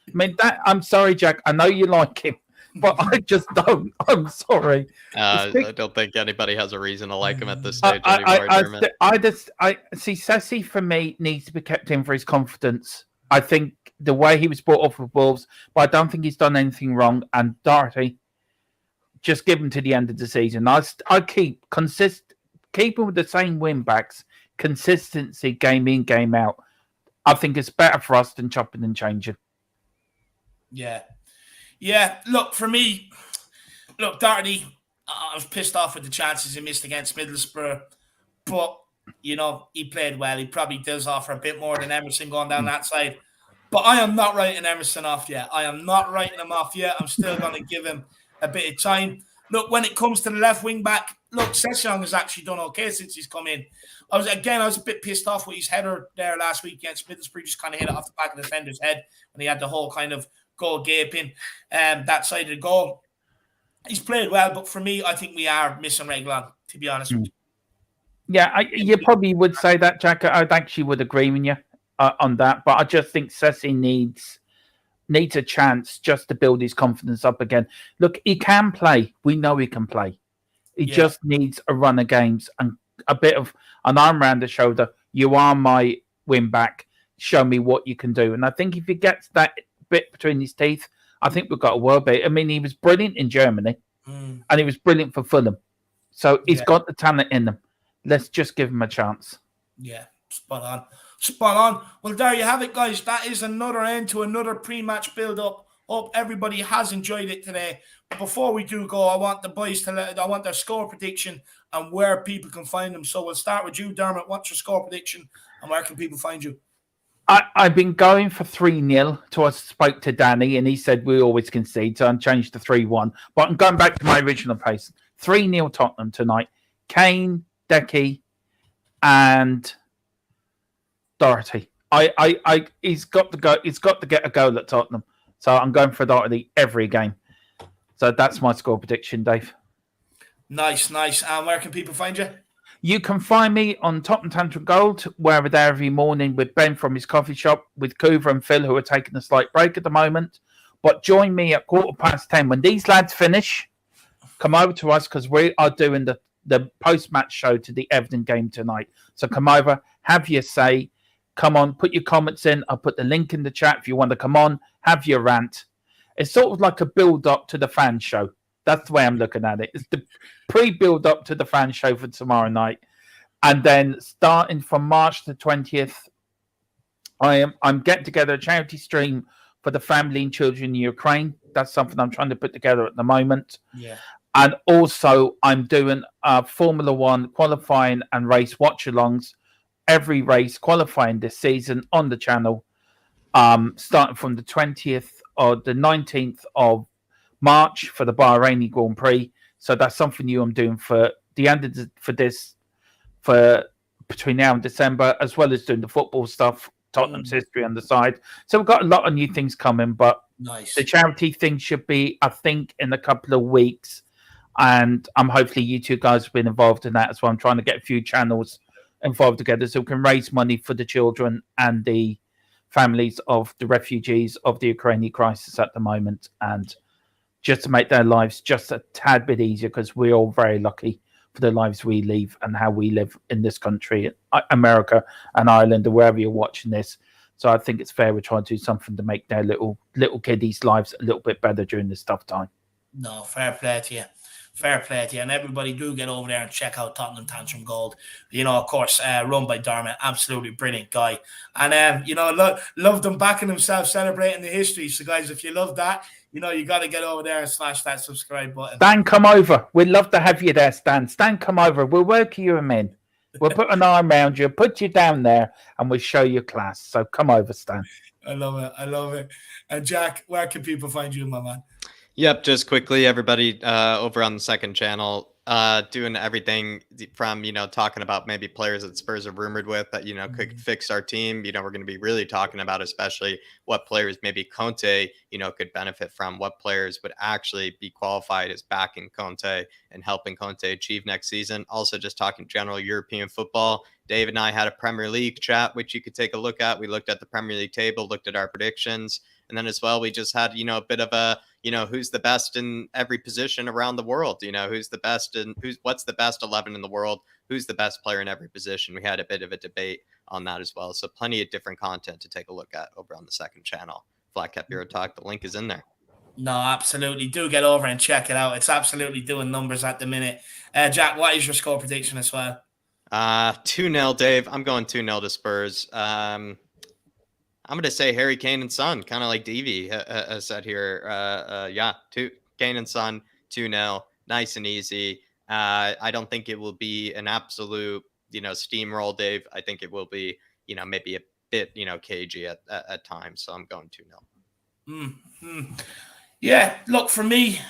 I mean, I'm sorry, Jack. I know you like him, but I just don't. I'm sorry. I don't think anybody has a reason to like him at this stage anymore. I see. Sessi for me needs to be kept in for his confidence. I think the way he was brought up with Wolves, but I don't think he's done anything wrong. And Doherty, just give him to the end of the season. I keep keeping with the same win backs, consistency, game in, game out. I think it's better for us than chopping and changing. Yeah. Look, for me, Doherty, I was pissed off with the chances he missed against Middlesbrough, but he played well. He probably does offer a bit more than Emerson going down that side. But I am not writing Emerson off yet. I'm still going to give him a bit of time. Look, when it comes to the left wing back, Sessegnon has actually done okay since he's come in. I was a bit pissed off with his header there last week against Middlesbrough. Just kind of hit it off the back of the defender's head, and he had the whole kind of goal gaping that side of the goal. He's played well, but for me, I think we are missing Reguilon, to be honest with you. Yeah, you probably would say that, Jack. I actually would agree with you on that, but I just think Sessi needs a chance just to build his confidence up again. Look, he can play. We know he can play. He just needs a run of games and a bit of an arm around the shoulder. You are my win back. Show me what you can do. And I think if he gets that bit between his teeth, I think we've got a world beat. I mean, he was brilliant in Germany and he was brilliant for Fulham. So he's got the talent in him. Let's just give him a chance. Yeah, spot on. Spot on. Well, there you have it, guys. That is another end to another pre-match build-up. Hope everybody has enjoyed it today. But before we do go, I want the boys I want their score prediction and where people can find them. So we'll start with you, Dermot. What's your score prediction and where can people find you? I've been going for 3-0 till I spoke to Danny and he said we always concede, so I changed to 3-1. But I'm going back to my original pace. 3-0 Tottenham tonight. Kane, Decky, and Doherty. He's got to go. He's got to get a goal at Tottenham. So I'm going for Doherty every game. So that's my score prediction, Dave. Nice. And where can people find you? You can find me on Tottenham Tantrum Gold, where we're there every morning with Ben from his coffee shop, with Coover and Phil, who are taking a slight break at the moment. But join me at 10:15. When these lads finish, come over to us because we are doing the post-match show to the Everton game tonight. So come over, have your say. Come on, put your comments in. I'll put the link in the chat if you want to come on, have your rant. It's sort of like a build-up to the fan show. That's the way I'm looking at it. It's the pre-build-up to the fan show for tomorrow night. And then starting from March the 20th, I'm getting together a charity stream for the family and children in Ukraine. That's something I'm trying to put together at the moment. Yeah. And also I'm doing Formula One qualifying and race watch-alongs. Every race qualifying this season on the channel, starting from the 20th or the 19th of March for the Bahraini Grand Prix. So that's something new I'm doing for the end of for between now and December, as well as doing the football stuff, Tottenham's history on the side. So we've got a lot of new things coming, but the charity thing should be, I think, in a couple of weeks. And hopefully you two guys have been involved in that as well. I'm trying to get a few channels involved together so we can raise money for the children and the families of the refugees of the Ukrainian crisis at the moment, and just to make their lives just a tad bit easier, because we're all very lucky for the lives we live and how we live in this country, America and Ireland, or wherever you're watching this. So I think it's fair we try to do something to make their little kiddies' lives a little bit better during this tough time. No, fair play to you. Fair play to you. And everybody do get over there and check out Tottenham Tantrum Gold. You know, of course, run by Dermot. Absolutely brilliant guy. And, you know, love them backing themselves, celebrating the history. So, guys, if you love that, you know, you got to get over there and smash that subscribe button. Stan, come over. We'd love to have you there, Stan. Stan, come over. We'll work you in. We'll put an arm around you, put you down there, and we'll show you class. So come over, Stan. I love it. And Jack, where can people find you, my man? Yep, just quickly, everybody over on the second channel, doing everything from, you know, talking about maybe players that Spurs are rumored with that, you know, could fix our team. You know, we're going to be really talking about especially what players maybe Conte, you know, could benefit from, what players would actually be qualified as backing Conte and helping Conte achieve next season. Also just talking general European football. Dave and I had a Premier League chat, which you could take a look at. We looked at the Premier League table, looked at our predictions. And then as well, we just had, you know, a bit of a, you know, who's the best in every position around the world, you know, who's the best and what's the best 11 in the world, who's the best player in every position. We had a bit of a debate on that as well. So plenty of different content to take a look at over on the second channel, flatcapeurotalk. The link is in there. No, absolutely. Do get over and check it out. It's absolutely doing numbers at the minute. Jack, what is your score prediction as well? 2-0, Dave. I'm going 2-0 to Spurs. I'm going to say Harry Kane and Son, kind of like Davey has said here. Kane and Son, 2-0, nice and easy. I don't think it will be an absolute, you know, steamroll, Dave. I think it will be, you know, maybe a bit, you know, cagey at times. So I'm going 2-0. Yeah, look, for me,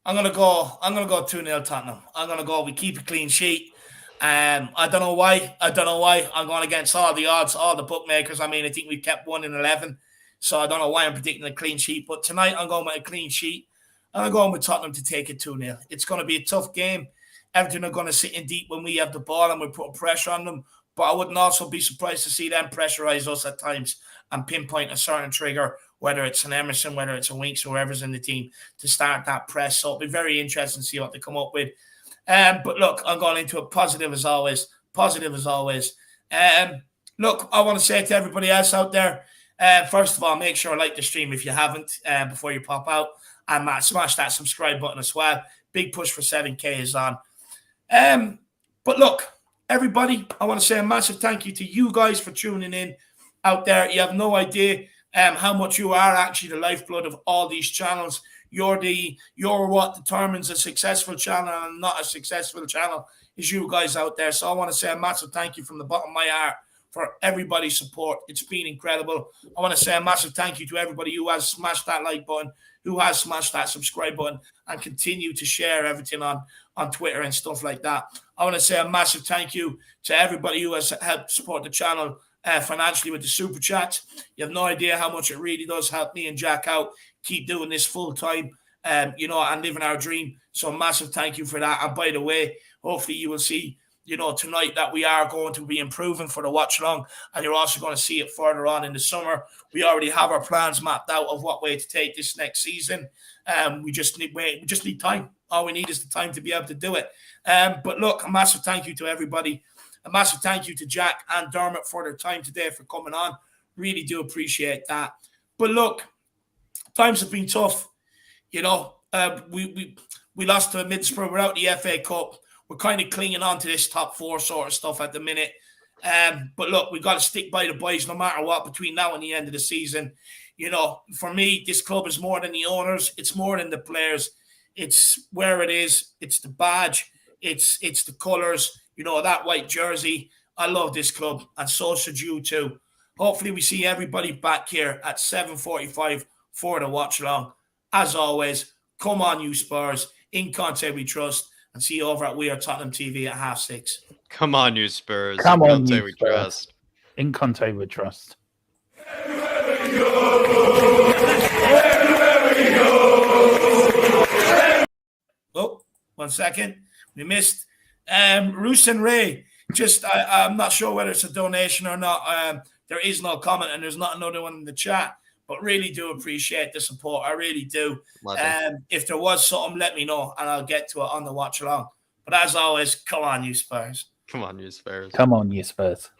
I'm gonna go 2-0 Tottenham. I'm gonna go. We keep a clean sheet. I don't know why. I'm going against all the odds, all the bookmakers. I mean, I think we've kept 1 in 11 So I don't know why I'm predicting a clean sheet. But tonight I'm going with a clean sheet. And I'm going with Tottenham to take it 2-0. It's going to be a tough game. Everton are going to sit in deep when we have the ball and we put pressure on them. But I wouldn't also be surprised to see them pressurize us at times and pinpoint a certain trigger, whether it's an Emerson, whether it's a Winks, whoever's in the team, to start that press. So it'll be very interesting to see what they come up with. But look, I'm going into it positive as always. Positive as always. Look, I want to say to everybody else out there, first of all, make sure to like the stream if you haven't before you pop out. And smash that subscribe button as well. Big push for 7K is on. But look, everybody, I want to say a massive thank you to you guys for tuning in out there. You have no idea how much you are actually the lifeblood of all these channels. You're what determines a successful channel and not a successful channel is you guys out there. So I want to say a massive thank you from the bottom of my heart for everybody's support. It's been incredible. I want to say a massive thank you to everybody who has smashed that like button, who has smashed that subscribe button, and continue to share everything on Twitter and stuff like that. I want to say a massive thank you to everybody who has helped support the channel financially with the super chats. You have no idea how much it really does help me and Jack out, keep doing this full time, and living our dream. So massive thank you for that. And by the way, hopefully you will see, tonight that we are going to be improving for the watch along, and you're also going to see it further on in the summer. We already have our plans mapped out of what way to take this next season. We just need time. All we need is the time to be able to do it. But look, a massive thank you to everybody. A massive thank you to Jack and Dermot for their time today, for coming on. Really do appreciate that. But look, times have been tough. We lost to Middlesbrough. We're out the FA Cup. We're kind of clinging on to this top four sort of stuff at the minute. But look, we've got to stick by the boys no matter what between now and the end of the season. For me, this club is more than the owners. It's more than the players. It's where it is. It's the badge. It's the colours. That white jersey. I love this club, and so should you too. Hopefully we see everybody back here at 7:45 for the watch along. As always, come on you Spurs. In Conte we trust. And see you over at We Are Tottenham TV at 6:30. Come on you Spurs. Come In on Conte you we Spurs. trust. In Conte we trust. Oh, 1 second. We missed Roos and Ray. I'm not sure whether it's a donation or not. There is no comment and there's not another one in the chat, but really do appreciate the support. I really do. If there was something, let me know and I'll get to it on the watch along. But as always, come on you Spurs. Come on you Spurs. Come on you Spurs.